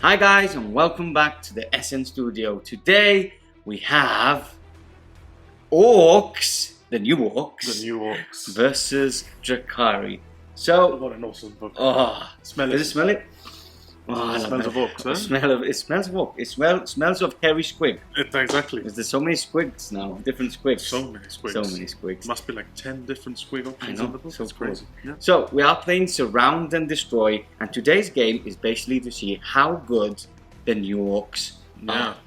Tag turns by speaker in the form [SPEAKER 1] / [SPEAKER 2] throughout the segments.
[SPEAKER 1] Hi guys, and welcome back to the SN Studio. Today we have Orks, the new Orks, versus Drukhari. So,
[SPEAKER 2] what an awesome book.
[SPEAKER 1] Smell it. Does it smell it?
[SPEAKER 2] It smells of Orks, huh?
[SPEAKER 1] It smells of Ork. It smells of hairy squig.
[SPEAKER 2] Exactly.
[SPEAKER 1] There's so many squigs now, different squigs.
[SPEAKER 2] So many squigs.
[SPEAKER 1] So many squigs.
[SPEAKER 2] Must be like 10 different squig options
[SPEAKER 1] I know,
[SPEAKER 2] in the book.
[SPEAKER 1] so
[SPEAKER 2] It's crazy. Yeah.
[SPEAKER 1] So we are playing Surround and Destroy, and today's game is basically to see how good the new Orks are.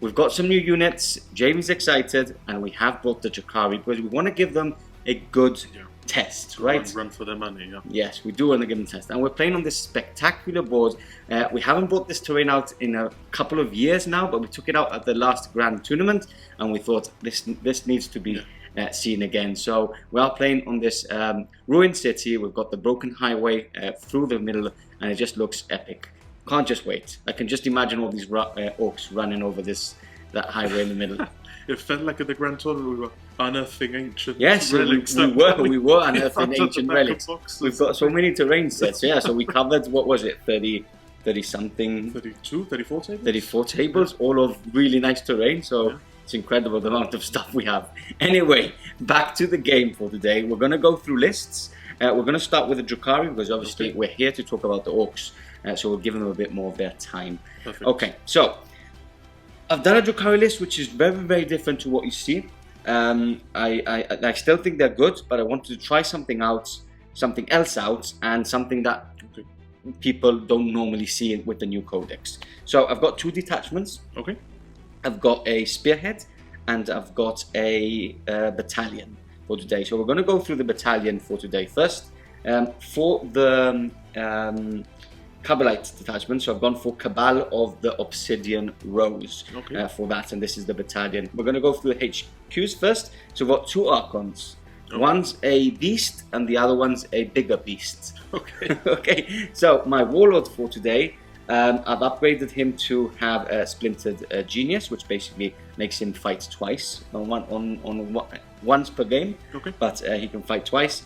[SPEAKER 1] We've got some new units, Jamie's excited, and we have brought the Drukhari because we want to give them a good test, right?
[SPEAKER 2] Run for their money, yeah.
[SPEAKER 1] Yes, we do want to give them a test. And we're playing on this spectacular board. We haven't brought this terrain out in a couple of years now, but we took it out at the last grand tournament, and we thought this needs to be seen again. So we are playing on this ruined city. We've got the broken highway through the middle, and it just looks epic. Can't just wait. I can just imagine all these orcs running over that highway in the middle.
[SPEAKER 2] It felt like at the Grand Tournament we were unearthing ancient
[SPEAKER 1] relics. We were unearthing ancient relics. We've got so many terrain sets. Yeah, so we covered, what was it, 30 something?
[SPEAKER 2] 32, 34 tables?
[SPEAKER 1] 34 tables, all of really nice terrain. So it's incredible the amount of stuff we have. Anyway, back to the game for today. We're going to go through lists. We're going to start with the Drukhari because obviously we're here to talk about the Orks. So we'll give them a bit more of their time.
[SPEAKER 2] Perfect.
[SPEAKER 1] Okay, so I've done a Drukhari list which is very, very different to what you see. I still think they're good, but I wanted to try something else out, and something that people don't normally see with the new codex. So I've got two detachments.
[SPEAKER 2] Okay.
[SPEAKER 1] I've got a spearhead, and I've got a battalion for today. So we're going to go through the battalion for today first. For the Cabalite detachment, so I've gone for Cabal of the Obsidian Rose for that, and this is the battalion. We're going to go through the HQs first. So we've got two Archons. One's a beast and the other one's a bigger beast. Okay. So my Warlord for today, I've upgraded him to have a Splintered Genius, which basically makes him fight twice, once per game, but he can fight twice.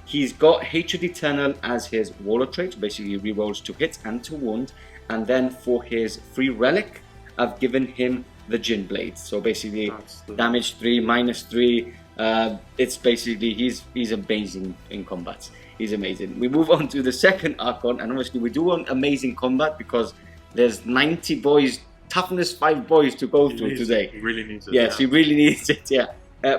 [SPEAKER 1] He's got Hatred Eternal as his Warlord trait, so basically he rerolls to hit and to wound. And then for his free relic, I've given him the Gin Blade. So basically damage 3, -3. It's basically, he's amazing in combat. He's amazing. We move on to the second Archon, and obviously we do want amazing combat because there's 90 boys, toughness 5 boys to go through today.
[SPEAKER 2] He really needs it.
[SPEAKER 1] Yes, he really needs it,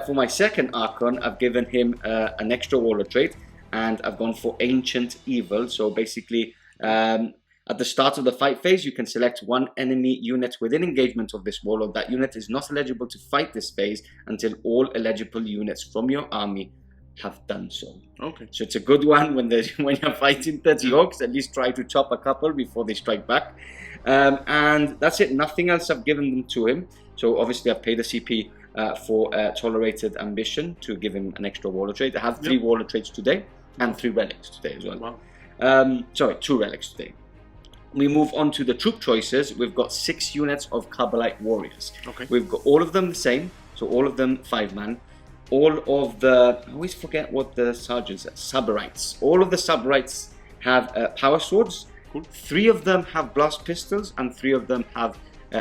[SPEAKER 1] for my second Archon, I've given him an extra Warlord trait, and I've gone for Ancient Evil. So basically, at the start of the fight phase, you can select one enemy unit within engagement of this Warlord. That unit is not eligible to fight this phase until all eligible units from your army have done so. Okay. So it's a good one when you're fighting 30 Orks. At least try to chop a couple before they strike back. And that's it. Nothing else I've given them to him. So obviously I've paid a CP for Tolerated Ambition to give him an extra Warlord trait. I have 3 Warlord traits today and 3 relics today as well.
[SPEAKER 2] Wow.
[SPEAKER 1] Sorry, 2 relics today. We move on to the troop choices. We've got 6 units of Cabalite warriors. Okay. We've got all of them the same, so all of them 5-man. All of the, I always forget what the sergeants are, Sabarites. All of the Sabarites have power swords. Cool. 3 of them have blast pistols, and 3 of them have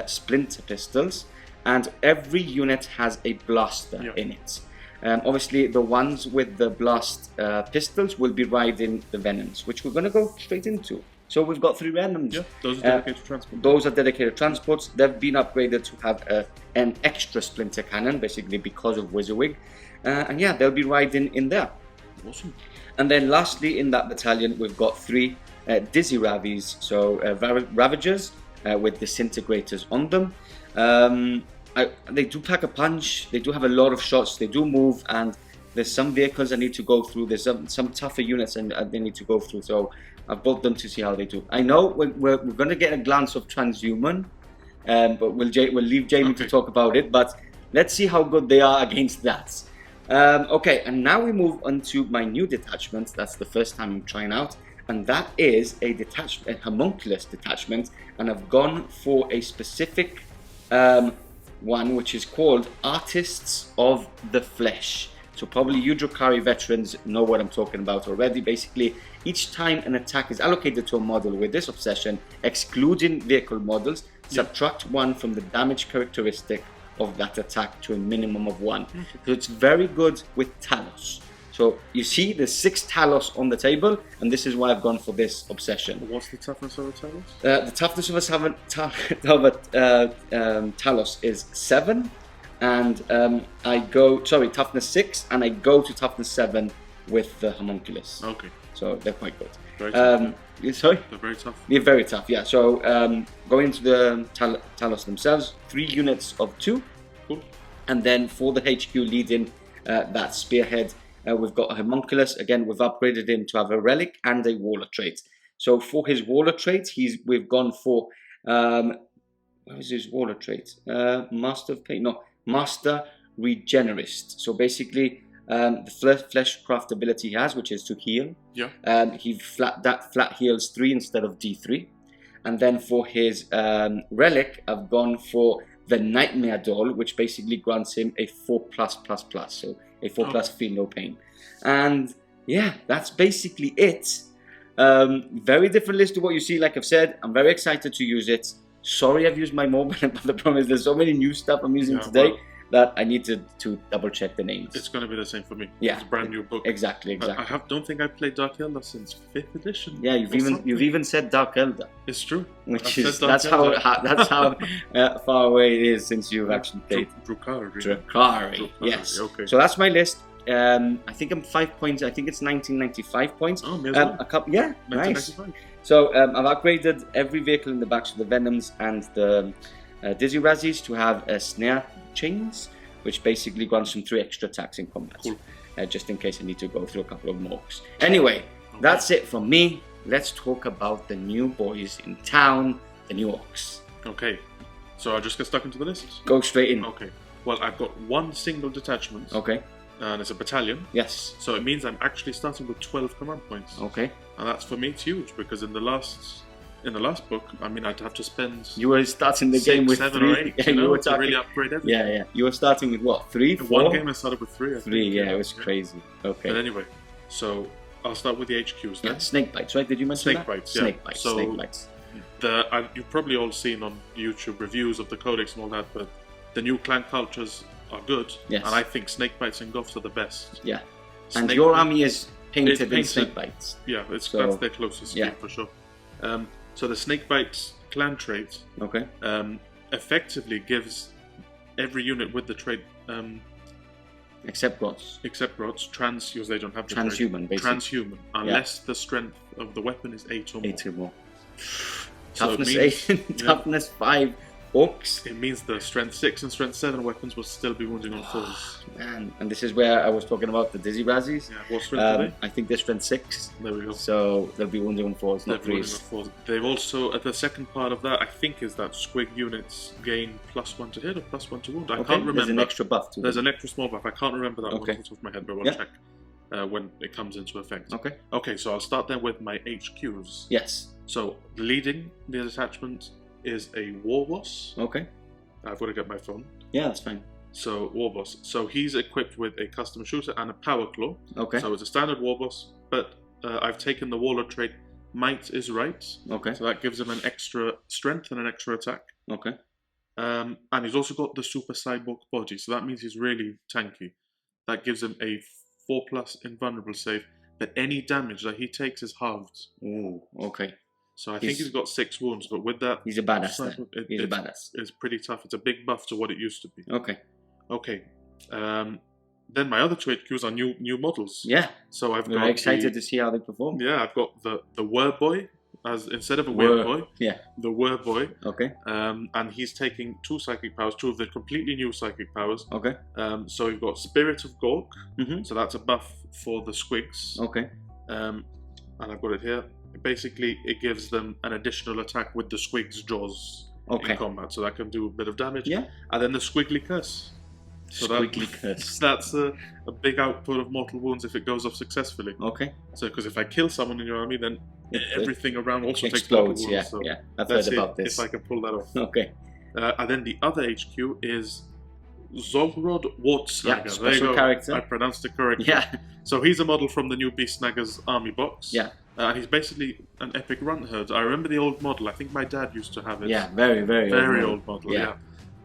[SPEAKER 1] splinter pistols. And every unit has a blaster in it. Obviously, the ones with the blast pistols will be riding the Venoms, which we're going to go straight into. So we've got 3 Venoms.
[SPEAKER 2] Yeah, those are dedicated transports.
[SPEAKER 1] Those are dedicated transports. They've been upgraded to have an extra splinter cannon, basically because of Wizardwig. And yeah, they'll be riding in there.
[SPEAKER 2] Awesome. And
[SPEAKER 1] then lastly, in that battalion, we've got 3 Dizzy Ravies, so Ravagers with disintegrators on them. They do pack a punch, they do have a lot of shots, they do move, and there's some vehicles I need to go through, there's some tougher units and they need to go through, so I've bought them to see how they do. I know we're going to get a glance of Transhuman, but we'll leave Jamie to talk about it, but let's see how good they are against that. Okay, and now we move on to my new detachment. That's the first time I'm trying out, and that is a Homunculus detachment, and I've gone for a specific one which is called Artists of the Flesh. So probably you Drukhari veterans know what I'm talking about already. Basically, each time an attack is allocated to a model with this obsession, excluding vehicle models, subtract 1 from the damage characteristic of that attack to a minimum of 1. So it's very good with Talos. So you see there's 6 Talos on the table, and this is why I've gone for this obsession.
[SPEAKER 2] What's the toughness of a Talos?
[SPEAKER 1] The toughness of a Talos is 7, and toughness 6, and I go to toughness 7 with the Homunculus.
[SPEAKER 2] Okay.
[SPEAKER 1] So they're quite good.
[SPEAKER 2] Very tough.
[SPEAKER 1] Sorry?
[SPEAKER 2] They're very tough.
[SPEAKER 1] They're very tough, yeah. So going into the Talos themselves, 3 units of 2.
[SPEAKER 2] Cool.
[SPEAKER 1] And then for the HQ leading that spearhead, we've got a Homunculus. Again, we've upgraded him to have a relic and a Warlord trait. So for his Warlord trait, we've gone for what is his Warlord trait? Master of Pain? No, Master Regenerist. So basically, the fleshcraft ability he has, which is to heal.
[SPEAKER 2] Yeah.
[SPEAKER 1] He flat heals 3 instead of D3. And then for his relic, I've gone for the Nightmare Doll, which basically grants him a 4+++. So a 4+ feel no pain. And yeah, that's basically it. Very different list to what you see. Like I've said, I'm very excited to use it. Sorry I've used my mobile, but the problem is there's so many new stuff I'm using today that I need to double check the names.
[SPEAKER 2] It's going to be the same for me.
[SPEAKER 1] Yeah,
[SPEAKER 2] it's a brand new book.
[SPEAKER 1] Exactly.
[SPEAKER 2] I don't think I've played Dark Elder since 5th edition.
[SPEAKER 1] Yeah, you've even said Dark Elder.
[SPEAKER 2] It's true.
[SPEAKER 1] That's how far away it is since you've actually played
[SPEAKER 2] Drukhari.
[SPEAKER 1] Yes.
[SPEAKER 2] Okay.
[SPEAKER 1] So that's my list. I think I'm 5 points. I think it's 1995 points.
[SPEAKER 2] Oh, a
[SPEAKER 1] couple. Yeah, nice.
[SPEAKER 2] 1995.
[SPEAKER 1] So I've upgraded every vehicle in the back, so the Venoms and the Dizzy Razzies, to have snare chains, which basically grants them 3 extra attacks in combat.
[SPEAKER 2] Cool.
[SPEAKER 1] Just in case I need to go through a couple of Orks. Anyway, that's it from me. Let's talk about the new boys in town, the new Orks.
[SPEAKER 2] Okay. So I'll just get stuck into the list.
[SPEAKER 1] Go straight in.
[SPEAKER 2] Okay. Well, I've got 1 single detachment.
[SPEAKER 1] Okay.
[SPEAKER 2] And it's a battalion.
[SPEAKER 1] Yes.
[SPEAKER 2] So it means I'm actually starting with 12 command points.
[SPEAKER 1] Okay.
[SPEAKER 2] And that's, for me, it's huge, because in the last book, I mean, I'd have to spend...
[SPEAKER 1] You were starting the game with
[SPEAKER 2] 7
[SPEAKER 1] 3.
[SPEAKER 2] or 8,
[SPEAKER 1] You were
[SPEAKER 2] to really upgrade everything.
[SPEAKER 1] Yeah. You were starting with what, 3, 4?
[SPEAKER 2] One game I started with 3, I think.
[SPEAKER 1] 3, yeah, it was crazy. Okay.
[SPEAKER 2] But anyway, so I'll start with the HQs then.
[SPEAKER 1] Yeah, Snakebites, right? Did you mention
[SPEAKER 2] Snakebites,
[SPEAKER 1] that?
[SPEAKER 2] yeah.
[SPEAKER 1] Snakebites,
[SPEAKER 2] So
[SPEAKER 1] Snakebites.
[SPEAKER 2] You've probably all seen on YouTube reviews of the Codex and all that, but the new clan cultures are good.
[SPEAKER 1] Yes.
[SPEAKER 2] And I think Snakebites and Goths are the best.
[SPEAKER 1] Yeah. And your army is painted in Snakebites.
[SPEAKER 2] Yeah, that's their closest
[SPEAKER 1] yeah.
[SPEAKER 2] for sure. So the Snakebites clan trait effectively gives every unit with the trait
[SPEAKER 1] except Grots.
[SPEAKER 2] Because they don't have the
[SPEAKER 1] transhuman,
[SPEAKER 2] trait. Transhuman, unless the strength of the weapon is 8 or more.
[SPEAKER 1] 8 or more.
[SPEAKER 2] So
[SPEAKER 1] toughness 8, toughness 5 Orks.
[SPEAKER 2] It means the strength 6 and strength 7 weapons will still be wounding on 4s.
[SPEAKER 1] Man, and this is where I was talking about the Dizzy Razzies.
[SPEAKER 2] Yeah, what strength are they?
[SPEAKER 1] I think they're strength 6.
[SPEAKER 2] There we go.
[SPEAKER 1] So they'll be wounding on 4s, not 3s.
[SPEAKER 2] They've also, at the second part of that, I think, is that Squig units gain +1 to hit or +1 to wound. I can't remember.
[SPEAKER 1] There's an extra buff to
[SPEAKER 2] There's an extra small buff. I can't remember that one off the top of my head, but I'll check when it comes into effect. Okay, so I'll start then with my HQs.
[SPEAKER 1] Yes.
[SPEAKER 2] So leading the detachment is a Warboss.
[SPEAKER 1] Okay.
[SPEAKER 2] I've got to get my phone.
[SPEAKER 1] Yeah, that's fine.
[SPEAKER 2] So Warboss. So he's equipped with a custom Shoota and a Power Claw.
[SPEAKER 1] Okay.
[SPEAKER 2] So it's a standard Warboss, but I've taken the Warlord trait. Might is right.
[SPEAKER 1] Okay.
[SPEAKER 2] So that gives him an extra strength and an extra attack.
[SPEAKER 1] Okay.
[SPEAKER 2] And he's also got the super cybork body, so that means he's really tanky. That gives him a 4+ invulnerable save, but any damage that he takes is halved.
[SPEAKER 1] Ooh, okay.
[SPEAKER 2] So I think he's got 6 wounds, but with that...
[SPEAKER 1] He's a badass then. He's a badass.
[SPEAKER 2] It's pretty tough. It's a big buff to what it used to be.
[SPEAKER 1] Okay.
[SPEAKER 2] Okay. Then my other 2 HQs are new models.
[SPEAKER 1] Yeah.
[SPEAKER 2] So I've got
[SPEAKER 1] Very excited to see how they perform.
[SPEAKER 2] Yeah, I've got the Wurrboy, as instead of a Wurrboy.
[SPEAKER 1] Yeah.
[SPEAKER 2] The Wurrboy.
[SPEAKER 1] Okay.
[SPEAKER 2] And he's taking 2 psychic powers, 2 of the completely new psychic powers.
[SPEAKER 1] Okay.
[SPEAKER 2] So we've got Spirit of Gork.
[SPEAKER 1] Mm-hmm.
[SPEAKER 2] So that's a buff for the Squigs.
[SPEAKER 1] Okay.
[SPEAKER 2] And I've got it here. Basically, it gives them an additional attack with the Squig's jaws in combat, so that can do a bit of damage.
[SPEAKER 1] Yeah.
[SPEAKER 2] And then the Squiggly Curse. So
[SPEAKER 1] Curse.
[SPEAKER 2] That's a big output of mortal wounds if it goes off successfully.
[SPEAKER 1] Okay.
[SPEAKER 2] So, because if I kill someone in your army, then everything around also takes
[SPEAKER 1] explodes.
[SPEAKER 2] mortal wounds.
[SPEAKER 1] Yeah. I've heard about this.
[SPEAKER 2] If I can pull that off.
[SPEAKER 1] Okay.
[SPEAKER 2] And then the other HQ is Zodgrod Wortsnagga.
[SPEAKER 1] Yeah,
[SPEAKER 2] There you
[SPEAKER 1] special
[SPEAKER 2] go.
[SPEAKER 1] character.
[SPEAKER 2] I pronounced it correctly.
[SPEAKER 1] Yeah.
[SPEAKER 2] So he's a model from the new Beast Snagga's army box.
[SPEAKER 1] Yeah.
[SPEAKER 2] And he's basically an epic runt herd. I remember the old model. I think my dad used to have it.
[SPEAKER 1] Yeah, very
[SPEAKER 2] old model. Yeah.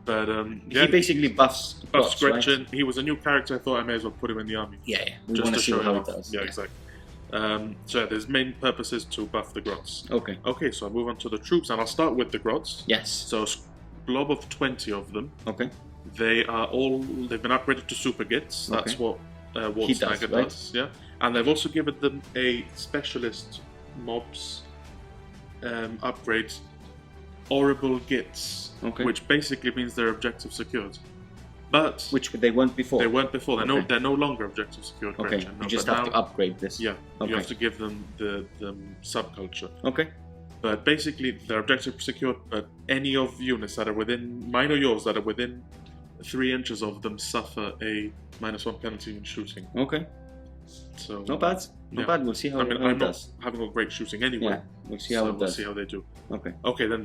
[SPEAKER 2] But
[SPEAKER 1] he basically buffs
[SPEAKER 2] Gretchen.
[SPEAKER 1] right?
[SPEAKER 2] He was a new character. I thought I may as well put him in the army.
[SPEAKER 1] Yeah. We want to see how it does.
[SPEAKER 2] Yeah, exactly. So his main purpose is to buff the Grots.
[SPEAKER 1] Okay.
[SPEAKER 2] Okay, so I'll move on to the troops, and I'll start with the Grots.
[SPEAKER 1] Yes.
[SPEAKER 2] So blob of 20 of them.
[SPEAKER 1] Okay.
[SPEAKER 2] They've been upgraded to super gits. That's what Wortsnagga does. Yeah. And they've also given them a specialist mobs upgrade, horrible gits, which basically means their objective secured. But
[SPEAKER 1] which they weren't before.
[SPEAKER 2] They weren't before. They're no longer objective secured.
[SPEAKER 1] Okay.
[SPEAKER 2] No,
[SPEAKER 1] you just have to upgrade this.
[SPEAKER 2] Yeah. You have to give them the subculture.
[SPEAKER 1] Okay.
[SPEAKER 2] But basically, they're objective secured. But any of units that are within, mine or yours, that are within 3 inches of them suffer a -1 penalty in shooting.
[SPEAKER 1] Okay.
[SPEAKER 2] So
[SPEAKER 1] not bad. Not bad. We'll see how it
[SPEAKER 2] I'm
[SPEAKER 1] does.
[SPEAKER 2] not having a great shooting anyway.
[SPEAKER 1] Yeah. We'll see how it does.
[SPEAKER 2] We'll see how they do.
[SPEAKER 1] Okay.
[SPEAKER 2] Okay. Then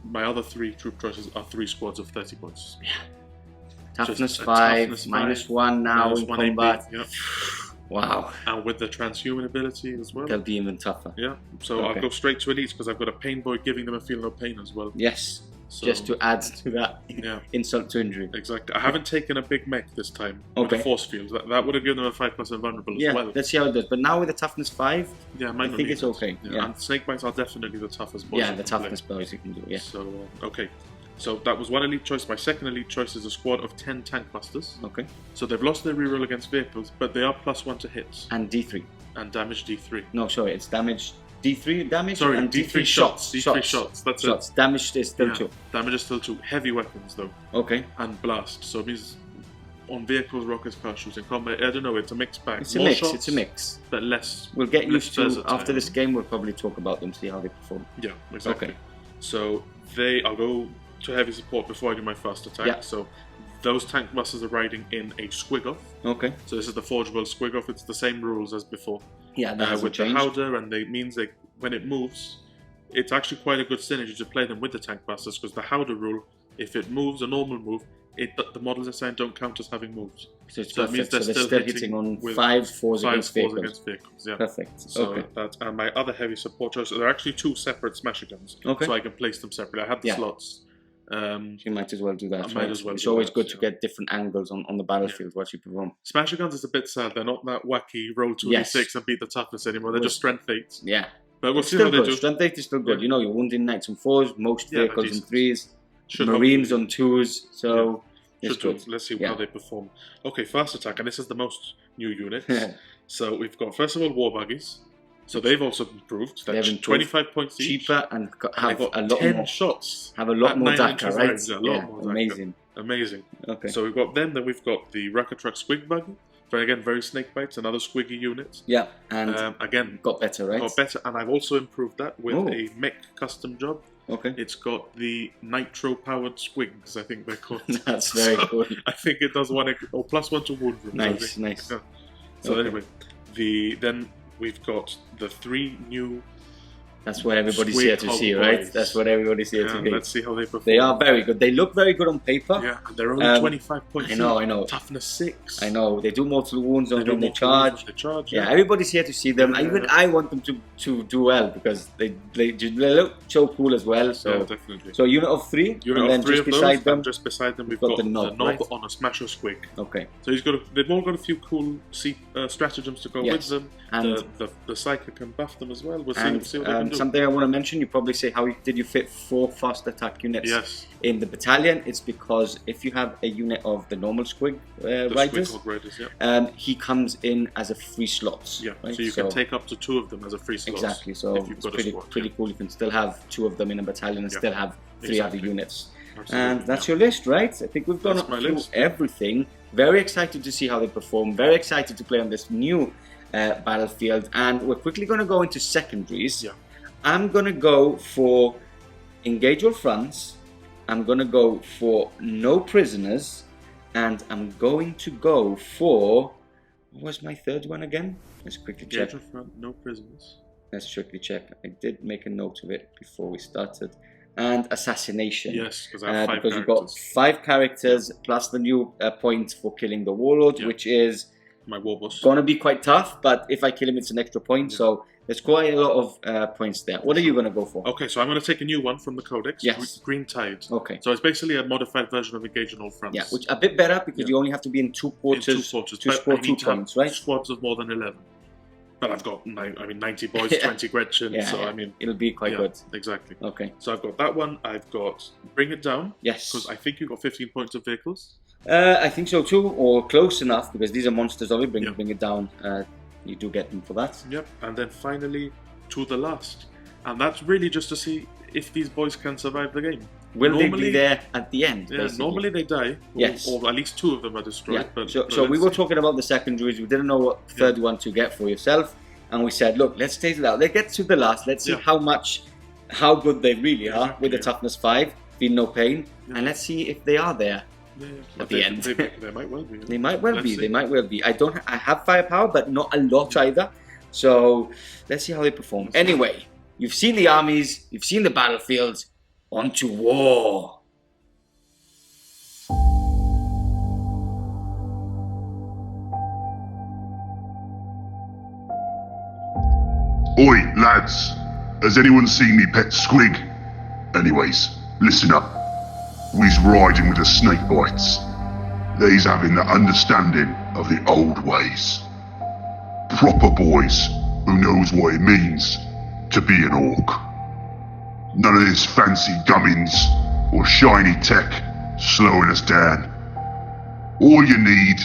[SPEAKER 2] my other 3 troop choices are 3 squads of 30 points.
[SPEAKER 1] Yeah. Toughness 5, -1 now in combat.
[SPEAKER 2] Yeah.
[SPEAKER 1] Wow.
[SPEAKER 2] And with the transhuman ability as well.
[SPEAKER 1] They'll be even tougher.
[SPEAKER 2] Yeah. So I'll go straight to elites because I've got a pain boy giving them a feel no pain as well.
[SPEAKER 1] Yes. So, just to add to that insult to injury.
[SPEAKER 2] Exactly. I haven't taken a big mech this time with the force fields. That would have given them a 5+ invulnerable as well.
[SPEAKER 1] Let's see how it does. But now with the toughness 5,
[SPEAKER 2] I
[SPEAKER 1] think it's okay.
[SPEAKER 2] Yeah. And Snakebites are definitely the toughest boys.
[SPEAKER 1] Yeah, the toughest boys you can do. Yeah.
[SPEAKER 2] So okay. So that was one elite choice. My second elite choice is a squad of 10 tank busters.
[SPEAKER 1] Okay.
[SPEAKER 2] So they've lost their reroll against vehicles, but they are +1 to hits.
[SPEAKER 1] And D3.
[SPEAKER 2] And damage D3.
[SPEAKER 1] No, sorry, it's damage D3 damage.
[SPEAKER 2] Sorry,
[SPEAKER 1] and
[SPEAKER 2] D3 shots. D3 shots. That's it.
[SPEAKER 1] Damage is still 2.
[SPEAKER 2] Damage is still 2. Heavy weapons though.
[SPEAKER 1] Okay.
[SPEAKER 2] And blast. So it means on vehicles, rockets, car shooting, combat. I don't know. It's a mixed bag.
[SPEAKER 1] It's a mix. It's a mix.
[SPEAKER 2] But less.
[SPEAKER 1] We'll get used to after this game. We'll probably talk about them, see how they perform.
[SPEAKER 2] Yeah, exactly.
[SPEAKER 1] Okay.
[SPEAKER 2] So I'll go to heavy support before I do my first attack.
[SPEAKER 1] Yeah.
[SPEAKER 2] So those tank busters are riding in a Squig-Off.
[SPEAKER 1] Okay.
[SPEAKER 2] So this is the forgeable Squig-Off. It's the same rules as before.
[SPEAKER 1] Yeah, that
[SPEAKER 2] with the Howder, and it means that when it moves, it's actually quite a good synergy to play them with the tank busters because the Howder rule, if it moves a normal move, the models assigned don't count as having moved.
[SPEAKER 1] So it means they're still hitting on 5-4s against vehicles.
[SPEAKER 2] Yeah.
[SPEAKER 1] Perfect.
[SPEAKER 2] So that's and my other heavy support choices. They're actually 2 separate Smasha guns.
[SPEAKER 1] Okay.
[SPEAKER 2] So I can place them separately. I have the slots.
[SPEAKER 1] You might as well do that.
[SPEAKER 2] Might as well
[SPEAKER 1] it's always good to get different angles on the battlefield while you perform.
[SPEAKER 2] Smasha guns is a bit sad. They're not that wacky. Roll 2d6 and beat the toughness anymore. They're just strength 8.
[SPEAKER 1] Yeah.
[SPEAKER 2] But we'll see how they do.
[SPEAKER 1] Strength 8 is still good. You know, you're wounding knights on 4s, most vehicles on 3s,
[SPEAKER 2] Should
[SPEAKER 1] marines on 2s. So it's good.
[SPEAKER 2] Let's see how they perform. Okay, fast attack, and this is the most new unit. So we've got first of all war buggies. So they've also improved. They're 25 points each.
[SPEAKER 1] Cheaper and have a lot
[SPEAKER 2] 10
[SPEAKER 1] more
[SPEAKER 2] shots.
[SPEAKER 1] Have a lot more DACA, right?
[SPEAKER 2] A lot more
[SPEAKER 1] amazing.
[SPEAKER 2] Amazing.
[SPEAKER 1] Okay.
[SPEAKER 2] So we've got them. Then we've got the Rocket Truck Squig Buggy. But again, very Snakebites, another Squiggy unit.
[SPEAKER 1] Yeah, and
[SPEAKER 2] again
[SPEAKER 1] got better, right?
[SPEAKER 2] Got better, and I've also improved that with a mech custom job.
[SPEAKER 1] Okay.
[SPEAKER 2] It's got the nitro-powered Squigs, I think they're called.
[SPEAKER 1] That's very cool.
[SPEAKER 2] I think it does +1 to wound room.
[SPEAKER 1] Nice, nice.
[SPEAKER 2] Yeah. So anyway, then we've got the 3 new.
[SPEAKER 1] That's what everybody's here to see, right? That's what everybody's here to see.
[SPEAKER 2] Let's see how they perform.
[SPEAKER 1] They are very good. They look very good on paper.
[SPEAKER 2] Yeah, and they're only 25 points.
[SPEAKER 1] I know.
[SPEAKER 2] Toughness 6.
[SPEAKER 1] I know. They do mortal wounds when they charge.
[SPEAKER 2] Yeah,
[SPEAKER 1] everybody's here to see them. Even I want them to do well because they look so cool as well. So
[SPEAKER 2] yeah, definitely.
[SPEAKER 1] So unit of 3.
[SPEAKER 2] Unit of 3
[SPEAKER 1] just beside them.
[SPEAKER 2] Just beside them, we've got the knob on a Smasha Squig.
[SPEAKER 1] Okay.
[SPEAKER 2] So they've all got a few cool stratagems to go with them.
[SPEAKER 1] And
[SPEAKER 2] the Psyker can buff them as well. We'll see what they can do.
[SPEAKER 1] Something I want to mention, you probably say, how did you fit 4 fast attack units in the battalion? It's because if you have a unit of the normal Squig riders, he comes in as a free slot.
[SPEAKER 2] Yeah, right? So you can take up to 2 of them as a free slot.
[SPEAKER 1] Exactly, so it's pretty cool. You can still have 2 of them in a battalion and still have 3 other units. Absolutely. And that's your list, right? I think we've gone through everything. Very excited to see how they perform. Very excited to play on this new battlefield, and we're quickly going to go into secondaries. I'm going to go for engage all fronts, I'm going to go for no prisoners, and I'm going to go for, what was my third one again? Let's quickly check.
[SPEAKER 2] Engage all front, no prisoners.
[SPEAKER 1] Let's quickly check. I did make a note of it before we started. and Assassination.
[SPEAKER 2] Yes, because I have 5
[SPEAKER 1] because
[SPEAKER 2] characters.
[SPEAKER 1] you've got 5 characters plus the new point for killing the Warlord, which is
[SPEAKER 2] my Warboss.
[SPEAKER 1] Gonna be quite tough, but if I kill him, it's an extra point. So there's quite a lot of points there. What are you gonna go for?
[SPEAKER 2] Okay, so I'm gonna take a new one from the Codex.
[SPEAKER 1] Yes.
[SPEAKER 2] Green Tide.
[SPEAKER 1] Okay.
[SPEAKER 2] So it's basically a modified version of Engage on All Fronts.
[SPEAKER 1] Yeah, which a bit better because you only have to be in 2 quarters, to score 2 points, right?
[SPEAKER 2] Squads of more than 11. But I've got 90 boys, 20 Gretchen, so I mean...
[SPEAKER 1] It'll be quite good.
[SPEAKER 2] Exactly.
[SPEAKER 1] Okay.
[SPEAKER 2] So I've got that one, I've got Bring It Down.
[SPEAKER 1] Yes.
[SPEAKER 2] Because I think you've got 15 points of vehicles.
[SPEAKER 1] I think so too, or close enough, because these are monsters only, bring it down. You do get them for that.
[SPEAKER 2] Yep, and then finally, To the Last. And that's really just to see if these boys can survive the game.
[SPEAKER 1] Will they be there at the end?
[SPEAKER 2] Yeah, normally they die, or at least 2 of them are destroyed.
[SPEAKER 1] Yeah. So we were talking about the secondaries, we didn't know what third one to get for yourself, and we said, look, let's taste it out. Let's get to the last, let's see how good they really are with the toughness 5, feel no pain, and let's see if they are there. At the end,
[SPEAKER 2] they might well be.
[SPEAKER 1] They might well be. They might well be. I have firepower, but not a lot either. So let's see how they perform. Anyway, you've seen the armies, you've seen the battlefields. On to war.
[SPEAKER 3] Oi, lads. Has anyone seen me pet Squig? Anyways, listen up. We's riding with the Snakebites. They's having the understanding of the old ways. Proper boys who knows what it means to be an orc. None of this fancy gummins or shiny tech slowing us down. All you need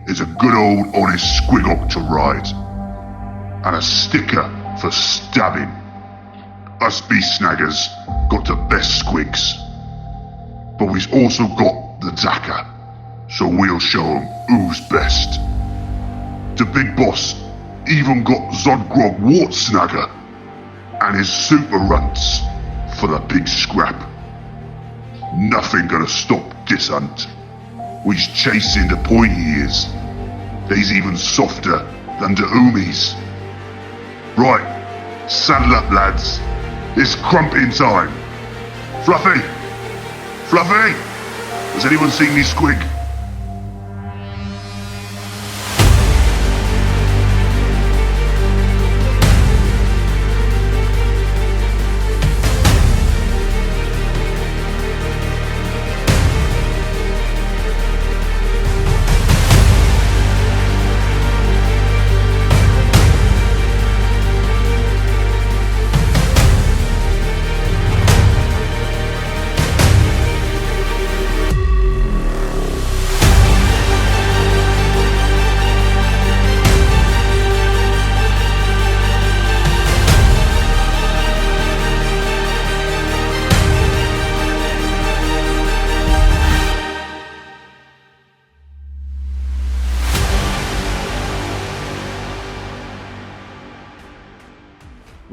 [SPEAKER 3] is a good old honest Squigok to ride. And a sticker for stabbing. Us beast snaggers got the best squigs. But we've also got the Daka, so we'll show 'em who's best. The big boss even got Zodgrod Wortsnagga and his super runts for the big scrap. Nothing gonna stop this hunt. We's chasing the pointy ears. They's even softer than the Umis. Right, saddle up, lads. It's crumping time. Fluffy! Fluffy! Has anyone seen me Squig?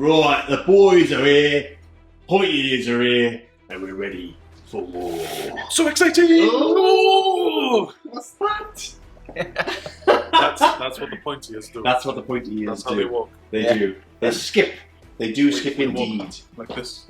[SPEAKER 4] Right, the boys are here, pointy ears are here, and we're ready for war.
[SPEAKER 2] So exciting!
[SPEAKER 4] Oh, what's that?
[SPEAKER 2] That's what the pointy ears do.
[SPEAKER 4] That's what the pointy ears
[SPEAKER 2] That's how they walk.
[SPEAKER 4] They do. They skip. They do skip indeed.
[SPEAKER 2] Like this.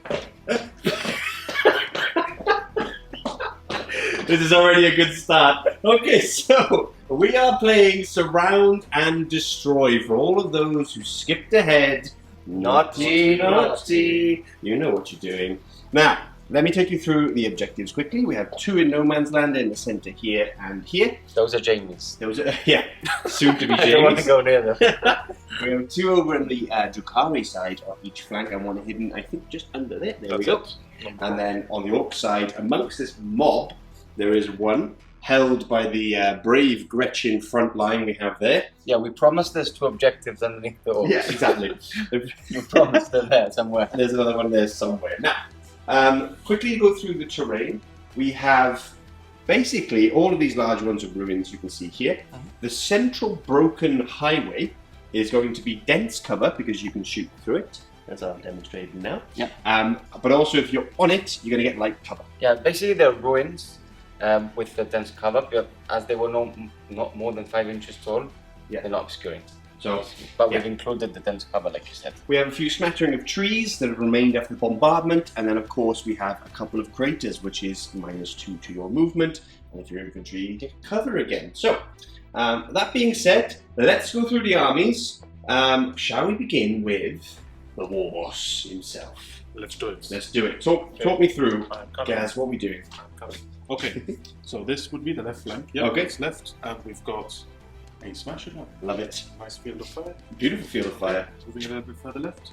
[SPEAKER 4] This is already a good start. Okay, so we are playing Surround and Destroy for all of those who skipped ahead. Naughty, naughty. You know what you're doing. Now, let me take you through the objectives quickly. We have 2 in No Man's Land in the center here and here.
[SPEAKER 1] Those are Jamie's.
[SPEAKER 4] Those are, soon to be Jamie's.
[SPEAKER 1] I don't want to go near them.
[SPEAKER 4] We have 2 over on the Drukhari side of each flank and 1 hidden, I think, just under there. There we go. And then on the Ork side, amongst this mob, there is 1 held by the brave Gretchen front line we have there.
[SPEAKER 1] Yeah, we promised there's 2 objectives underneath the Orks.
[SPEAKER 4] Yeah, exactly.
[SPEAKER 1] We promised they're there somewhere.
[SPEAKER 4] There's another one there somewhere. Now, quickly go through the terrain. We have basically all of these large ones of ruins you can see here. The central broken highway is going to be dense cover because you can shoot through it, as I'm demonstrating now.
[SPEAKER 1] Yeah.
[SPEAKER 4] But also if you're on it, you're going to get light cover.
[SPEAKER 1] Yeah, basically they're ruins with the dense cover, but as they were not more than 5 inches tall, they're not obscuring.
[SPEAKER 4] So,
[SPEAKER 1] but we've included the dense cover, like you said.
[SPEAKER 4] We have a few smattering of trees that have remained after the bombardment, and then of course we have a couple of craters, which is -2 to your movement, and if your infantry, you get cover again. So, that being said, let's go through the armies. Shall we begin with the Warboss himself?
[SPEAKER 2] Let's do it.
[SPEAKER 4] Let's do it. Talk me through, Gaz, what are we doing?
[SPEAKER 2] Okay, so this would be the left flank. Yeah,
[SPEAKER 4] okay.
[SPEAKER 2] It's left, and we've got a Smasha gun.
[SPEAKER 4] Love it.
[SPEAKER 2] Nice field of fire.
[SPEAKER 4] Beautiful field of fire.
[SPEAKER 2] Moving a little bit further left.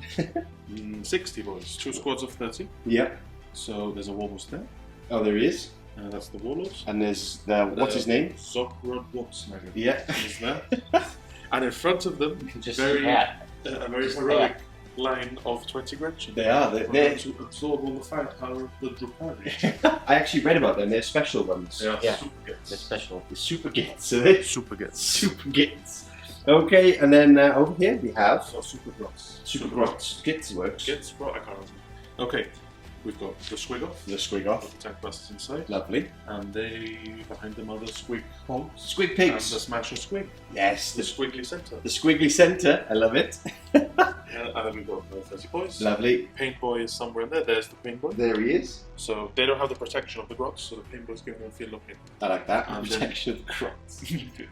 [SPEAKER 2] 60 boys, 2 squads of 30.
[SPEAKER 4] Yep.
[SPEAKER 2] So there's a Warboss there.
[SPEAKER 4] Oh, there he is.
[SPEAKER 2] That's the Warlord.
[SPEAKER 4] And there's what's his name?
[SPEAKER 2] Zodgrod Wortsnagga.
[SPEAKER 4] Yeah.
[SPEAKER 2] He's there. And in front of them,
[SPEAKER 1] Just
[SPEAKER 2] a very heroic line of 20 Gretchen.
[SPEAKER 4] They are. They're
[SPEAKER 2] to absorb all the firepower of the Drukhari.
[SPEAKER 4] I actually read about them. They're special ones.
[SPEAKER 1] Yeah.
[SPEAKER 2] Super gets.
[SPEAKER 1] They're special.
[SPEAKER 4] The super gets. Are they?
[SPEAKER 2] Super gets.
[SPEAKER 4] Super gets. Okay, and then over here we have
[SPEAKER 2] Super grots.
[SPEAKER 4] super grots. Gets works.
[SPEAKER 2] Gets grot, I can't remember. Okay, we've got the Squig off.
[SPEAKER 4] The squig off.
[SPEAKER 2] The tank busters inside.
[SPEAKER 4] Lovely.
[SPEAKER 2] And they, behind them are the Squig hogs.
[SPEAKER 4] Squig
[SPEAKER 2] And
[SPEAKER 4] pigs.
[SPEAKER 2] the Smasha Squig.
[SPEAKER 4] Yes.
[SPEAKER 2] The Squiggly Centre.
[SPEAKER 4] The squiggly centre. I love it.
[SPEAKER 2] And then we've got the 30 boys.
[SPEAKER 4] Lovely.
[SPEAKER 2] Paint boy is somewhere in there. There's the paint boy.
[SPEAKER 4] There he is.
[SPEAKER 2] So they don't have the protection of the grots, so the paint boy's giving them a field of pain.
[SPEAKER 4] I like that.
[SPEAKER 2] And
[SPEAKER 4] Protection of the grots.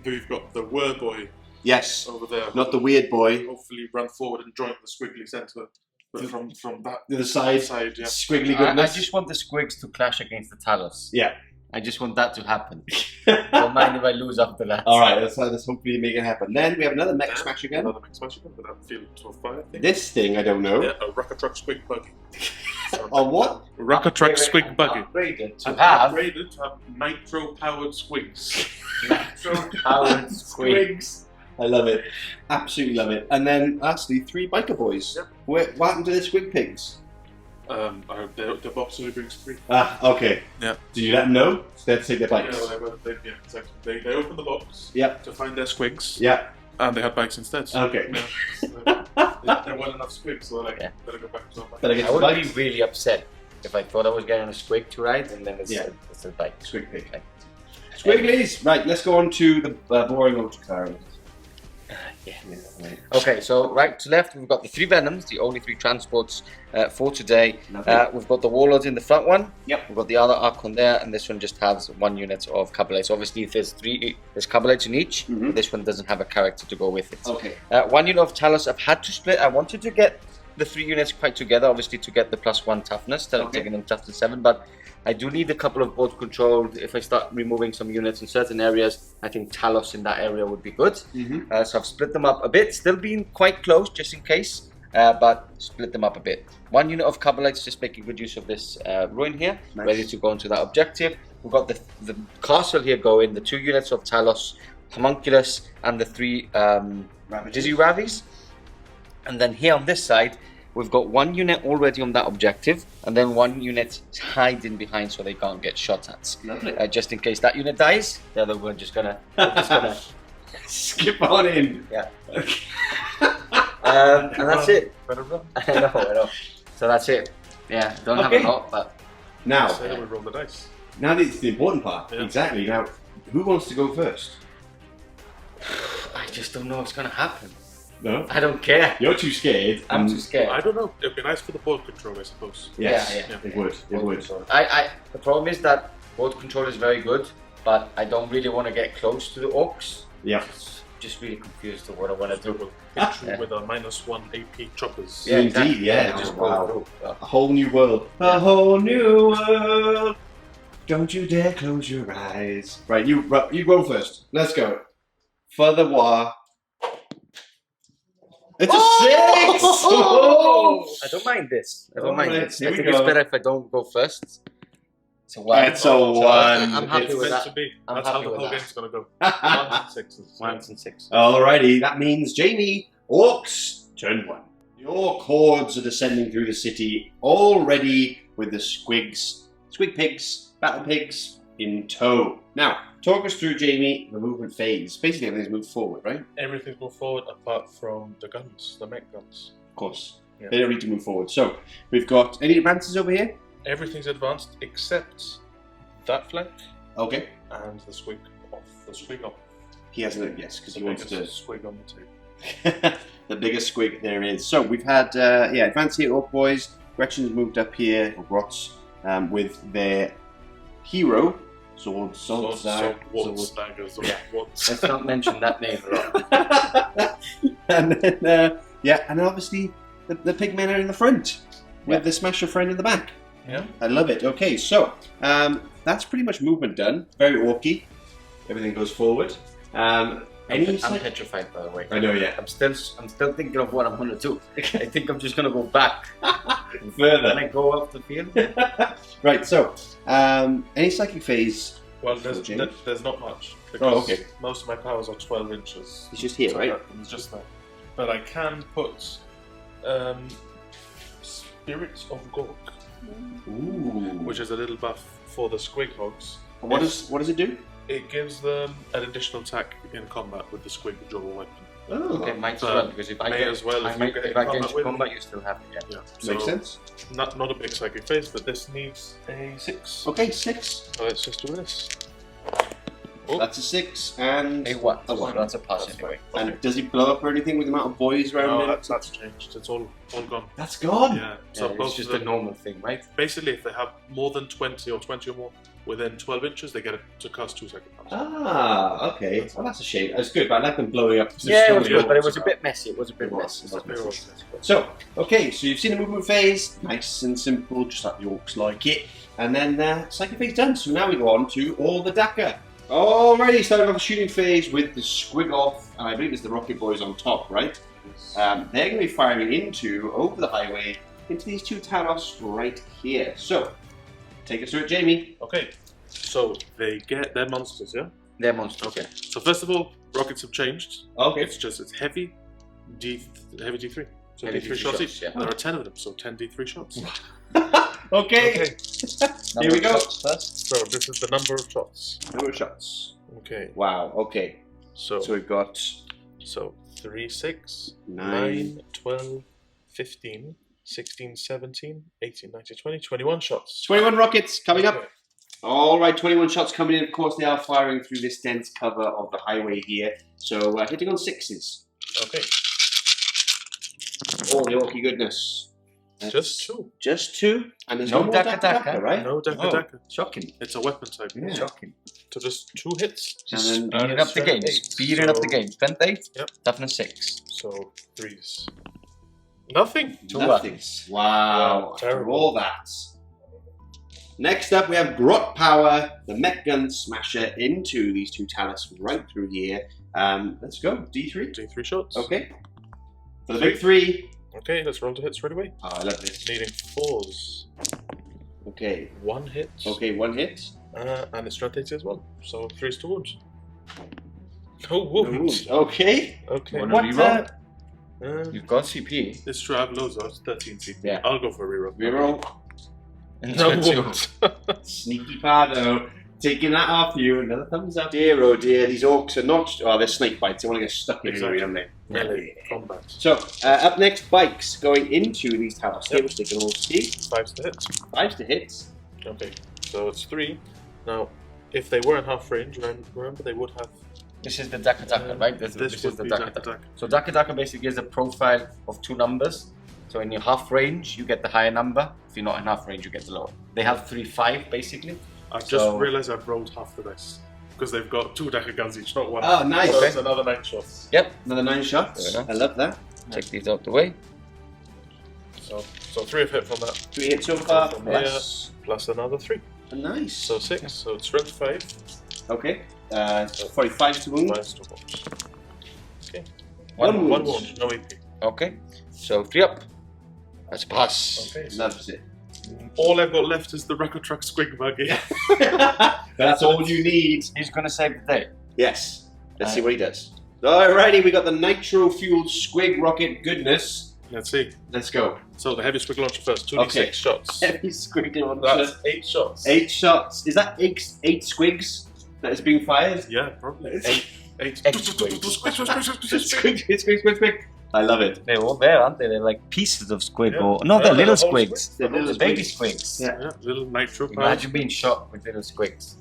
[SPEAKER 2] We've got the Wurrboy
[SPEAKER 4] Yes.
[SPEAKER 2] over there.
[SPEAKER 4] Not the weird boy.
[SPEAKER 2] Hopefully run forward and join the Squiggly Centre. But from that
[SPEAKER 4] The other side.
[SPEAKER 2] yeah.
[SPEAKER 4] Squiggly
[SPEAKER 1] I
[SPEAKER 4] goodness.
[SPEAKER 1] just want the Squigs to clash against the Talos.
[SPEAKER 4] Yeah.
[SPEAKER 1] I just want that to happen. Don't mind if I lose after that.
[SPEAKER 4] All right. Let's hopefully make it happen. Then we have another mech smash again.
[SPEAKER 2] Another mech smash again with that field of fire thing.
[SPEAKER 4] This thing I don't know.
[SPEAKER 2] Yeah, a rocket truck Squig buggy.
[SPEAKER 4] On what?
[SPEAKER 2] Rocket truck Squig buggy.
[SPEAKER 1] Upgraded to
[SPEAKER 2] And
[SPEAKER 1] have
[SPEAKER 2] upgraded to have nitro-powered Squigs.
[SPEAKER 1] nitro-powered Squig.
[SPEAKER 4] Squigs. I love it. Absolutely love it. And then lastly, 3 biker boys.
[SPEAKER 2] Yep.
[SPEAKER 4] What happened to the squig pigs?
[SPEAKER 2] The box only brings 3.
[SPEAKER 4] Ah, okay.
[SPEAKER 2] Yeah.
[SPEAKER 4] Did you let them know? So they had to take their bikes.
[SPEAKER 2] Exactly. They opened the box
[SPEAKER 4] Yep.
[SPEAKER 2] to find their Squigs,
[SPEAKER 4] Yeah.
[SPEAKER 2] and they had bikes instead.
[SPEAKER 4] Okay.
[SPEAKER 2] Yeah. So there weren't enough Squigs, so they're like, better go back to our bike.
[SPEAKER 4] Better get
[SPEAKER 1] I
[SPEAKER 4] some
[SPEAKER 1] would be
[SPEAKER 4] bikes.
[SPEAKER 1] really upset if I thought I was getting a Squig to ride and then it's a bike.
[SPEAKER 4] Squig pig.
[SPEAKER 1] Okay.
[SPEAKER 4] Squigglies! Right, let's go on to the boring Drukhari.
[SPEAKER 1] Yeah.
[SPEAKER 4] Right.
[SPEAKER 1] Okay, so right to left, we've got the 3 Venoms, the only 3 transports for today. We've got the Warlords in the front one.
[SPEAKER 4] Yep.
[SPEAKER 1] We've got the other Archon there, and this one just has 1 unit of Cabalites. Obviously, there's Cabalites in each.
[SPEAKER 4] Mhm.
[SPEAKER 1] This one doesn't have a character to go with it.
[SPEAKER 4] Okay.
[SPEAKER 1] 1 unit of Talos. I've had to split. I wanted to get the 3 units quite together, obviously, to get the +1 toughness instead of taking them toughness 7, but I do need a couple of board control. If I start removing some units in certain areas, I think Talos in that area would be good.
[SPEAKER 4] Mm-hmm.
[SPEAKER 1] So I've split them up a bit, still being quite close just in case, but split them up a bit. 1 unit of Cabalites, just making good use of this ruin here,
[SPEAKER 4] Nice.
[SPEAKER 1] ready to go into that objective. We've got the castle here going, the 2 units of Talos, Homunculus, and the 3 Dizzy Ravies. And then here on this side, we've got 1 unit already on that objective, and then 1 unit hiding behind so they can't get shot at.
[SPEAKER 4] Lovely.
[SPEAKER 1] Just in case that unit dies, the other we're just gonna
[SPEAKER 4] skip on in.
[SPEAKER 1] Yeah. And that's it.
[SPEAKER 2] Better run.
[SPEAKER 1] I know. So that's it. Yeah, don't have
[SPEAKER 4] Okay.
[SPEAKER 1] a lot, but
[SPEAKER 4] Now,
[SPEAKER 2] So then we roll the dice.
[SPEAKER 4] now this is the important part.
[SPEAKER 2] Yeah.
[SPEAKER 4] Exactly. Now, who wants to go first?
[SPEAKER 1] I just don't know what's gonna happen.
[SPEAKER 4] No?
[SPEAKER 1] I don't care.
[SPEAKER 4] You're too scared.
[SPEAKER 1] I'm too scared.
[SPEAKER 2] I don't know. It'd be nice for the board control, I suppose.
[SPEAKER 4] Yes,
[SPEAKER 1] Yeah.
[SPEAKER 4] it would. It would.
[SPEAKER 1] The problem is that board control is very good, but I don't really want to get close to the Orks.
[SPEAKER 4] Yeah.
[SPEAKER 1] Just really confused of what I want to do.
[SPEAKER 2] Picture with our -1 AP choppers.
[SPEAKER 4] Yeah. Indeed, yeah.
[SPEAKER 1] Just
[SPEAKER 4] Oh,
[SPEAKER 1] go
[SPEAKER 4] wow.
[SPEAKER 1] through.
[SPEAKER 4] A whole new world. A whole new world. Don't you dare close your eyes. Right, you go first. Let's go. For the war. It's a 6! Oh!
[SPEAKER 1] I don't mind this. I don't
[SPEAKER 4] Alright,
[SPEAKER 1] mind this.
[SPEAKER 4] here
[SPEAKER 1] I
[SPEAKER 4] we
[SPEAKER 1] think it's
[SPEAKER 4] go.
[SPEAKER 1] better if I don't go first. It's a 1.
[SPEAKER 4] It's a 1.
[SPEAKER 1] I'm happy
[SPEAKER 2] It's
[SPEAKER 1] with
[SPEAKER 2] meant
[SPEAKER 1] that.
[SPEAKER 2] to be.
[SPEAKER 1] I'm
[SPEAKER 2] That's how
[SPEAKER 1] happy
[SPEAKER 2] the
[SPEAKER 1] with
[SPEAKER 2] whole
[SPEAKER 1] that.
[SPEAKER 2] game's gonna go. 1s and 6s.
[SPEAKER 1] 1s and 6.
[SPEAKER 4] Alrighty, that means Jamie, Orks, turn 1. The Ork hordes are descending through the city, all ready with the Squig pigs, battle pigs in tow. Now, talk us through, Jamie, the movement phase. Basically, everything's moved forward, right?
[SPEAKER 2] Everything's moved forward apart from the guns, the mech guns.
[SPEAKER 4] Of course.
[SPEAKER 2] Yeah.
[SPEAKER 4] They don't need to move forward. So, we've got any advances over here?
[SPEAKER 2] Everything's advanced except that flank
[SPEAKER 4] Okay.
[SPEAKER 2] and the Squig off. The Squig off.
[SPEAKER 4] He has no, yes, because he wants to.
[SPEAKER 2] Squig on the table.
[SPEAKER 4] The biggest squig there is. So we've had advanced here Ork boys. Gretchen's moved up here, or Grots, with their hero.
[SPEAKER 2] Zodgrod Wortsnagga.
[SPEAKER 1] Let's not mention that name a lot.
[SPEAKER 4] And then, and then obviously the pigmen are in the front with the Smasher friend in the back.
[SPEAKER 1] Yeah,
[SPEAKER 4] I love it. Okay, so that's pretty much movement done. Very orky. Everything goes forward.
[SPEAKER 1] I'm petrified, by the way.
[SPEAKER 4] I know, yeah.
[SPEAKER 1] I'm still thinking of what I'm gonna do. I think I'm just gonna go back
[SPEAKER 4] further.
[SPEAKER 1] and I go off the field.
[SPEAKER 4] Right. So, any psychic phase?
[SPEAKER 2] Well, there's not much.
[SPEAKER 4] Okay.
[SPEAKER 2] Most of my powers are 12 inches.
[SPEAKER 4] It's just here, right?
[SPEAKER 2] It's just there. But I can put Spirits of Gork, which is a little buff for the Squig hogs.
[SPEAKER 4] And what does it do?
[SPEAKER 2] It gives them an additional attack in combat with the Squig dual weapon.
[SPEAKER 4] Oh,
[SPEAKER 1] okay, might as well, because if I get into combat, you still have it.
[SPEAKER 2] Yeah.
[SPEAKER 4] Makes sense.
[SPEAKER 2] Not a big psychic phase, but this needs a 6.
[SPEAKER 4] Okay, 6.
[SPEAKER 2] So let's just do this.
[SPEAKER 4] Oh. That's a 6 and
[SPEAKER 1] a 1.
[SPEAKER 4] A 1.
[SPEAKER 1] That's a pass anyway.
[SPEAKER 4] And
[SPEAKER 2] Okay.
[SPEAKER 4] does he blow up or anything with the amount of boys around him?
[SPEAKER 2] No, that's changed. It's all gone.
[SPEAKER 4] That's gone.
[SPEAKER 2] Yeah.
[SPEAKER 1] So
[SPEAKER 2] both
[SPEAKER 1] it's just
[SPEAKER 2] of
[SPEAKER 1] a
[SPEAKER 2] them-
[SPEAKER 1] normal thing, right?
[SPEAKER 2] Basically, if they have more than 20 or 20 or more within 12 inches, they get it to cast 2 second powers.
[SPEAKER 4] Ah, okay. Well, that's a shame. That's good, but I like them blowing up.
[SPEAKER 1] Yeah, it was good, but it was a bit messy. It was a bit messy.
[SPEAKER 4] So, okay, so you've seen the movement phase, nice and simple, just like the Orks like it. And then psychic phase done. So now we go on to all the Dakka. Alrighty, starting off the shooting phase with the Squig off, and I believe it's the Rocket Boys on top, right? They're going to be firing over the highway, into these 2 Talos right here. So, take us through it, Jamie.
[SPEAKER 2] Okay, so they get their monsters, yeah?
[SPEAKER 1] They're monsters.
[SPEAKER 2] Okay, so first of all, rockets have changed.
[SPEAKER 4] Okay.
[SPEAKER 2] It's heavy D3. So
[SPEAKER 1] Heavy
[SPEAKER 2] D3
[SPEAKER 1] D3
[SPEAKER 2] shots each.
[SPEAKER 1] shots, yeah.
[SPEAKER 2] There are 10 of them, so 10 D3 shots.
[SPEAKER 4] Okay. Here we go.
[SPEAKER 2] So this is the number of shots.
[SPEAKER 4] Number of shots.
[SPEAKER 2] Okay.
[SPEAKER 4] Wow, okay.
[SPEAKER 2] So
[SPEAKER 4] we've got
[SPEAKER 2] 3, 6,
[SPEAKER 4] 9.
[SPEAKER 2] 9, 12, 15, 16, 17, 18, 19, 20, 21 shots.
[SPEAKER 4] 21 rockets coming up.
[SPEAKER 2] Okay.
[SPEAKER 4] Alright, 21 shots coming in. Of course, they are firing through this dense cover of the highway here. So, hitting on 6s.
[SPEAKER 2] Okay.
[SPEAKER 4] All the orky goodness.
[SPEAKER 2] Just 2.
[SPEAKER 4] Just 2. And there's
[SPEAKER 1] No
[SPEAKER 4] no more
[SPEAKER 1] Dakka,
[SPEAKER 4] right?
[SPEAKER 2] No Dakka.
[SPEAKER 1] Shocking.
[SPEAKER 2] It's a weapon type.
[SPEAKER 4] Yeah.
[SPEAKER 1] Shocking.
[SPEAKER 2] So just 2 hits.
[SPEAKER 1] Just
[SPEAKER 4] And then-
[SPEAKER 1] speeding up the game. Speeding up the game. Strength 8.
[SPEAKER 2] Yep.
[SPEAKER 1] Toughness 6.
[SPEAKER 2] So 3s. Nothing.
[SPEAKER 4] Nothing. Wow. After
[SPEAKER 2] Terrible.
[SPEAKER 4] all that. Next up, we have Grot Power, the Mech Gun Smasher into these 2 Talos right through here. Let's go. D3.
[SPEAKER 2] D3 shots.
[SPEAKER 4] Okay. For the big 3.
[SPEAKER 2] Okay, let's roll to hit straight away.
[SPEAKER 4] Oh, I love this.
[SPEAKER 2] Needing 4s.
[SPEAKER 4] Okay.
[SPEAKER 2] 1 hit.
[SPEAKER 4] Okay, 1 hit.
[SPEAKER 2] And it's strength 8 as well. So 3s to wounds. No wounds.
[SPEAKER 4] Okay.
[SPEAKER 2] Okay.
[SPEAKER 1] Wanna
[SPEAKER 4] What
[SPEAKER 1] reroll?
[SPEAKER 2] Um,
[SPEAKER 1] You've got CP.
[SPEAKER 2] it's true, I have loads of 13 CP.
[SPEAKER 1] Yeah.
[SPEAKER 2] I'll go for a reroll.
[SPEAKER 4] Reroll.
[SPEAKER 2] No wounds.
[SPEAKER 4] Sneaky Pardo. Taking that off you. Another thumbs up. Dear, oh dear. These Orks are not... Oh, they're Snakebites. They want to get stuck in
[SPEAKER 2] Exactly.
[SPEAKER 4] don't they?
[SPEAKER 2] Melee combat.
[SPEAKER 4] So, up next, Bikes going into these Talos here, which they can all see.
[SPEAKER 2] 5s to hit.
[SPEAKER 4] 5s to hit.
[SPEAKER 2] Okay, so it's 3. Now, if they were in half range, remember they would have.
[SPEAKER 1] This is the Dakka, right? This
[SPEAKER 2] This
[SPEAKER 1] is
[SPEAKER 2] would
[SPEAKER 1] the
[SPEAKER 2] be
[SPEAKER 1] Dakka.
[SPEAKER 2] Dakka.
[SPEAKER 1] So Dakka basically is a profile of 2 numbers. So in your half range, you get the higher number. If you're not in half range, you get the lower. They have 3, 5 basically.
[SPEAKER 2] I've
[SPEAKER 1] So-
[SPEAKER 2] just realised I've rolled half the dice. Because they've got 2 Dakka guns each, not 1.
[SPEAKER 4] Oh, nice.
[SPEAKER 2] So
[SPEAKER 4] Okay.
[SPEAKER 2] it's another 9 shots.
[SPEAKER 1] Yep.
[SPEAKER 4] Another 9 shots.
[SPEAKER 1] Fair enough.
[SPEAKER 4] I love that.
[SPEAKER 1] Take these out the way.
[SPEAKER 2] So 3 have hit from that.
[SPEAKER 4] 3 hits so far.
[SPEAKER 2] From
[SPEAKER 4] Plus.
[SPEAKER 2] Plus another 3.
[SPEAKER 4] Nice.
[SPEAKER 2] So 6. So it's strength 5.
[SPEAKER 4] Okay. 45 to wound.
[SPEAKER 2] 5 to wounds. Okay.
[SPEAKER 4] One
[SPEAKER 2] One
[SPEAKER 4] wound.
[SPEAKER 2] wound, no AP.
[SPEAKER 1] Okay. So 3 up. That's a pass.
[SPEAKER 2] Okay. So
[SPEAKER 4] Loves it.
[SPEAKER 2] all I've got left is the Rocket Truck Squig buggy.
[SPEAKER 4] That's all you need.
[SPEAKER 1] He's gonna save the day.
[SPEAKER 4] Yes. Let's see what he does. Alrighty, we got the nitro-fueled Squig rocket goodness.
[SPEAKER 2] Let's see.
[SPEAKER 4] Let's go.
[SPEAKER 2] So the heavy squig launcher first. 2d6
[SPEAKER 4] Okay.
[SPEAKER 2] shots.
[SPEAKER 4] Heavy Squig launcher.
[SPEAKER 2] That's 8 shots.
[SPEAKER 4] 8 shots. Is that 8 squigs that is being fired?
[SPEAKER 2] Yeah, probably. 8.
[SPEAKER 4] Squig. I love it.
[SPEAKER 1] They're all there, aren't they? They're like pieces of squig.
[SPEAKER 2] Yeah.
[SPEAKER 1] Or no, they're
[SPEAKER 2] Yeah,
[SPEAKER 1] little
[SPEAKER 2] they're all
[SPEAKER 1] squigs.
[SPEAKER 2] squigs.
[SPEAKER 4] They're little
[SPEAKER 1] Baby
[SPEAKER 4] squigs.
[SPEAKER 1] squigs.
[SPEAKER 4] Yeah.
[SPEAKER 2] Yeah, little nitro powers.
[SPEAKER 1] Imagine being shot with little squigs.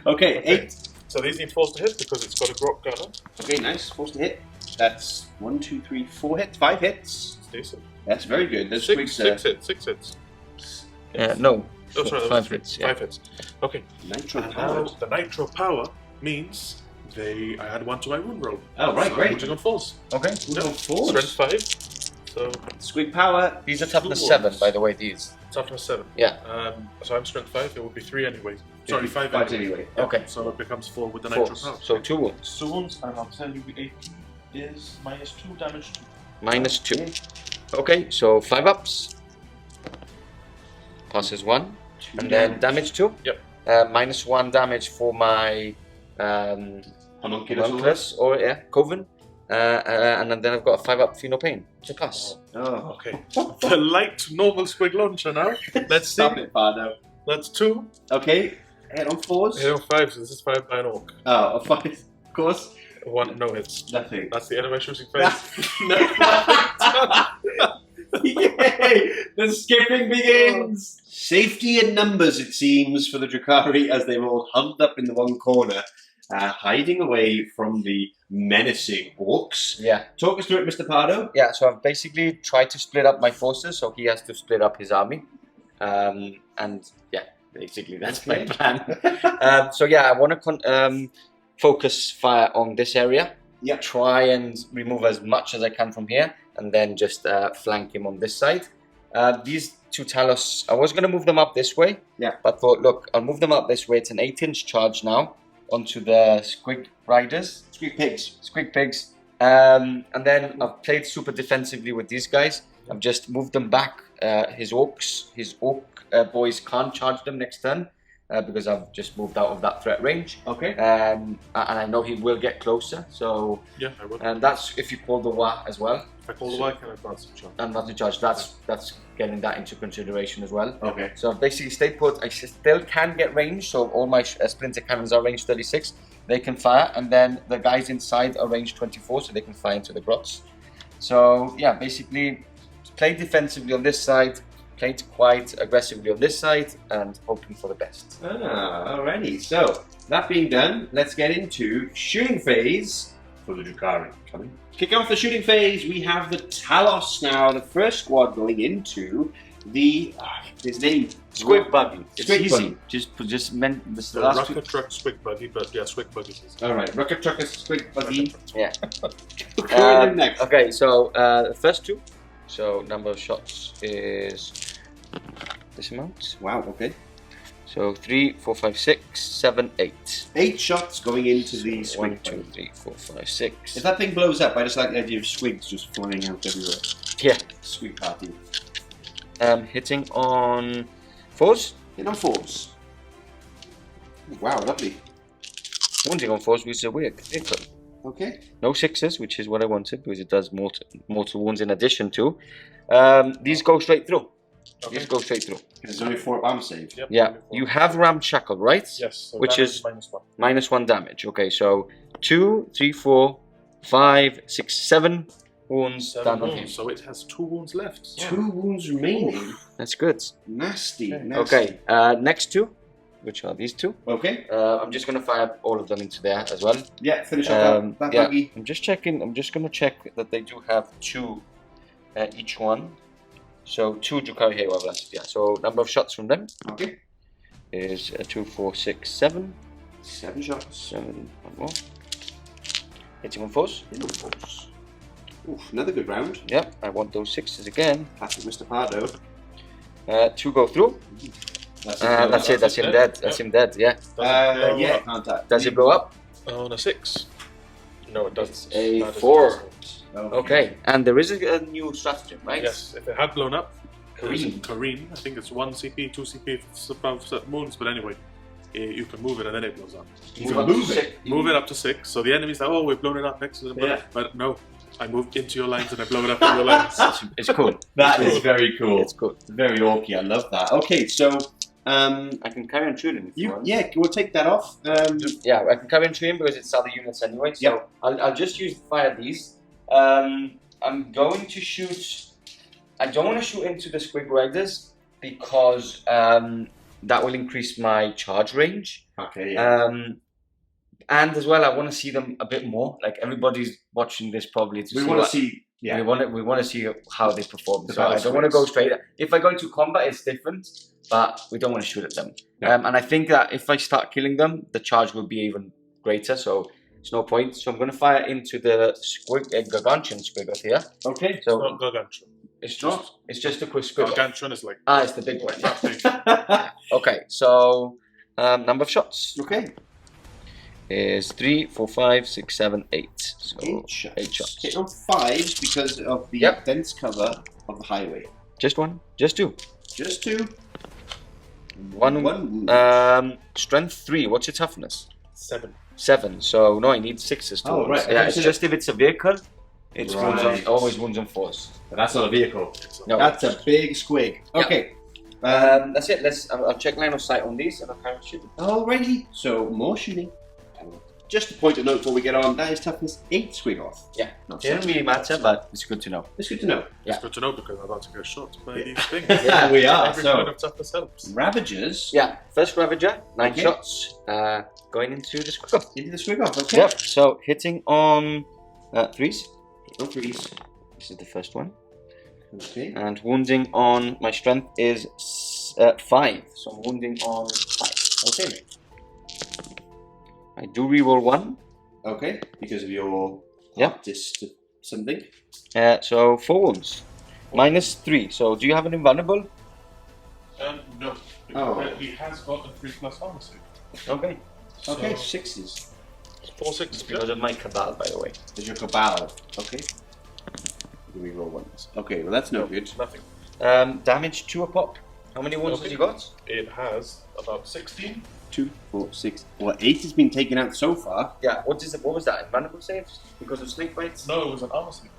[SPEAKER 4] Okay, 8.
[SPEAKER 2] So these need 4s to hit because it's got a grok gunner.
[SPEAKER 4] Okay, nice. Forced to hit. That's 1, 2, 3, 4 hits, 5 hits.
[SPEAKER 2] It's decent.
[SPEAKER 4] That's very good. Those
[SPEAKER 2] Six
[SPEAKER 4] squigs,
[SPEAKER 2] hits. 6 hits.
[SPEAKER 1] No.
[SPEAKER 2] Oh, sorry, that
[SPEAKER 1] 5
[SPEAKER 2] was
[SPEAKER 1] hits.
[SPEAKER 2] 5 hits. Okay.
[SPEAKER 4] Nitro
[SPEAKER 2] And
[SPEAKER 4] powered.
[SPEAKER 2] now the nitro power means I add 1 to my wound roll.
[SPEAKER 4] Oh, right,
[SPEAKER 2] So
[SPEAKER 4] great.
[SPEAKER 2] I'm on 4s.
[SPEAKER 1] Okay.
[SPEAKER 4] We're on 4s.
[SPEAKER 2] Strength 5. So
[SPEAKER 4] Squig power.
[SPEAKER 1] These are toughness
[SPEAKER 2] 2
[SPEAKER 1] 7,
[SPEAKER 2] wounds.
[SPEAKER 1] by the way, these.
[SPEAKER 2] Toughness 7.
[SPEAKER 1] Yeah.
[SPEAKER 2] So I'm strength 5. It would be 3 anyway. Sorry, 5
[SPEAKER 4] 5
[SPEAKER 2] anyway.
[SPEAKER 4] anyway.
[SPEAKER 2] Yeah,
[SPEAKER 1] Okay.
[SPEAKER 2] So it becomes 4 with the
[SPEAKER 1] 4.
[SPEAKER 2] nitro power.
[SPEAKER 1] So 2 wounds.
[SPEAKER 2] 2 wounds, and I'll tell you the AP is -2 damage.
[SPEAKER 1] Minus 2. Okay, so 5 ups. Passes 1. And then damage 2.
[SPEAKER 2] Yep.
[SPEAKER 1] -1 damage for my homunculus or coven. And then I've got a 5 up Pheno Pain to pass.
[SPEAKER 4] Oh.
[SPEAKER 2] Okay. The light normal squig launcher now. Let's see.
[SPEAKER 4] Stop it, Pardo.
[SPEAKER 2] That's 2.
[SPEAKER 4] Okay, head on 4s.
[SPEAKER 2] Hit on 5, so this is 5 by an orc.
[SPEAKER 4] Oh, a 5, of course.
[SPEAKER 2] 1, no hits.
[SPEAKER 4] Nothing.
[SPEAKER 2] That's the end of my shooting phase.
[SPEAKER 4] No. Yay! The skipping begins! Safety in numbers, it seems, for the Drukhari as they're all huddled up in the one corner, hiding away from the menacing orcs.
[SPEAKER 1] Yeah.
[SPEAKER 4] Talk us through it, Mr. Pardo.
[SPEAKER 1] Yeah, so I've basically tried to split up my forces, so he has to split up his army. And yeah, basically that's my plan. So yeah, I want to focus fire on this area.
[SPEAKER 4] Yeah.
[SPEAKER 1] Try and remove as much as I can from here, and then just flank him on this side. These 2 Talos, I was going to move them up this way.
[SPEAKER 4] Yeah.
[SPEAKER 1] But thought, look, I'll move them up this way. It's an 8-inch charge now onto the Squig Riders.
[SPEAKER 4] Squig Pigs.
[SPEAKER 1] Squig Pigs. And then I've played super defensively with these guys. I've just moved them back. His Ork boys can't charge them next turn because I've just moved out of that threat range.
[SPEAKER 4] Okay.
[SPEAKER 1] And I know he will get closer. So
[SPEAKER 2] Yeah, I will.
[SPEAKER 1] and that's if you call the Wa as well.
[SPEAKER 2] If I call the white, can I advance the charge?
[SPEAKER 1] And not to charge. That's getting that into consideration as well.
[SPEAKER 4] Okay.
[SPEAKER 1] So I've basically stayed put. I still can get range. So all my splinter cannons are range 36. They can fire, and then the guys inside are range 24, so they can fire into the grots. So yeah, basically play defensively on this side, played quite aggressively on this side, and hoping for the best.
[SPEAKER 4] Alrighty. So that being done, let's get into shooting phase for the Drukhari. Coming. Kicking off the shooting phase, we have the Talos now, the first squad going into the his name
[SPEAKER 1] Squig Buggy. It's
[SPEAKER 4] Squig
[SPEAKER 1] easy.
[SPEAKER 4] Buggy.
[SPEAKER 1] Just meant this
[SPEAKER 2] The
[SPEAKER 1] last
[SPEAKER 2] rocket truck squig buggy, but yeah, squig buggy.
[SPEAKER 4] Alright, Rocket Trucker, Squig Buggy.
[SPEAKER 1] Yeah.
[SPEAKER 4] Going in next.
[SPEAKER 1] Okay, so the first 2. So number of shots is this amount.
[SPEAKER 4] Wow, okay.
[SPEAKER 1] So 3, 4, 5, 6, 7, 8.
[SPEAKER 4] 8 shots going into the
[SPEAKER 1] So 1,
[SPEAKER 4] Squig
[SPEAKER 1] 2,
[SPEAKER 4] Buggy.
[SPEAKER 1] 3, 4, 5, 6.
[SPEAKER 4] If that thing blows up, I just like the idea of squigs just flying out everywhere.
[SPEAKER 1] Yeah.
[SPEAKER 4] Squig party.
[SPEAKER 1] Hitting on 4s.
[SPEAKER 4] Hit on 4s. Wow, lovely.
[SPEAKER 1] Wounding on 4s, which is a weird.
[SPEAKER 4] Okay.
[SPEAKER 1] No 6s, which is what I wanted, because it does mortal wounds in addition to. These go straight through.
[SPEAKER 2] Okay.
[SPEAKER 1] These go straight through.
[SPEAKER 4] Because there's only 4 arm save.
[SPEAKER 2] Yep,
[SPEAKER 1] Yeah.
[SPEAKER 2] only 4.
[SPEAKER 1] You have ramshackled, right?
[SPEAKER 2] Yes. So
[SPEAKER 1] Which
[SPEAKER 2] damage
[SPEAKER 1] is
[SPEAKER 2] -1.
[SPEAKER 1] -1 damage. Okay, so 2, 3, 4, 5, 6, 7 wounds
[SPEAKER 2] 7
[SPEAKER 1] down on him.
[SPEAKER 2] wounds, so it has 2 wounds left.
[SPEAKER 4] 2 wounds remaining.
[SPEAKER 1] That's good.
[SPEAKER 4] Nasty,
[SPEAKER 2] Okay.
[SPEAKER 4] nasty.
[SPEAKER 1] Okay, next 2, which are these 2.
[SPEAKER 4] Okay.
[SPEAKER 1] I'm just going to fire all of them into there as well.
[SPEAKER 4] Yeah, finish off that
[SPEAKER 1] Yeah,
[SPEAKER 4] buggy.
[SPEAKER 1] I'm just checking. I'm just going to check that they do have 2 each one. So 2 Drukhari here have left. Yeah. So number of shots from them
[SPEAKER 4] Okay.
[SPEAKER 1] is 2, 4, 6, 7.
[SPEAKER 4] 7 shots.
[SPEAKER 1] 7. One more. Hitting on 4s.
[SPEAKER 4] Hit on 4s. Oof, another good round.
[SPEAKER 1] Yep. I want those 6s again.
[SPEAKER 4] Classic Mr. Pardo.
[SPEAKER 1] 2 go through. That's it. That's him dead. That's him dead. Yeah.
[SPEAKER 4] Yeah, contact.
[SPEAKER 1] Does it blow up?
[SPEAKER 2] On a 6. No, it doesn't.
[SPEAKER 1] A
[SPEAKER 2] That is
[SPEAKER 1] 4.
[SPEAKER 2] possible.
[SPEAKER 1] Okay. And there is a new stratagem, right?
[SPEAKER 2] Yes, if it had blown up,
[SPEAKER 1] Kareem.
[SPEAKER 2] Kareem, I think it's 1 CP, 2 CP if it's above certain wounds, but anyway, you can move it and then it blows up.
[SPEAKER 4] You can move it.
[SPEAKER 2] Move it up to 6, so the enemy's like, oh, we've blown it up next to them.
[SPEAKER 4] Yeah.
[SPEAKER 2] But no, I moved into your lines and I blow it up in your lines.
[SPEAKER 1] It's cool.
[SPEAKER 4] That is very cool.
[SPEAKER 1] It's cool.
[SPEAKER 4] Very orky. I love that. Okay, so
[SPEAKER 1] I can carry on shooting if you want.
[SPEAKER 4] yeah, we'll take that off.
[SPEAKER 1] Yeah, I can carry on shooting because it's other units anyway. So
[SPEAKER 4] Yep.
[SPEAKER 1] I'll just fire these. I'm going to shoot. I don't want to shoot into the Squig Riders because that will increase my charge range.
[SPEAKER 4] Okay. Yeah.
[SPEAKER 1] And as well, I want to see them a bit more. Like everybody's watching this probably to
[SPEAKER 4] We
[SPEAKER 1] see
[SPEAKER 4] want to see. Yeah.
[SPEAKER 1] we want to see how they perform. So I don't want to go straight. If I go into combat, it's different, but we don't want to shoot at them.
[SPEAKER 4] No.
[SPEAKER 1] And I think that if I start killing them, the charge will be even greater. So it's no point. So I'm going to fire into the gargantuan squig here.
[SPEAKER 4] Okay.
[SPEAKER 1] So
[SPEAKER 2] It's not gargantuan.
[SPEAKER 1] it's not. It's just a quick squig.
[SPEAKER 2] Gargantuan is like.
[SPEAKER 1] It's the big one.
[SPEAKER 2] That big.
[SPEAKER 1] Okay. So number of shots
[SPEAKER 4] Okay.
[SPEAKER 1] is 3, 4, 5, 6, 7, 8. So
[SPEAKER 4] 8 shots.
[SPEAKER 1] 8 shots.
[SPEAKER 4] Hit on 5 because of the dense cover of the highway.
[SPEAKER 1] Just 1. Just 2.
[SPEAKER 4] Just 2.
[SPEAKER 1] 1
[SPEAKER 4] wound.
[SPEAKER 1] Strength 3. What's your toughness?
[SPEAKER 2] 7.
[SPEAKER 1] 7. So no, I need 6s to wounds.
[SPEAKER 4] Right.
[SPEAKER 1] Yeah, it's just if it's a vehicle, it's
[SPEAKER 4] Right.
[SPEAKER 1] always wounds on 4s.
[SPEAKER 4] But that's not a vehicle.
[SPEAKER 1] No.
[SPEAKER 4] That's a big squig. Okay.
[SPEAKER 1] That's it. I'll check line of sight on these and I'll carry on shooting.
[SPEAKER 4] Alrighty. So more shooting. Just a point of note before we get on, that is toughness 8 squig off.
[SPEAKER 1] Yeah.
[SPEAKER 4] Not
[SPEAKER 1] It doesn't really matter, but it's good to know.
[SPEAKER 4] It's good to know.
[SPEAKER 2] It's good to know because I'm about to get shot by these things.
[SPEAKER 4] Yeah, we are.
[SPEAKER 2] Every
[SPEAKER 4] So
[SPEAKER 2] point of toughness helps.
[SPEAKER 4] Ravagers.
[SPEAKER 1] Yeah. First Ravager, 9
[SPEAKER 4] Okay.
[SPEAKER 1] shots. Going into the squig off.
[SPEAKER 4] Into the squig off. Okay.
[SPEAKER 1] Yep. So hitting on 3s.
[SPEAKER 4] No freeze.
[SPEAKER 1] This is the first one.
[SPEAKER 4] Okay.
[SPEAKER 1] And wounding on my strength is 5. So I'm wounding on 5.
[SPEAKER 4] Okay.
[SPEAKER 1] I do reroll 1.
[SPEAKER 4] Okay. Because of your
[SPEAKER 1] Yeah.
[SPEAKER 4] artist something.
[SPEAKER 1] So 4 wounds. Minus 3. So do you have an invulnerable?
[SPEAKER 2] No.
[SPEAKER 4] Oh.
[SPEAKER 2] He has got a 3+ armor save.
[SPEAKER 1] Okay.
[SPEAKER 4] Okay.
[SPEAKER 2] So,
[SPEAKER 4] 6s.
[SPEAKER 2] 4 6
[SPEAKER 1] Because of my cabal, by the way.
[SPEAKER 4] There's your cabal. Okay. We roll 1s. Okay. Well, that's no good.
[SPEAKER 2] Nothing.
[SPEAKER 1] Damage 2 a pop. How many wounds has he got?
[SPEAKER 2] It has about 16.
[SPEAKER 4] 2, 4, 6. Well, 8 has been taken out so far.
[SPEAKER 1] Yeah. What was that? Invulnerable saves? Because of Snakebites?
[SPEAKER 2] No, it was an armor save.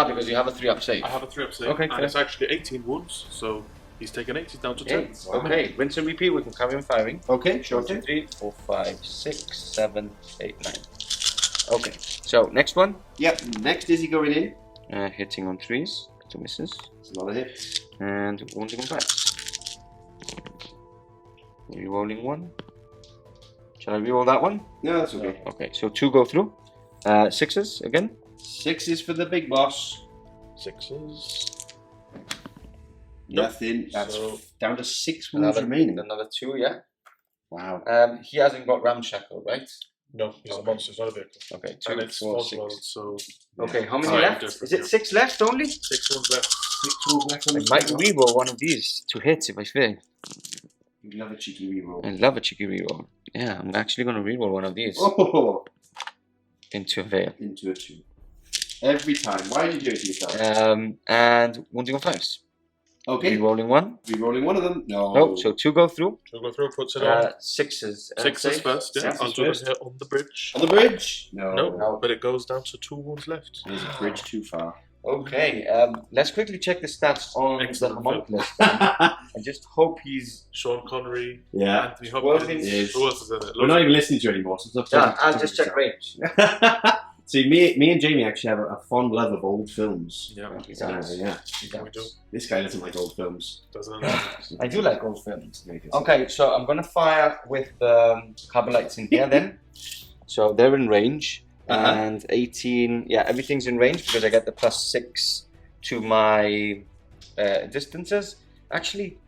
[SPEAKER 1] Because you have a 3-up save.
[SPEAKER 2] I have a 3-up save.
[SPEAKER 1] Okay,
[SPEAKER 2] and
[SPEAKER 1] fair.
[SPEAKER 2] it's actually 18 wounds, so he's taken 8, he's down to 10.
[SPEAKER 1] 8. Okay. Rinse and repeat. We can carry on firing.
[SPEAKER 4] Okay. Sure.
[SPEAKER 1] 1, 2, 3, 4, 5, 6, 7, 8, 9. Okay. So next one.
[SPEAKER 4] Yep. Next is he going in?
[SPEAKER 1] Hitting on 3s. 2 misses.
[SPEAKER 4] It's a lot of hits.
[SPEAKER 1] And wounding on 5s. Rerolling 1. Shall I reroll that one?
[SPEAKER 4] No, that's okay.
[SPEAKER 1] Okay, so 2 go through. 6s again.
[SPEAKER 4] 6 is for the big boss.
[SPEAKER 2] 6s.
[SPEAKER 4] Nothing. That's
[SPEAKER 2] So-
[SPEAKER 4] down to 6 wounds remaining.
[SPEAKER 1] Another 2, yeah.
[SPEAKER 4] Wow.
[SPEAKER 1] He hasn't got ramshackle, right?
[SPEAKER 2] No, he's a monster, he's not a vehicle.
[SPEAKER 1] Okay,
[SPEAKER 2] And
[SPEAKER 1] 2,
[SPEAKER 2] it's
[SPEAKER 1] 4,
[SPEAKER 2] Oswald,
[SPEAKER 1] 6.
[SPEAKER 2] so
[SPEAKER 1] Okay, how many
[SPEAKER 2] Sorry,
[SPEAKER 1] left?
[SPEAKER 2] different,
[SPEAKER 1] Is it
[SPEAKER 2] yeah.
[SPEAKER 1] 6 left only?
[SPEAKER 2] 6 wounds left.
[SPEAKER 4] 6 wounds left on
[SPEAKER 1] I
[SPEAKER 4] the
[SPEAKER 1] might
[SPEAKER 4] squig off.
[SPEAKER 1] reroll one of these to hit if I fail.
[SPEAKER 4] You love a cheeky reroll.
[SPEAKER 1] I love a cheeky reroll. Yeah, I'm actually going to reroll one of these
[SPEAKER 4] Oh,
[SPEAKER 1] into a veil.
[SPEAKER 4] into a 2. Every time. Why did you do it to yourself?
[SPEAKER 1] And wounding on 5s.
[SPEAKER 4] Okay.
[SPEAKER 1] Rerolling 1.
[SPEAKER 4] Rerolling one of them? No.
[SPEAKER 1] No, so 2 go through.
[SPEAKER 2] So go through, puts it on.
[SPEAKER 1] 6s.
[SPEAKER 2] 6 is first, yeah.
[SPEAKER 4] 6 is
[SPEAKER 2] I'll do it
[SPEAKER 4] first.
[SPEAKER 2] here on the bridge.
[SPEAKER 4] On the bridge? No.
[SPEAKER 2] No, but it goes down to 2 wounds left.
[SPEAKER 4] There's a bridge too far.
[SPEAKER 1] Okay, let's quickly check the stats on
[SPEAKER 2] Excellent.
[SPEAKER 1] the homunculus. I just hope he's...
[SPEAKER 2] Sean Connery,
[SPEAKER 4] Yeah.
[SPEAKER 2] Anthony Hopkins.
[SPEAKER 4] Yes.
[SPEAKER 2] Who else is in it?
[SPEAKER 4] We're not even listening to you anymore. So it's
[SPEAKER 1] Yeah, I'll just check range.
[SPEAKER 4] See, me and Jamie actually have a fond love of old films.
[SPEAKER 2] Yeah,
[SPEAKER 1] He does.
[SPEAKER 4] Yeah.
[SPEAKER 1] He
[SPEAKER 2] we do.
[SPEAKER 1] does.
[SPEAKER 4] This guy doesn't like old films.
[SPEAKER 2] Doesn't
[SPEAKER 1] I do like old films.
[SPEAKER 4] Yeah, he does.
[SPEAKER 1] Okay, so I'm gonna fire with the Carbolites in here then. So they're in range. And 18, yeah, everything's in range because I get the +6 to my distances. Actually,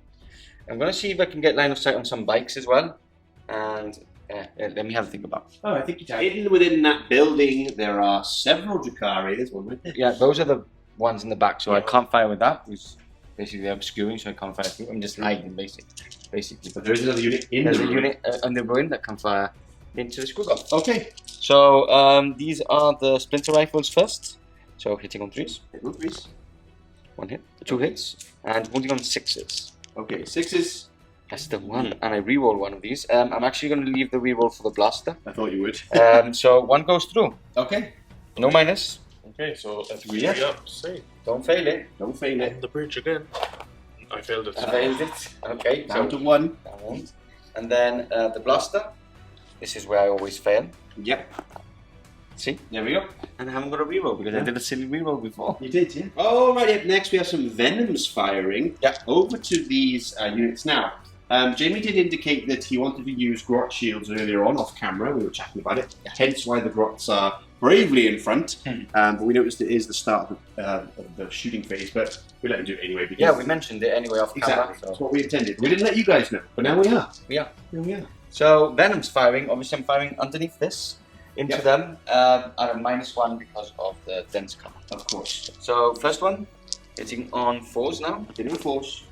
[SPEAKER 1] I'm gonna see if I can get line of sight on some bikes as well. And let me have a think about it.
[SPEAKER 4] Oh, I think you're hidden within that building. There are several Drukhari. There's one right there.
[SPEAKER 1] Yeah, those are the ones in the back, so I can't fire with that. It's basically obscuring, so I can't fire through. I'm just hiding, basically.
[SPEAKER 4] But there is another unit in
[SPEAKER 1] There's
[SPEAKER 4] the
[SPEAKER 1] a
[SPEAKER 4] room.
[SPEAKER 1] unit on the ruin that can fire into the squiggle.
[SPEAKER 4] Okay.
[SPEAKER 1] So these are the Splinter Rifles first. So hitting on 3s,
[SPEAKER 4] Hit one, please.
[SPEAKER 1] 1 hit, 2 hits, and wounding on 6s.
[SPEAKER 4] Okay, 6s.
[SPEAKER 1] That's the 1, and I reroll one of these. I'm actually going to leave the reroll for the blaster.
[SPEAKER 4] I thought you would.
[SPEAKER 1] So 1 goes through,
[SPEAKER 4] Okay.
[SPEAKER 1] no minus.
[SPEAKER 2] Okay, so a 3
[SPEAKER 4] Yeah.
[SPEAKER 2] up save.
[SPEAKER 1] Don't fail it.
[SPEAKER 4] Don't fail
[SPEAKER 2] On
[SPEAKER 4] it.
[SPEAKER 2] the bridge again. I failed it.
[SPEAKER 1] I failed it. Okay,
[SPEAKER 4] Down to
[SPEAKER 1] so
[SPEAKER 4] 1.
[SPEAKER 1] I won't. And then the blaster. This is where I always fail.
[SPEAKER 4] Yep.
[SPEAKER 1] See?
[SPEAKER 4] There we go.
[SPEAKER 1] And I haven't got a reroll because I did a silly reroll before.
[SPEAKER 4] You did, yeah. Alright, up next we have some Venoms firing.
[SPEAKER 1] Yeah.
[SPEAKER 4] Over to these units now. Jamie did indicate that he wanted to use grot shields earlier on off camera. We were chatting about it. Hence why the grots are bravely in front. But we noticed it is the start of the shooting phase. But we let him do it anyway. Because
[SPEAKER 1] yeah, we mentioned it anyway off camera.
[SPEAKER 4] Exactly. So. That's what we intended. We didn't let you guys know, but now we are.
[SPEAKER 1] Yeah.
[SPEAKER 4] Here we are.
[SPEAKER 1] So Venom's firing. Obviously, I'm firing underneath this into them at a -1 because of the dense cover.
[SPEAKER 4] Of course.
[SPEAKER 1] So first one, hitting on 4s now.
[SPEAKER 4] Hitting on 4s.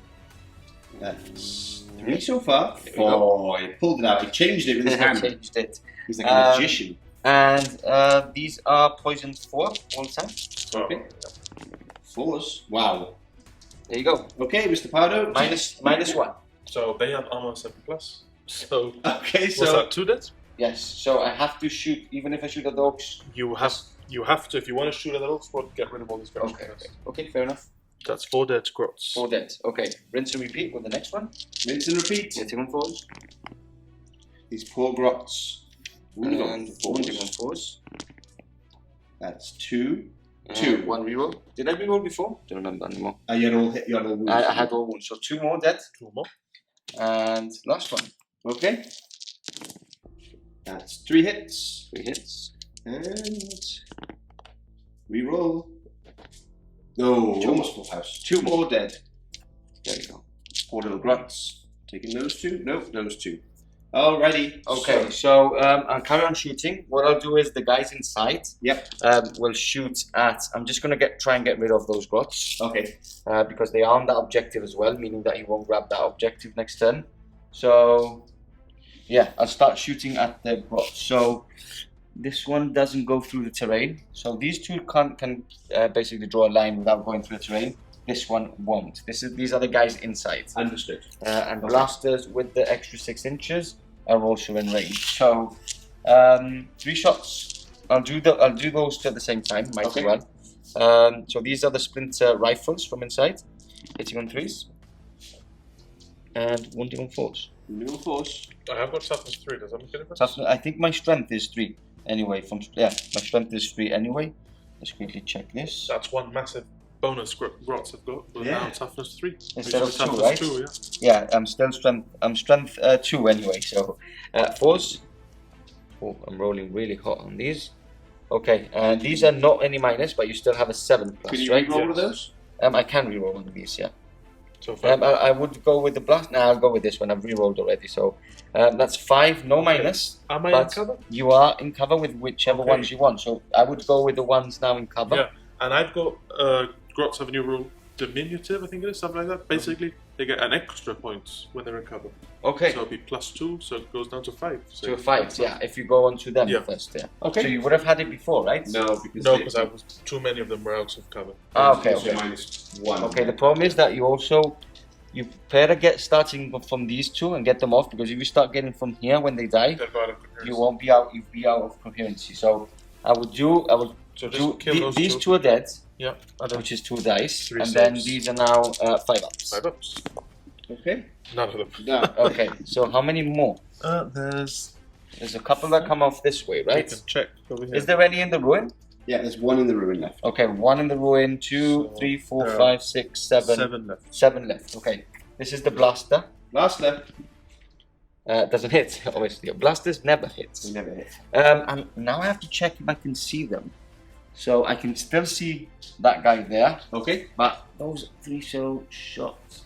[SPEAKER 4] That's 3 so far. Oh, he pulled it out. He changed it with his hand.
[SPEAKER 1] Changed it.
[SPEAKER 4] He's like a magician.
[SPEAKER 1] And these are poison 4 all the time.
[SPEAKER 4] Okay. 4s. Wow.
[SPEAKER 1] There you go.
[SPEAKER 4] Okay, Mr. Pardo.
[SPEAKER 1] -1.
[SPEAKER 2] So they have armor 7+. So
[SPEAKER 4] okay, so
[SPEAKER 2] was that 2 dead?
[SPEAKER 1] Yes. So I have to shoot even if I shoot at the Orks.
[SPEAKER 2] You have to if you want to shoot at the Orks, get rid of all these guys.
[SPEAKER 1] Okay, fair enough.
[SPEAKER 2] That's 4 dead grots.
[SPEAKER 1] 4 dead. Okay. Rinse and repeat with the next one.
[SPEAKER 4] Rinse and repeat.
[SPEAKER 1] Hitting on 4s.
[SPEAKER 4] These poor grots.
[SPEAKER 1] Wounding on 4s.
[SPEAKER 4] That's 2.
[SPEAKER 1] 1 reroll. Did I reroll before? Don't remember anymore.
[SPEAKER 4] You had all hit. You had all wounds.
[SPEAKER 1] I had all wounds. So 2 more dead.
[SPEAKER 2] 2 more.
[SPEAKER 1] And last one.
[SPEAKER 4] Okay. That's 3 hits.
[SPEAKER 1] 3 hits.
[SPEAKER 4] And reroll. No,
[SPEAKER 1] 2
[SPEAKER 4] almost full house. 2 more dead.
[SPEAKER 1] There you go.
[SPEAKER 4] Poor little grunts. Taking those 2? Nope, those 2. Alrighty.
[SPEAKER 1] Okay, so I'll carry on shooting. What I'll do is the guys inside will shoot at. I'm just gonna try and get rid of those grots.
[SPEAKER 4] Okay.
[SPEAKER 1] Because they are on that objective as well, meaning that he won't grab that objective next turn. So yeah, I'll start shooting at the grots. So this one doesn't go through the terrain. So these two can basically draw a line without going through the terrain. This one won't. These are the guys inside.
[SPEAKER 4] Understood.
[SPEAKER 1] And blasters with the extra 6 inches are also in range. So 3 shots. I'll do those two at the same time. Might as well. So these are the Splinter Rifles from inside, hitting on 3s and wounding on 4s.
[SPEAKER 4] Wounding on 4s.
[SPEAKER 2] I have got toughness 3. Does that make a difference?
[SPEAKER 1] I think my strength is 3 anyway. My strength is 3 anyway. Let's quickly check this.
[SPEAKER 2] That's one massive bonus grots have got. With now toughness 3
[SPEAKER 1] instead of 2,
[SPEAKER 2] toughness
[SPEAKER 1] right?
[SPEAKER 2] 2,
[SPEAKER 1] yeah, I'm still strength. I'm strength 2 anyway. So 4s. Oh, I'm rolling really hot on these. Okay, and these are not any minus, but you still have a 7+.
[SPEAKER 4] Can you
[SPEAKER 1] right?
[SPEAKER 4] reroll those?
[SPEAKER 1] I can reroll one of these. Yeah.
[SPEAKER 2] So
[SPEAKER 1] I would go with the blast. No, I'll go with this one. I've rerolled already. So that's 5, no minus.
[SPEAKER 2] Am I in cover?
[SPEAKER 1] You are in cover with whichever ones you want. So I would go with the ones now in cover.
[SPEAKER 2] Yeah, and I've got grots have a new rule, diminutive, I think it is, something like that. Basically, they get an extra point when they're in cover.
[SPEAKER 1] Okay.
[SPEAKER 2] So it'll be +2, so it goes down to 5. So
[SPEAKER 1] to 5, yeah. If you go on to them first, yeah.
[SPEAKER 4] Okay.
[SPEAKER 1] So you would have had it before, right?
[SPEAKER 4] No,
[SPEAKER 2] because I was too many of them were out of cover.
[SPEAKER 1] Ah, okay.
[SPEAKER 4] -1.
[SPEAKER 1] Okay. The problem is that you better get starting from these 2 and get them off, because if you start getting from here when they die, you won't be out. You'll be out of coherency. So I would do.
[SPEAKER 2] So just kill those
[SPEAKER 1] these
[SPEAKER 2] 2.
[SPEAKER 1] 2 are dead.
[SPEAKER 2] Yeah.
[SPEAKER 1] Which is 2 dice,
[SPEAKER 2] 3
[SPEAKER 1] and
[SPEAKER 2] saves.
[SPEAKER 1] then these are now 5 ups.
[SPEAKER 2] 5 ups.
[SPEAKER 4] Okay.
[SPEAKER 2] None of them.
[SPEAKER 4] No.
[SPEAKER 1] Okay. So how many more?
[SPEAKER 2] There's
[SPEAKER 1] a couple that come off this way, right?
[SPEAKER 2] We can check over here.
[SPEAKER 1] Is there any in the ruin?
[SPEAKER 4] Yeah, there's 1 in the ruin left.
[SPEAKER 1] Okay, 1 in the ruin, 2, 3, 4, 5, 6, 7.
[SPEAKER 2] 7 left.
[SPEAKER 1] 7 left. Okay. This is the blaster.
[SPEAKER 4] Last left.
[SPEAKER 1] Doesn't hit, obviously. Blasters never hits.
[SPEAKER 4] We never hit.
[SPEAKER 1] And now I have to check if I can see them. So I can still see that guy there.
[SPEAKER 4] Okay.
[SPEAKER 1] But those 3 shots.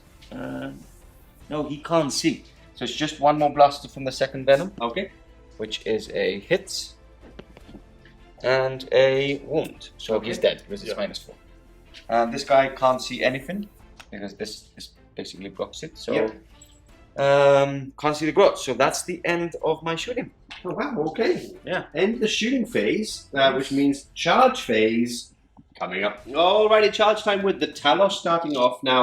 [SPEAKER 1] No, he can't see. So it's just 1 more blaster from the second venom.
[SPEAKER 4] Okay.
[SPEAKER 1] Which is a hit and a wound. So he's dead because it's -4. This guy can't see anything because this basically blocks it. So can't see the grot. So that's the end of my shooting.
[SPEAKER 4] Oh wow, okay.
[SPEAKER 1] Yeah.
[SPEAKER 4] End of the shooting phase, which means charge phase coming up. Alrighty, charge time with the Talos starting off. Now,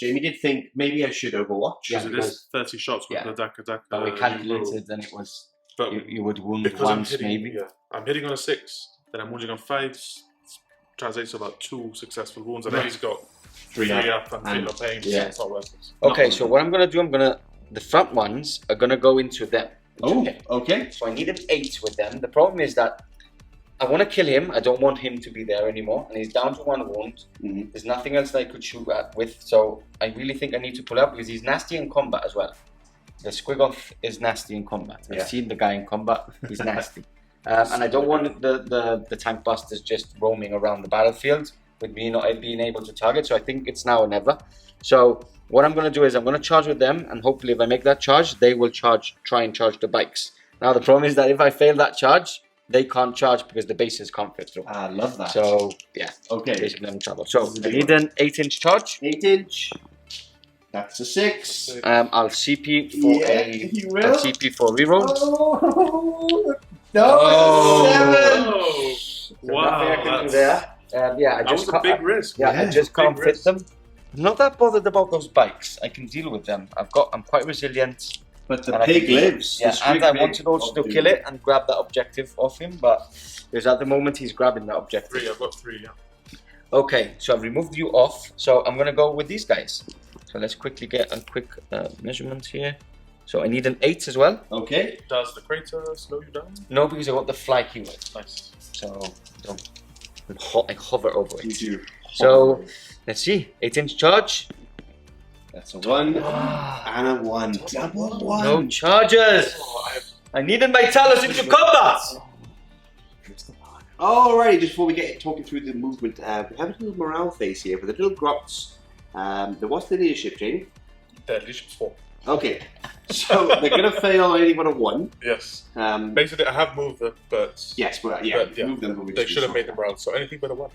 [SPEAKER 4] Jamie did think maybe I should Overwatch.
[SPEAKER 2] Because it is 30 shots with the Daka.
[SPEAKER 1] But we calculated and it was, you would wound once maybe.
[SPEAKER 2] Yeah, I'm hitting on a 6, then I'm wounding on 5, translates to about 2 successful wounds, and then he's got 3 up and feel no pain, so it's not worth it.
[SPEAKER 1] Okay, so what I'm going to do, the front ones are going to go into them.
[SPEAKER 4] Oh, okay.
[SPEAKER 1] So I need an 8 with them. The problem is that I want to kill him. I don't want him to be there anymore. And he's down to 1 wound. There's nothing else that I could shoot at with. So I really think I need to pull out because he's nasty in combat as well. The Squig is nasty in combat. I've seen the guy in combat. He's nasty. And I don't want the tank busters just roaming around the battlefield with me not being able to target. So I think it's now or never. So what I'm going to do is I'm going to charge with them. And hopefully if I make that charge, they will try and charge the bikes. Now the problem is that if I fail that charge, they can't charge because the bases can't fit through.
[SPEAKER 4] I love that.
[SPEAKER 1] So, yeah.
[SPEAKER 4] Okay.
[SPEAKER 1] Basically, I'm in trouble. So, I need an 8-inch charge.
[SPEAKER 4] 8-inch. That's a 6.
[SPEAKER 1] I'll CP for I'll CP for reroll.
[SPEAKER 4] Oh, no, 7.
[SPEAKER 1] So
[SPEAKER 2] Wow,
[SPEAKER 1] nothing I can do there. Yeah,
[SPEAKER 2] that was a big risk.
[SPEAKER 1] Yeah, I just can't fit
[SPEAKER 2] risk.
[SPEAKER 1] them. I'm not that bothered about those bikes. I can deal with them. I'm quite resilient.
[SPEAKER 4] But the pig lives.
[SPEAKER 1] Yeah, and I wanted also to kill it and grab that objective off him, but because at the moment he's grabbing that objective.
[SPEAKER 2] 3, I've got 3, yeah.
[SPEAKER 1] Okay, so I've removed you off, so I'm gonna go with these guys. So let's quickly get a quick measurement here. So I need an 8 as well.
[SPEAKER 4] Okay.
[SPEAKER 2] Does the crater slow you down?
[SPEAKER 1] No, because I got the fly keyword.
[SPEAKER 2] Nice.
[SPEAKER 1] So I hover over it.
[SPEAKER 4] You do.
[SPEAKER 1] So let's see, 8-inch charge.
[SPEAKER 4] That's a 1 and a 1. Double 1.
[SPEAKER 1] No charges. I needed my talents into combat.
[SPEAKER 4] Alrighty, just before we get talking through the movement, we have a little morale phase here with the little grots. What's the leadership, Jamie?
[SPEAKER 2] The leadership's 4.
[SPEAKER 4] Okay, so they're going to fail anything but a 1.
[SPEAKER 2] Yes. Basically, I have moved them, but
[SPEAKER 4] yes, but move them. But
[SPEAKER 2] they should have made them round. So anything but a 1.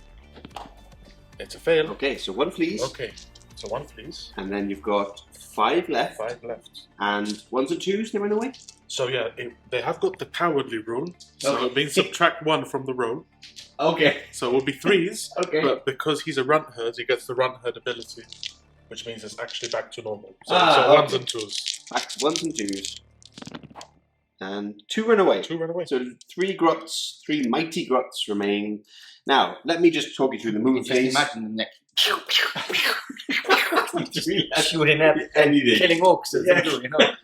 [SPEAKER 2] It's a fail.
[SPEAKER 4] Okay, so 1 please.
[SPEAKER 2] Okay, so 1 please.
[SPEAKER 4] And then you've got 5 left.
[SPEAKER 2] 5 left.
[SPEAKER 4] And 1s and 2s, they went away?
[SPEAKER 2] So yeah, they have got the cowardly rule. So it means subtract 1 from the roll.
[SPEAKER 4] Okay.
[SPEAKER 2] So it will be 3s.
[SPEAKER 4] Okay.
[SPEAKER 2] But because he's a runt herd, he gets the runt herd ability, which means it's actually back to normal. So, 1s and 2s.
[SPEAKER 4] Back to 1s and 2s. And 2 run away.
[SPEAKER 2] 2 run away.
[SPEAKER 4] So 3 grots, 3 mighty grots remain. Now, let me just talk you through the movement phase.
[SPEAKER 1] Just imagine the neck. Shooting at
[SPEAKER 4] anything.
[SPEAKER 1] Killing orcs as they do, you know.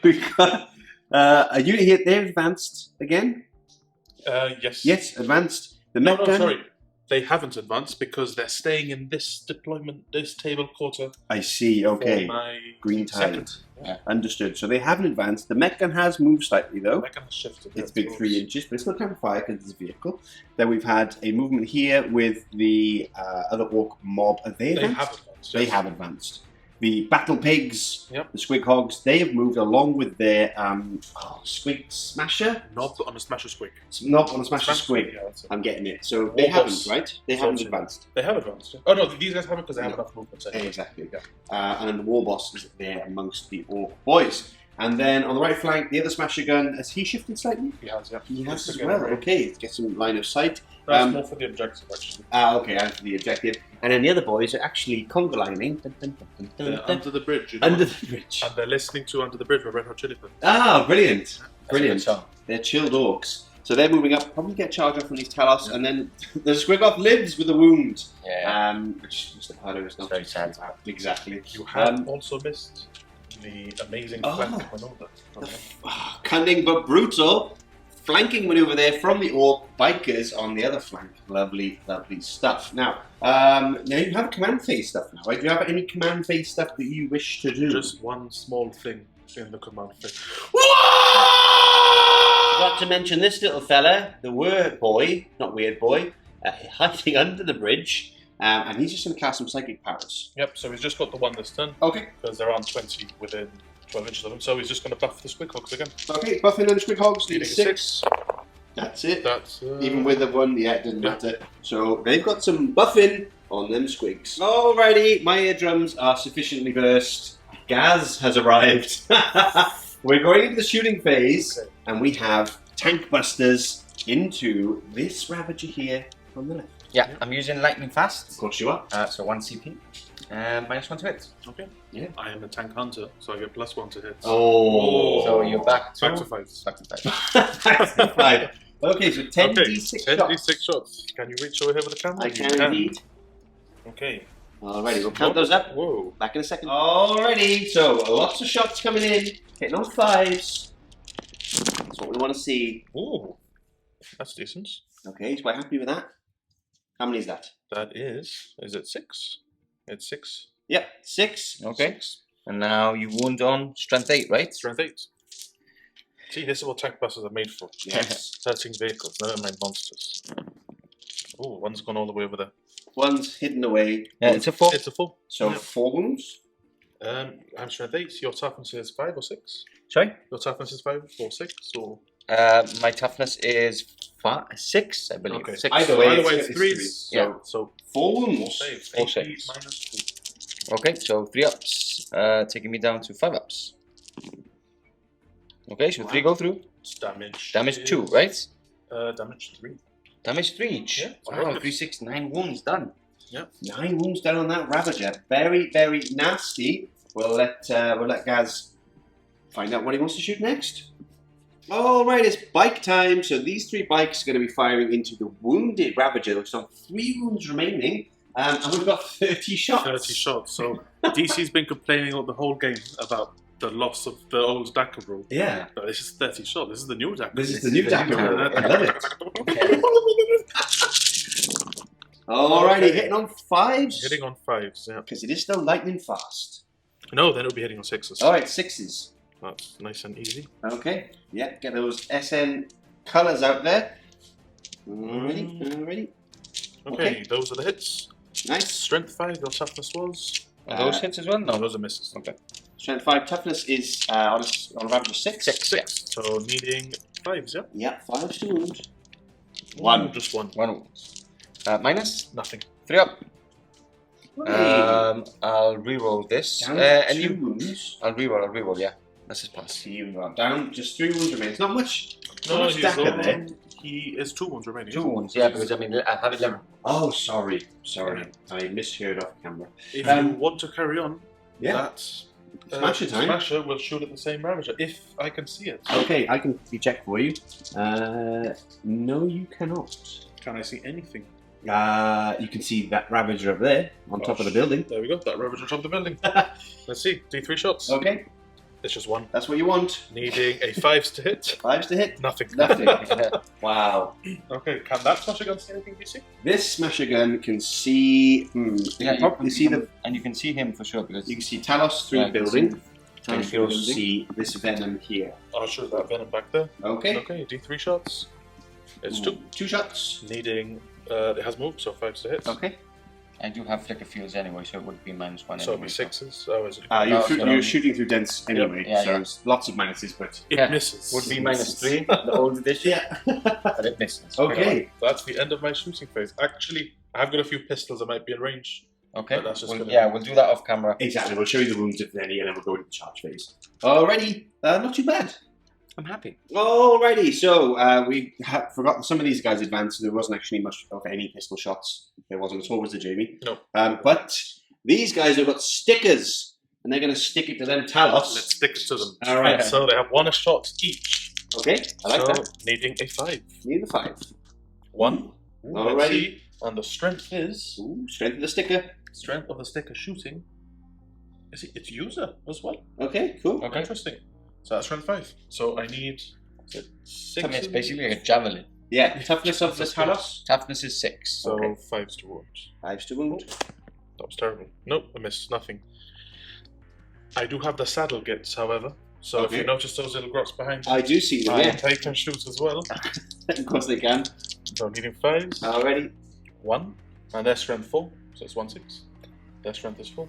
[SPEAKER 4] We've got a unit here. They're advanced again.
[SPEAKER 2] Yes.
[SPEAKER 4] Yes, advanced. The
[SPEAKER 2] No,
[SPEAKER 4] mech gun.
[SPEAKER 2] sorry. They haven't advanced because they're staying in this deployment, this table quarter.
[SPEAKER 4] I see. Okay.
[SPEAKER 2] For my
[SPEAKER 4] Green tile.
[SPEAKER 2] second. Yeah.
[SPEAKER 4] Understood. So they haven't advanced. The mech gun has moved slightly though.
[SPEAKER 2] That kind of shifted.
[SPEAKER 4] It's been 3 inches, but it's still kind of fire because it's a vehicle. Then we've had a movement here with the other orc mob. Are they advanced?
[SPEAKER 2] have advanced.
[SPEAKER 4] They have advanced. The battle pigs,
[SPEAKER 2] Yep.
[SPEAKER 4] the squig hogs, they have moved along with their squig smasher.
[SPEAKER 2] Not on a Smasha Squig.
[SPEAKER 4] Not on a smasher squig.
[SPEAKER 2] Yeah, that's it.
[SPEAKER 4] I'm getting it. So they
[SPEAKER 2] Warboss.
[SPEAKER 4] haven't, right? They haven't
[SPEAKER 2] Something.
[SPEAKER 4] advanced.
[SPEAKER 2] They have advanced. Yeah. Oh no, these guys haven't because they have
[SPEAKER 4] No.
[SPEAKER 2] enough movement. Anyway.
[SPEAKER 4] Exactly.
[SPEAKER 2] Yeah.
[SPEAKER 4] And then the Warboss is there amongst the orc boys. And then on the right flank, the other smasher gun, has he shifted slightly?
[SPEAKER 2] He has, yeah.
[SPEAKER 4] He has as
[SPEAKER 2] Again,
[SPEAKER 4] well.
[SPEAKER 2] right.
[SPEAKER 4] Okay, let's get some line of sight.
[SPEAKER 2] That's more for the objective, actually.
[SPEAKER 4] Okay, and for the objective. And then the other boys are actually conga lining.
[SPEAKER 2] They're under the bridge. You know?
[SPEAKER 4] Under the bridge.
[SPEAKER 2] And they're listening to Under the Bridge by Red Hot Chili Peppers.
[SPEAKER 4] Ah, brilliant.
[SPEAKER 1] Brilliant.
[SPEAKER 4] Brilliant. They're chilled orcs. So they're moving up, probably get charged off on these Talos, and then the Squig lives with a wound.
[SPEAKER 1] Yeah.
[SPEAKER 4] Which Mr. Pardo is not
[SPEAKER 1] Very sad.
[SPEAKER 4] Exactly.
[SPEAKER 2] You have also missed the amazing
[SPEAKER 4] Oh.
[SPEAKER 2] flank maneuver.
[SPEAKER 4] Cunning but brutal flanking maneuver there from the orc bikers on the other flank. Lovely, lovely stuff. Now you have command phase stuff now, right? Do you have any command phase stuff that you wish to do?
[SPEAKER 2] Just one small thing in the command phase.
[SPEAKER 4] Forgot to mention this little fella, the Wurrboy, not Weird Boy, hiding under the bridge, and he's just going to cast some psychic powers.
[SPEAKER 2] Yep, so he's just got the 1 this turn.
[SPEAKER 4] Okay.
[SPEAKER 2] Because there aren't 20 within 12 inches of him, so he's just going to buff the Squig Hogs again.
[SPEAKER 4] Okay, buffing and Squig Hogs,
[SPEAKER 2] Leading
[SPEAKER 4] 6. That's it.
[SPEAKER 2] That's
[SPEAKER 4] Even with the 1, yeah, it didn't matter. So they've got some buffing on them squigs. Alrighty, my eardrums are sufficiently burst. Gaz has arrived. We're going into the shooting phase, and we have tank busters into this Ravager here on the left.
[SPEAKER 1] Yeah, I'm using lightning fast.
[SPEAKER 4] Of course you are.
[SPEAKER 1] So 1 CP. -1 to hit.
[SPEAKER 2] Okay.
[SPEAKER 4] Yeah.
[SPEAKER 2] I am a tank hunter, so I get +1 to hit.
[SPEAKER 4] Oh.
[SPEAKER 1] So you're back to
[SPEAKER 2] Back to 5.
[SPEAKER 1] Back to 5.
[SPEAKER 4] 5. Okay, so 10d6
[SPEAKER 2] 10
[SPEAKER 4] shots.
[SPEAKER 2] d6 shots. Can you reach over here with the camera?
[SPEAKER 4] I can indeed.
[SPEAKER 2] Okay.
[SPEAKER 4] Alrighty, we'll count those up.
[SPEAKER 2] Whoa.
[SPEAKER 4] Back in a second. Alrighty, so lots of shots coming in, hitting on 5s. That's what we want to see.
[SPEAKER 2] Ooh. That's decent.
[SPEAKER 4] Okay, he's quite happy with that. How many is that?
[SPEAKER 2] That is it 6? It's 6.
[SPEAKER 4] Yep, 6.
[SPEAKER 1] Okay.
[SPEAKER 2] 6.
[SPEAKER 1] And now you wound on strength 8, right?
[SPEAKER 2] Strength 8. See, this is what tank buses are made for.
[SPEAKER 4] Yes.
[SPEAKER 2] 13 vehicles, never mind monsters. Oh, one's gone all the way over there.
[SPEAKER 4] One's hidden away.
[SPEAKER 1] Yeah, it's a 4.
[SPEAKER 2] It's a 4.
[SPEAKER 4] So
[SPEAKER 2] Yeah.
[SPEAKER 4] 4 wounds.
[SPEAKER 2] I'm strength 8. Your toughness is 5 or 6?
[SPEAKER 1] Sorry?
[SPEAKER 2] Your toughness is 5 or 6 or?
[SPEAKER 1] My toughness is 6, I believe.
[SPEAKER 2] Okay.
[SPEAKER 1] 6.
[SPEAKER 4] Either way,
[SPEAKER 2] it's 3.
[SPEAKER 1] Yeah.
[SPEAKER 2] So
[SPEAKER 4] 4
[SPEAKER 2] 4
[SPEAKER 4] wounds.
[SPEAKER 2] saves.
[SPEAKER 1] 4
[SPEAKER 2] AP
[SPEAKER 1] saves.
[SPEAKER 2] minus 2.
[SPEAKER 1] Okay, so 3 ups, taking me down to 5 ups. Okay, so 3 go through.
[SPEAKER 2] It's damage.
[SPEAKER 1] Damage 2, right?
[SPEAKER 2] Damage 3.
[SPEAKER 1] Damage 3 each.
[SPEAKER 2] Yeah,
[SPEAKER 1] Wow, 3, 6, 9 wounds done.
[SPEAKER 4] 9 wounds down on that Ravager. Very, very nasty. We'll let Gaz find out what he wants to shoot next. Alright, it's bike time. So these 3 bikes are going to be firing into the wounded Ravager. Looks like 3 wounds remaining. And we've got 30 shots.
[SPEAKER 2] 30 shots. So DC's been complaining the whole game about the loss of the old Dakar rule.
[SPEAKER 4] Yeah.
[SPEAKER 2] But this is 30 shots. This is the new Dakar.
[SPEAKER 4] This is the new Dakar. I love it. Alrighty, hitting on 5s.
[SPEAKER 2] Hitting on 5s, yeah.
[SPEAKER 4] Because it is still lightning fast.
[SPEAKER 2] No, then it'll be hitting on 6s.
[SPEAKER 4] Alright, 6s.
[SPEAKER 2] That's nice and easy.
[SPEAKER 4] Okay. Yeah, get those SN colours out there. Alrighty.
[SPEAKER 2] Okay, those are the hits.
[SPEAKER 4] Nice.
[SPEAKER 2] Strength 5, your toughness was?
[SPEAKER 1] Are those hits as well?
[SPEAKER 2] No, those are misses.
[SPEAKER 1] Okay.
[SPEAKER 4] Strength 5 toughness is on a Ravager 6.
[SPEAKER 1] 6, yeah.
[SPEAKER 2] So needing 5s, yeah?
[SPEAKER 4] Yeah, 5 to wound.
[SPEAKER 2] 1. Just 1.
[SPEAKER 1] 1 wound. Minus?
[SPEAKER 2] Nothing.
[SPEAKER 1] 3 up.
[SPEAKER 4] Hey.
[SPEAKER 1] I'll reroll this.
[SPEAKER 4] Down
[SPEAKER 1] And
[SPEAKER 4] 2
[SPEAKER 1] you...
[SPEAKER 4] wounds.
[SPEAKER 1] I'll reroll, yeah. That's his pass.
[SPEAKER 4] See, you got down. Just 3 wounds remain. It's not much.
[SPEAKER 2] No,
[SPEAKER 4] Not much
[SPEAKER 2] he's
[SPEAKER 4] Dakar
[SPEAKER 2] on-
[SPEAKER 4] there.
[SPEAKER 2] He is 2 wounds remaining.
[SPEAKER 1] 2 wounds, yeah, because I mean, I have 11.
[SPEAKER 4] Oh, sorry. I misheard off camera.
[SPEAKER 2] If you want to carry on,
[SPEAKER 4] Yeah.
[SPEAKER 2] that
[SPEAKER 4] Smasher time.
[SPEAKER 2] Smasher will shoot at the same Ravager, if I can see it.
[SPEAKER 4] Okay, I can check for you. No, you cannot.
[SPEAKER 2] Can I see anything?
[SPEAKER 4] You can see that Ravager up there on top of the building.
[SPEAKER 2] There we go, that Ravager on top of the building. Let's see, do 3 shots.
[SPEAKER 4] Okay,
[SPEAKER 2] It's just 1.
[SPEAKER 4] that's what you want.
[SPEAKER 2] Needing a 5s to hit.
[SPEAKER 4] 5s to hit.
[SPEAKER 2] Nothing.
[SPEAKER 4] Nothing. Wow.
[SPEAKER 2] Okay, can that Smasher gun see anything, do you see?
[SPEAKER 4] This Smasher gun can see. You can probably see the.
[SPEAKER 1] And you can see him for sure because
[SPEAKER 4] You can see Talos through the building. And you can also
[SPEAKER 1] building.
[SPEAKER 4] see this Venom here.
[SPEAKER 2] I'll shoot that Venom back there.
[SPEAKER 4] Okay.
[SPEAKER 2] Okay, do 3 shots. It's 2.
[SPEAKER 4] 2 shots.
[SPEAKER 2] Needing, it has moved, so 5s to hit.
[SPEAKER 1] Okay. I do have flicker fields anyway, so it would be -1
[SPEAKER 2] So it'll
[SPEAKER 1] anyway.
[SPEAKER 2] be 6s. Oh, is it?
[SPEAKER 4] You're shooting through dents anyway,
[SPEAKER 1] Yeah,
[SPEAKER 4] so
[SPEAKER 1] yeah.
[SPEAKER 4] it's lots of minuses, but.
[SPEAKER 2] It
[SPEAKER 1] Yeah.
[SPEAKER 2] misses.
[SPEAKER 1] Would be -3, the old edition,
[SPEAKER 4] Yeah.
[SPEAKER 1] but it misses.
[SPEAKER 4] Okay.
[SPEAKER 2] So that's the end of my shooting phase. Actually, I've got a few pistols that might be in range.
[SPEAKER 1] Okay.
[SPEAKER 2] But that's just gonna-
[SPEAKER 1] Yeah, we'll do that off camera.
[SPEAKER 4] Exactly, we'll show you the wounds if any, and then we'll go into the charge phase. Alrighty, not too bad.
[SPEAKER 1] I'm happy.
[SPEAKER 4] Alrighty, so we forgot that some of these guys advanced, so there wasn't actually much of any pistol shots. There wasn't at all, was there, Jamie?
[SPEAKER 2] No.
[SPEAKER 4] But these guys have got stickers, and they're going to stick it to them Talos.
[SPEAKER 2] Let's stick it to them.
[SPEAKER 4] Alright.
[SPEAKER 2] So they have 1 a shot each.
[SPEAKER 4] Okay, I like
[SPEAKER 2] so
[SPEAKER 4] that.
[SPEAKER 2] needing a 5.
[SPEAKER 4] Need the 5.
[SPEAKER 2] 1.
[SPEAKER 4] Alrighty.
[SPEAKER 2] Let's see. And the strength is...
[SPEAKER 4] Ooh, strength of the sticker.
[SPEAKER 2] Strength of the sticker shooting. Is it? It's user as well.
[SPEAKER 4] Okay, cool.
[SPEAKER 1] Okay.
[SPEAKER 2] Interesting. So that's strength 5. So I need... Is it 6?
[SPEAKER 1] I mean, it's basically like a javelin.
[SPEAKER 4] Yeah, toughness of the Talos.
[SPEAKER 1] Toughness is 6.
[SPEAKER 2] So
[SPEAKER 4] Okay.
[SPEAKER 2] 5s to wound.
[SPEAKER 4] 5s to wound.
[SPEAKER 2] That was terrible. Nope, I missed nothing. I do have the saddle gets, however. So
[SPEAKER 4] Okay.
[SPEAKER 2] if you notice those little grots behind you,
[SPEAKER 4] I do see them, yeah.
[SPEAKER 2] they can shoot as well.
[SPEAKER 4] Of course they can.
[SPEAKER 2] So needing 5s.
[SPEAKER 4] Alrighty.
[SPEAKER 2] 1. And their strength 4. So it's 1/6. Their strength is 4.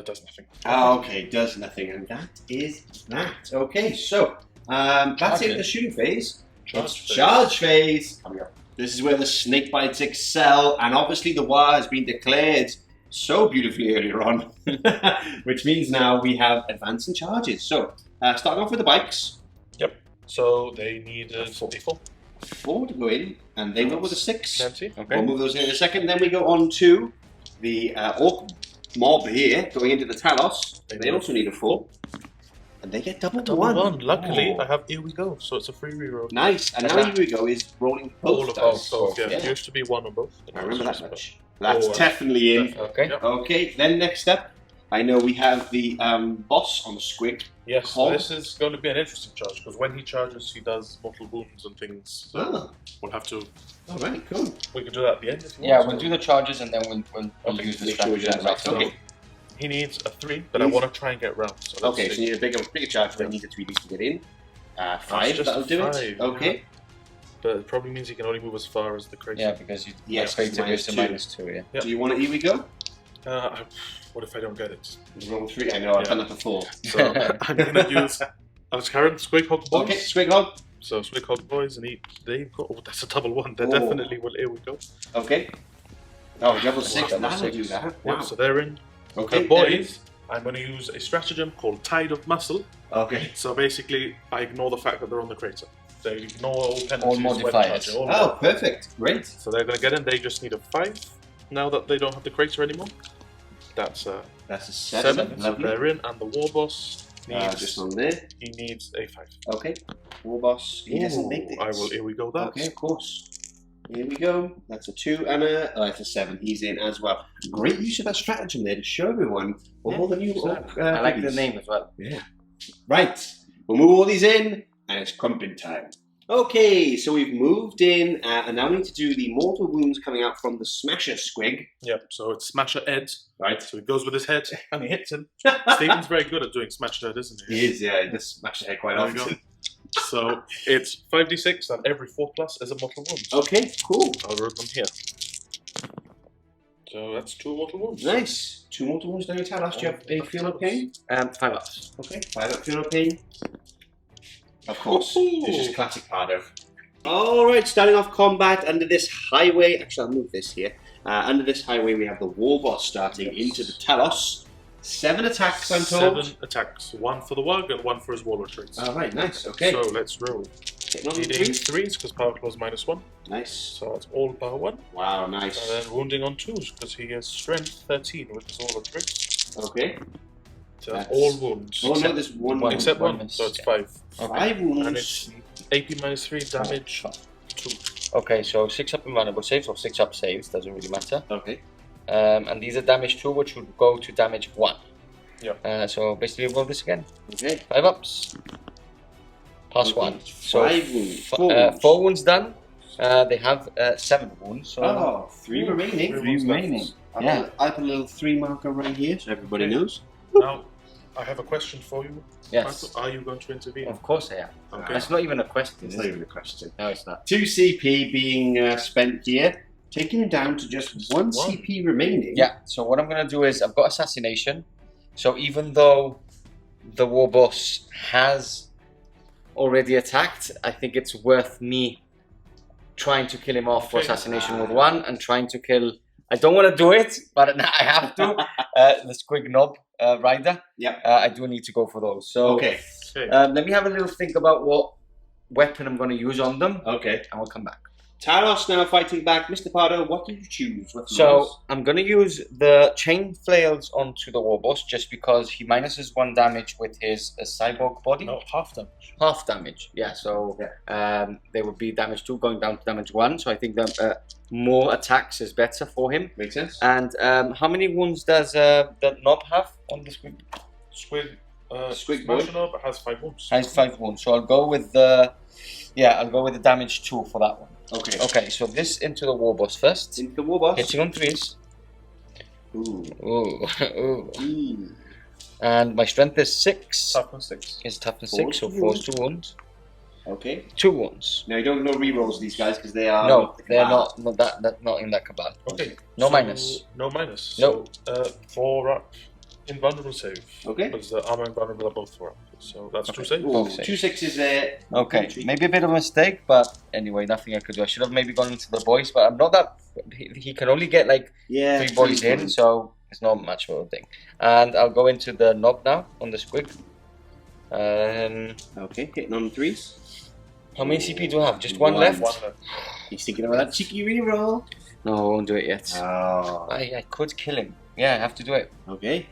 [SPEAKER 2] Does nothing.
[SPEAKER 4] Okay, does nothing, and that is that. Okay, so that's it. The shooting phase. Charge phase coming up. This is where the Snakebites excel, and obviously the war has been declared so beautifully earlier on, which means now we have advance and charges. So starting off with the bikes,
[SPEAKER 2] Yep. So they need a 44.
[SPEAKER 4] 4 to go in, and they go with a 6.
[SPEAKER 2] Plenty.
[SPEAKER 4] We'll move those in a second. Then we go on to the Ork mob here, going into the Talos. They also need a 4. And they get double one.
[SPEAKER 2] Luckily,
[SPEAKER 4] Oh.
[SPEAKER 2] I have Here We Go, so it's a free reroll.
[SPEAKER 4] Nice. And now here we go is rolling
[SPEAKER 2] All
[SPEAKER 4] both
[SPEAKER 2] of
[SPEAKER 4] dice.
[SPEAKER 2] both. Yeah,
[SPEAKER 4] Yeah.
[SPEAKER 2] it used to be 1 on both.
[SPEAKER 4] I remember that much. That's
[SPEAKER 2] Oh,
[SPEAKER 4] definitely in.
[SPEAKER 2] Definitely.
[SPEAKER 1] Okay.
[SPEAKER 2] Yep.
[SPEAKER 4] Okay, then next step, I know we have the boss on Squig.
[SPEAKER 2] Yes, so this is going to be an interesting charge because when he charges, he does mortal wounds and things. So we'll have to.
[SPEAKER 4] All right, cool.
[SPEAKER 2] We can do that at the end if you
[SPEAKER 1] want.
[SPEAKER 2] Yeah,
[SPEAKER 1] we'll do the charges and then we'll use the strategy.
[SPEAKER 2] So he needs a 3, but I want to try and get round. So
[SPEAKER 4] okay, so you need a bigger charge, but you need a 3D to get in. 5, that'll do it. Okay.
[SPEAKER 2] Yeah. But it probably means he can only move as far as the crazy.
[SPEAKER 1] Yeah, because
[SPEAKER 4] creative
[SPEAKER 1] is -2. Yeah.
[SPEAKER 4] Do you want to? Here we go.
[SPEAKER 2] What if I don't get it?
[SPEAKER 4] Roll 3. I know. I've done that before.
[SPEAKER 2] So I'm going to use current Squig Hog Boys.
[SPEAKER 4] Okay, Squig Hog.
[SPEAKER 2] So Squig Hog Boys, and they've got. Oh, that's a double 1. They definitely will. Here we go.
[SPEAKER 4] Okay. Oh, double 6. That'll do that. Wow.
[SPEAKER 2] Yeah, so they're in.
[SPEAKER 4] Okay.
[SPEAKER 2] Boys. I'm going to use a stratagem called Tide of Muscle.
[SPEAKER 4] Okay.
[SPEAKER 2] So basically, I ignore the fact that they're on the crater. They ignore all penalties.
[SPEAKER 1] All modifiers.
[SPEAKER 4] Perfect. Great.
[SPEAKER 2] So they're going to get in. They just need a 5 now that they don't have the crater anymore. That's a 7. So they're in, and the Warboss needs
[SPEAKER 4] just on there.
[SPEAKER 2] He needs a 5.
[SPEAKER 4] Okay. Warboss. He doesn't make this.
[SPEAKER 2] I will. Here we go. That.
[SPEAKER 4] Okay, of course. Here we go. That's a 2 and that's a 7. He's in as well. Great use of that stratagem there to show everyone all the new Ork.
[SPEAKER 1] I like the name as well.
[SPEAKER 4] Yeah. Right. We'll move all these in, and it's crumping time. Okay, so we've moved in, and now we need to do the mortal wounds coming out from the Smasha Squig.
[SPEAKER 2] Yep, so it's Smasher Ed.
[SPEAKER 4] Right.
[SPEAKER 2] So he goes with his head, and he hits him. Stephen's very good at doing Smasher Head, isn't he?
[SPEAKER 4] He is, yeah. He does smash the head quite often.
[SPEAKER 2] So it's 5d6, and every 4+ is a mortal wound.
[SPEAKER 4] Okay, cool.
[SPEAKER 2] I'll write them here. So that's 2 mortal wounds.
[SPEAKER 4] Nice. 2 mortal wounds. Now you tell us, do you have a feel of pain?
[SPEAKER 1] 5 ups.
[SPEAKER 4] Okay, 5 up feel of pain. Of course. This is classic Pardo. Alright, starting off combat under this highway. Actually, I'll move this here. Under this highway, we have the Warboss starting into the Talos. 7 attacks, I'm told.
[SPEAKER 2] 7 attacks. 1 for the Wug and 1 for his Warlord traits.
[SPEAKER 4] Alright, nice. Okay.
[SPEAKER 2] So let's roll. Hitting 3s because power claws -1.
[SPEAKER 4] Nice.
[SPEAKER 2] So that's all power 1.
[SPEAKER 4] Wow, nice.
[SPEAKER 2] And then wounding on 2s because he has strength 13 with his Warlord traits.
[SPEAKER 4] Okay.
[SPEAKER 2] So that's all wounds.
[SPEAKER 4] Oh no, there's one.
[SPEAKER 2] Except 1, so it's 5.
[SPEAKER 4] 5 wounds.
[SPEAKER 2] And it's AP -3 damage 2.
[SPEAKER 1] Okay, so 6 up invulnerable saves or 6 up saves, doesn't really matter.
[SPEAKER 4] Okay.
[SPEAKER 1] And these are damage 2, which would go to damage 1.
[SPEAKER 2] Yeah.
[SPEAKER 1] So basically, we'll roll this again.
[SPEAKER 4] Okay.
[SPEAKER 1] 5 ups. +1. So
[SPEAKER 4] 5 wounds.
[SPEAKER 1] 4 wounds done. They have 7 wounds. So
[SPEAKER 4] 3 remaining.
[SPEAKER 1] 3 remaining.
[SPEAKER 4] Yeah. I put a little 3 marker right here so everybody knows.
[SPEAKER 2] Now, I have a question for you.
[SPEAKER 1] Yes.
[SPEAKER 2] Michael. Are you going to intervene?
[SPEAKER 1] Of course I am.
[SPEAKER 2] Okay.
[SPEAKER 1] That's not even a question.
[SPEAKER 4] It's not even a question.
[SPEAKER 1] No, it's not.
[SPEAKER 4] 2 CP being spent here, taking him down to just 1 CP remaining.
[SPEAKER 1] Yeah, so what I'm going to do is, I've got Assassination. So even though the Warboss has already attacked, I think it's worth me trying to kill him off for Assassination with 1 and trying to kill... I don't want to do it, but I have to. The Squig Knob Rider.
[SPEAKER 4] Yeah.
[SPEAKER 1] I do need to go for those. So
[SPEAKER 4] okay.
[SPEAKER 1] Let me have a little think about what weapon I'm going to use on them.
[SPEAKER 4] Okay.
[SPEAKER 1] And we'll come back.
[SPEAKER 4] Talos now fighting back. Mr. Pardo, what did you choose?
[SPEAKER 1] So I'm going to use the chain flails onto the Warboss just because he minuses 1 damage with his cyborg body.
[SPEAKER 2] No, half damage.
[SPEAKER 1] Half damage, yeah. So they would be damage 2 going down to damage 1. So I think that more attacks is better for him.
[SPEAKER 4] Makes sense.
[SPEAKER 1] And how many wounds does the knob have on the Squig?
[SPEAKER 4] Squig boy
[SPEAKER 2] knob has 5 wounds.
[SPEAKER 1] Has 5 wounds. So I'll go with the I'll go with the damage 2 for that one.
[SPEAKER 4] Okay.
[SPEAKER 1] Okay, so this into the Warboss first.
[SPEAKER 4] Into the Warboss.
[SPEAKER 1] Hitting on 3s.
[SPEAKER 4] Ooh.
[SPEAKER 1] Ooh. Ooh. And my strength is 6.
[SPEAKER 2] Toughness 6.
[SPEAKER 1] Is toughness 6, so 4 2 wounds.
[SPEAKER 4] Okay. 2
[SPEAKER 1] wounds.
[SPEAKER 4] Now you don't know rerolls these guys because they are.
[SPEAKER 1] No, they're not not in that cabal.
[SPEAKER 2] Okay.
[SPEAKER 1] No minus.
[SPEAKER 2] No minus.
[SPEAKER 1] No.
[SPEAKER 2] So 4 up. Invulnerable save.
[SPEAKER 4] Okay.
[SPEAKER 2] Because the armor and vulnerable are both 4 up. So that's 2 saves.
[SPEAKER 4] Ooh, 2 6s there.
[SPEAKER 1] Okay, maybe a bit of a mistake, but anyway, nothing I could do. I should have maybe gone into the boys, but I'm not that. He can only get like 3 boys in, so it's not much of a thing. And I'll go into the knob now on the Squig.
[SPEAKER 4] Okay, hitting on 3s.
[SPEAKER 1] How many CP do I have? Just 1 left?
[SPEAKER 2] 1 left.
[SPEAKER 4] He's thinking about that cheeky reroll.
[SPEAKER 1] No, I won't do it yet.
[SPEAKER 4] Oh.
[SPEAKER 1] I could kill him. Yeah, I have to do it.
[SPEAKER 4] Okay.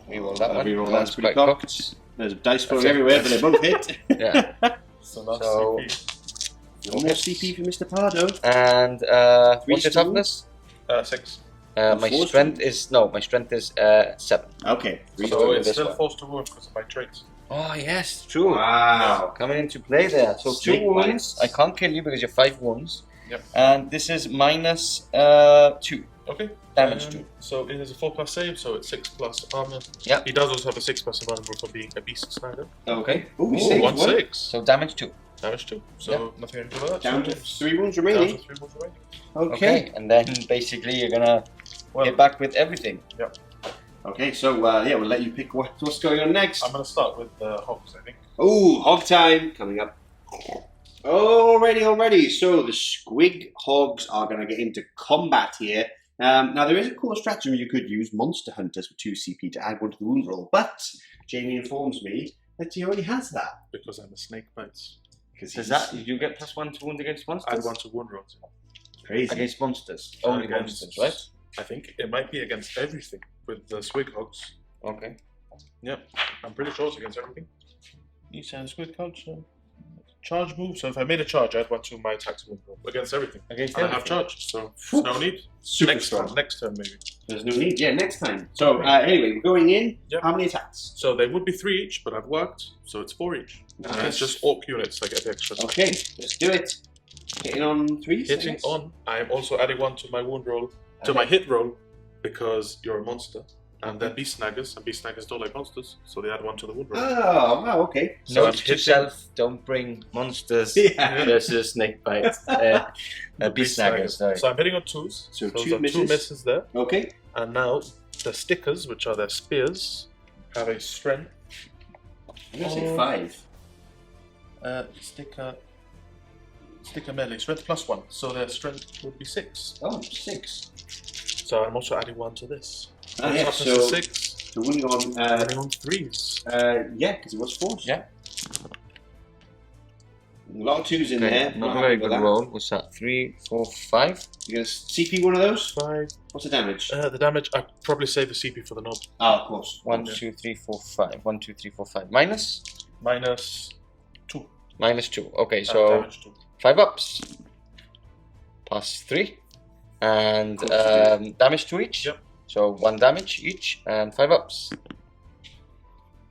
[SPEAKER 1] Reroll that one.
[SPEAKER 4] Reroll that's pretty cocked. There's dice falling everywhere, but they both hit.
[SPEAKER 1] Yeah.
[SPEAKER 2] So that's
[SPEAKER 1] So,
[SPEAKER 2] CP.
[SPEAKER 4] No more CP for Mr. Pardo.
[SPEAKER 1] And what's your toughness?
[SPEAKER 2] 6.
[SPEAKER 1] My strength is 7.
[SPEAKER 4] Okay.
[SPEAKER 2] So it's still forced to wound because of my traits.
[SPEAKER 1] Oh yes, true.
[SPEAKER 4] Wow.
[SPEAKER 1] Coming into play there. So 2 wounds. I can't kill you because you're 5 wounds.
[SPEAKER 2] Yep.
[SPEAKER 1] And this is minus 2.
[SPEAKER 2] Okay.
[SPEAKER 1] Damage 2.
[SPEAKER 2] So it is a 4+ save, so it's 6+ armor.
[SPEAKER 1] Yep.
[SPEAKER 2] He does also have a 6+ vulnerable for being a beast snagger.
[SPEAKER 1] Okay.
[SPEAKER 4] Ooh,
[SPEAKER 2] 1/6.
[SPEAKER 1] So damage 2.
[SPEAKER 2] Damage 2. So nothing I can do about that.
[SPEAKER 4] Down to 3 wounds remaining. Okay.
[SPEAKER 1] And then basically you're gonna get back with everything.
[SPEAKER 2] Yep.
[SPEAKER 4] Okay, so we'll let you pick what's going on next.
[SPEAKER 2] I'm gonna start with the hogs, I think.
[SPEAKER 4] Oh, hog time coming up. Alrighty. So the Squig hogs are going to get into combat here. Now there is a cool stratagem you could use, Monster Hunters for 2 CP to add 1 to the wound roll, but Jamie informs me that he already has that.
[SPEAKER 2] Because I'm a Snakebites.
[SPEAKER 1] Does that you get +1 to wound against monsters?
[SPEAKER 2] Add 1 to wound rolls.
[SPEAKER 4] Crazy.
[SPEAKER 1] Against monsters. Only monsters, right?
[SPEAKER 2] I think it might be against everything with the Squig hogs.
[SPEAKER 1] Okay.
[SPEAKER 2] Yep. I'm pretty sure it's against everything. You said Squig culture. Charge move. So if I made a charge, I add 1 to my attacks wound roll against everything.
[SPEAKER 1] Against
[SPEAKER 2] and I have charge, so there's no need.
[SPEAKER 4] Super
[SPEAKER 2] next
[SPEAKER 4] strong.
[SPEAKER 2] Time, next turn maybe.
[SPEAKER 4] There's no need. Yeah, next time. So anyway, we're going in.
[SPEAKER 2] Yep.
[SPEAKER 4] How many attacks?
[SPEAKER 2] So they would be 3 each, but I've worked, so it's 4 each.
[SPEAKER 4] Nice.
[SPEAKER 2] And it's just Ork units that get the extra.
[SPEAKER 4] Okay, let's do it. Hitting on 3s.
[SPEAKER 2] Hitting on. I'm also adding 1 to my wound roll, to my hit roll, because you're a monster. And they're beast snaggers, and beast snaggers don't like monsters, so they add 1 to the wound roll.
[SPEAKER 4] Oh, wow, okay.
[SPEAKER 2] So
[SPEAKER 1] Note to self, don't bring monsters versus Snakebites. Beast snaggers, sorry.
[SPEAKER 2] So I'm hitting on 2s.
[SPEAKER 4] So
[SPEAKER 2] those
[SPEAKER 4] 2
[SPEAKER 2] are
[SPEAKER 4] misses.
[SPEAKER 2] 2 misses there.
[SPEAKER 4] Okay.
[SPEAKER 2] And now the stickers, which are their spears, have a strength.
[SPEAKER 4] I'm going to say 5.
[SPEAKER 2] Sticker melee, strength +1. So their strength would be 6.
[SPEAKER 4] Oh, 6.
[SPEAKER 2] So I'm also adding 1 to this.
[SPEAKER 4] Yeah,
[SPEAKER 2] Toughness
[SPEAKER 4] so
[SPEAKER 2] is 6.
[SPEAKER 4] the wounding on...
[SPEAKER 2] adding on 3s.
[SPEAKER 4] yeah, because it was 4s.
[SPEAKER 1] Yeah.
[SPEAKER 4] A lot of 2s in there.
[SPEAKER 1] Not a very good roll. What's that? 3, 4, 5?
[SPEAKER 4] You going to CP one of those?
[SPEAKER 2] 5.
[SPEAKER 4] What's the damage?
[SPEAKER 2] The damage, I'd probably save the CP for the knob.
[SPEAKER 4] Oh, of course.
[SPEAKER 1] 1, 2, 3, 4, 5. 1, 2, 3, 4, 5. Minus?
[SPEAKER 2] -2.
[SPEAKER 1] -2. Okay, so
[SPEAKER 2] damage 2.
[SPEAKER 1] 5 ups. +3. And damage 2 each?
[SPEAKER 2] Yep.
[SPEAKER 1] So 1 damage each and 5 ups.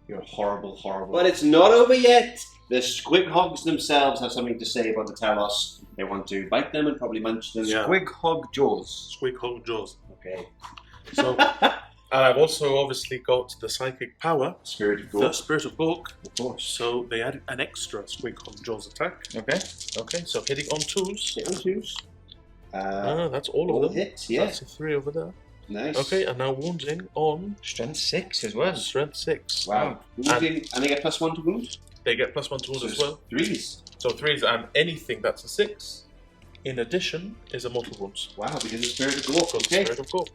[SPEAKER 4] You're horrible. But it's not over yet. The Squig hogs themselves have something to say about the Talos. They want to bite them and probably munch them.
[SPEAKER 2] Yeah.
[SPEAKER 1] Squig hog jaws.
[SPEAKER 2] Squig hog jaws.
[SPEAKER 4] Okay.
[SPEAKER 2] So, and I've also obviously got the psychic power,
[SPEAKER 4] Spirit of
[SPEAKER 2] the
[SPEAKER 4] Gork.
[SPEAKER 2] Spirit of Gork.
[SPEAKER 4] Of course.
[SPEAKER 2] So they add an extra Squig hog jaws attack.
[SPEAKER 1] Okay.
[SPEAKER 2] Okay, so hitting on 2s.
[SPEAKER 4] Hit on 2s.
[SPEAKER 2] That's all
[SPEAKER 4] All
[SPEAKER 2] of them.
[SPEAKER 4] hits, yeah.
[SPEAKER 2] That's a 3 over there.
[SPEAKER 4] Nice.
[SPEAKER 2] Okay, and now wounding on
[SPEAKER 1] Strength 6 as well.
[SPEAKER 2] strength 6.
[SPEAKER 4] Wow. Wounding, and they get +1 to wound?
[SPEAKER 2] They get +1 to wound as well.
[SPEAKER 4] 3s.
[SPEAKER 2] So 3s, and anything that's a 6, in addition, is a mortal wound.
[SPEAKER 4] Wow, because of Spirit of Gork.
[SPEAKER 2] Because
[SPEAKER 4] Okay.
[SPEAKER 2] Spirit of Gork.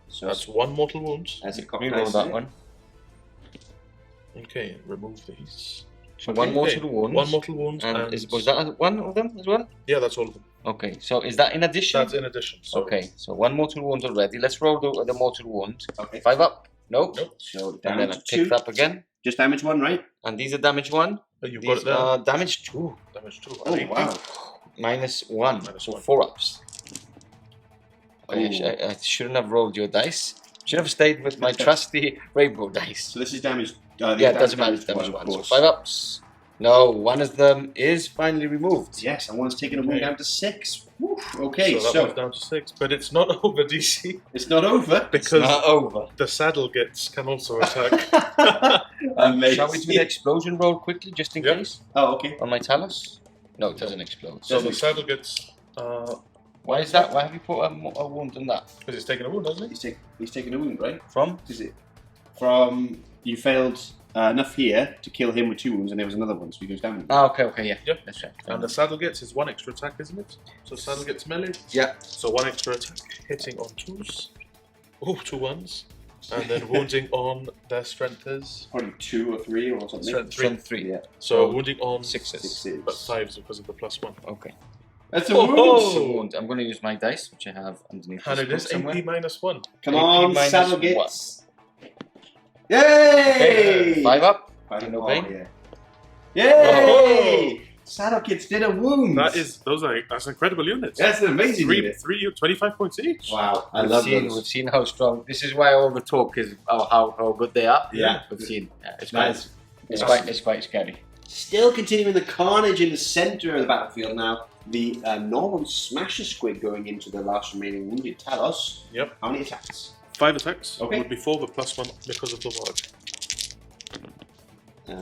[SPEAKER 4] So
[SPEAKER 2] That's 1 mortal wound.
[SPEAKER 4] as a cock
[SPEAKER 1] We roll
[SPEAKER 4] dice,
[SPEAKER 1] that
[SPEAKER 4] yeah.
[SPEAKER 1] one.
[SPEAKER 2] Okay, remove these.
[SPEAKER 1] So 1 mortal wound.
[SPEAKER 2] 1 mortal wound.
[SPEAKER 1] And was that 1 of them as well?
[SPEAKER 2] Yeah, that's all of them.
[SPEAKER 1] Okay, so is that in addition?
[SPEAKER 2] That's in addition. So
[SPEAKER 1] Okay, so 1 mortal wound already. Let's roll the mortal wound.
[SPEAKER 4] Okay.
[SPEAKER 1] 5 up. Nope.
[SPEAKER 2] Nope.
[SPEAKER 4] So
[SPEAKER 1] And then
[SPEAKER 4] damage
[SPEAKER 1] I picked
[SPEAKER 4] 2.
[SPEAKER 1] up again.
[SPEAKER 4] Just damage 1, right?
[SPEAKER 1] And these are damage 1.
[SPEAKER 2] You've got
[SPEAKER 1] These
[SPEAKER 2] it there.
[SPEAKER 1] are damage 2.
[SPEAKER 2] Damage 2.
[SPEAKER 4] Oh, wow.
[SPEAKER 1] -1.
[SPEAKER 2] Minus
[SPEAKER 1] So
[SPEAKER 2] 1.
[SPEAKER 1] 4 ups.
[SPEAKER 4] Oh.
[SPEAKER 1] I shouldn't have rolled your dice. Should have stayed with my trusty rainbow dice.
[SPEAKER 4] So this is damage.
[SPEAKER 1] Yeah, it doesn't matter. Damage 1. So 5 ups. No, 1 of them is finally removed.
[SPEAKER 4] Yes, and one's taken a wound
[SPEAKER 2] Okay.
[SPEAKER 4] down to 6. Woo. Okay,
[SPEAKER 2] So that one's down to 6, but it's not over, DC,
[SPEAKER 4] it's not over.
[SPEAKER 2] because
[SPEAKER 1] Not over.
[SPEAKER 2] the saddle gits can also attack.
[SPEAKER 4] Amazing.
[SPEAKER 1] Shall we do the explosion roll quickly, just in
[SPEAKER 2] Yep.
[SPEAKER 1] case?
[SPEAKER 4] Oh, okay.
[SPEAKER 1] On my Talos? No, it doesn't explode.
[SPEAKER 2] So the saddle gits,
[SPEAKER 1] Why is that? Why have you put a wound on that?
[SPEAKER 2] because it's taking a wound, hasn't it?
[SPEAKER 4] He's taken a wound, right?
[SPEAKER 1] From?
[SPEAKER 4] Is it from you failed enough here to kill him with 2 wounds, and there was another one, so he goes down.
[SPEAKER 1] Oh, okay, yeah.
[SPEAKER 2] Yep.
[SPEAKER 1] That's right.
[SPEAKER 2] And the saddle gits is 1 extra attack, isn't it? So saddle gits melee.
[SPEAKER 1] Yeah.
[SPEAKER 2] So 1 extra attack, hitting on 2s. Oh, 2 1s. And then wounding on their strength is
[SPEAKER 4] Probably 2 or 3 or something.
[SPEAKER 2] strength 3.
[SPEAKER 1] Strength 3.
[SPEAKER 4] Yeah.
[SPEAKER 2] So wounding on
[SPEAKER 1] 6s.
[SPEAKER 4] 6s.
[SPEAKER 2] but 5s because of the +1.
[SPEAKER 1] Okay.
[SPEAKER 4] That's a
[SPEAKER 2] Oh,
[SPEAKER 4] wound.
[SPEAKER 2] oh.
[SPEAKER 1] So wound. I'm going to use my dice, which I have underneath
[SPEAKER 2] And
[SPEAKER 1] this
[SPEAKER 2] it
[SPEAKER 1] book
[SPEAKER 2] is
[SPEAKER 1] somewhere.
[SPEAKER 2] AP -1.
[SPEAKER 4] Come
[SPEAKER 1] AP
[SPEAKER 4] on,
[SPEAKER 1] minus
[SPEAKER 4] saddle
[SPEAKER 1] one.
[SPEAKER 4] gits.
[SPEAKER 1] Okay,
[SPEAKER 4] Yay!
[SPEAKER 1] 5 up.
[SPEAKER 4] Five
[SPEAKER 1] No
[SPEAKER 4] up,
[SPEAKER 1] pain.
[SPEAKER 4] yeah. Yay! Saddle Kids did a wound.
[SPEAKER 2] That's incredible units.
[SPEAKER 4] That's an amazing unit.
[SPEAKER 2] 25 points each.
[SPEAKER 4] Wow, I
[SPEAKER 1] We've
[SPEAKER 4] love
[SPEAKER 1] seen,
[SPEAKER 4] those.
[SPEAKER 1] We've seen how strong. This is why all the talk is how good they are.
[SPEAKER 4] Yeah.
[SPEAKER 1] We've seen. Yeah, it's
[SPEAKER 4] Nice.
[SPEAKER 1] quite scary.
[SPEAKER 4] Still continuing the carnage in the centre of the battlefield now. The normal Smasha Squig going into the last remaining wounded Talos.
[SPEAKER 2] Yep.
[SPEAKER 4] How many attacks?
[SPEAKER 2] 5 attacks.
[SPEAKER 4] Okay.
[SPEAKER 2] Would be 4, but +1 because of the ward.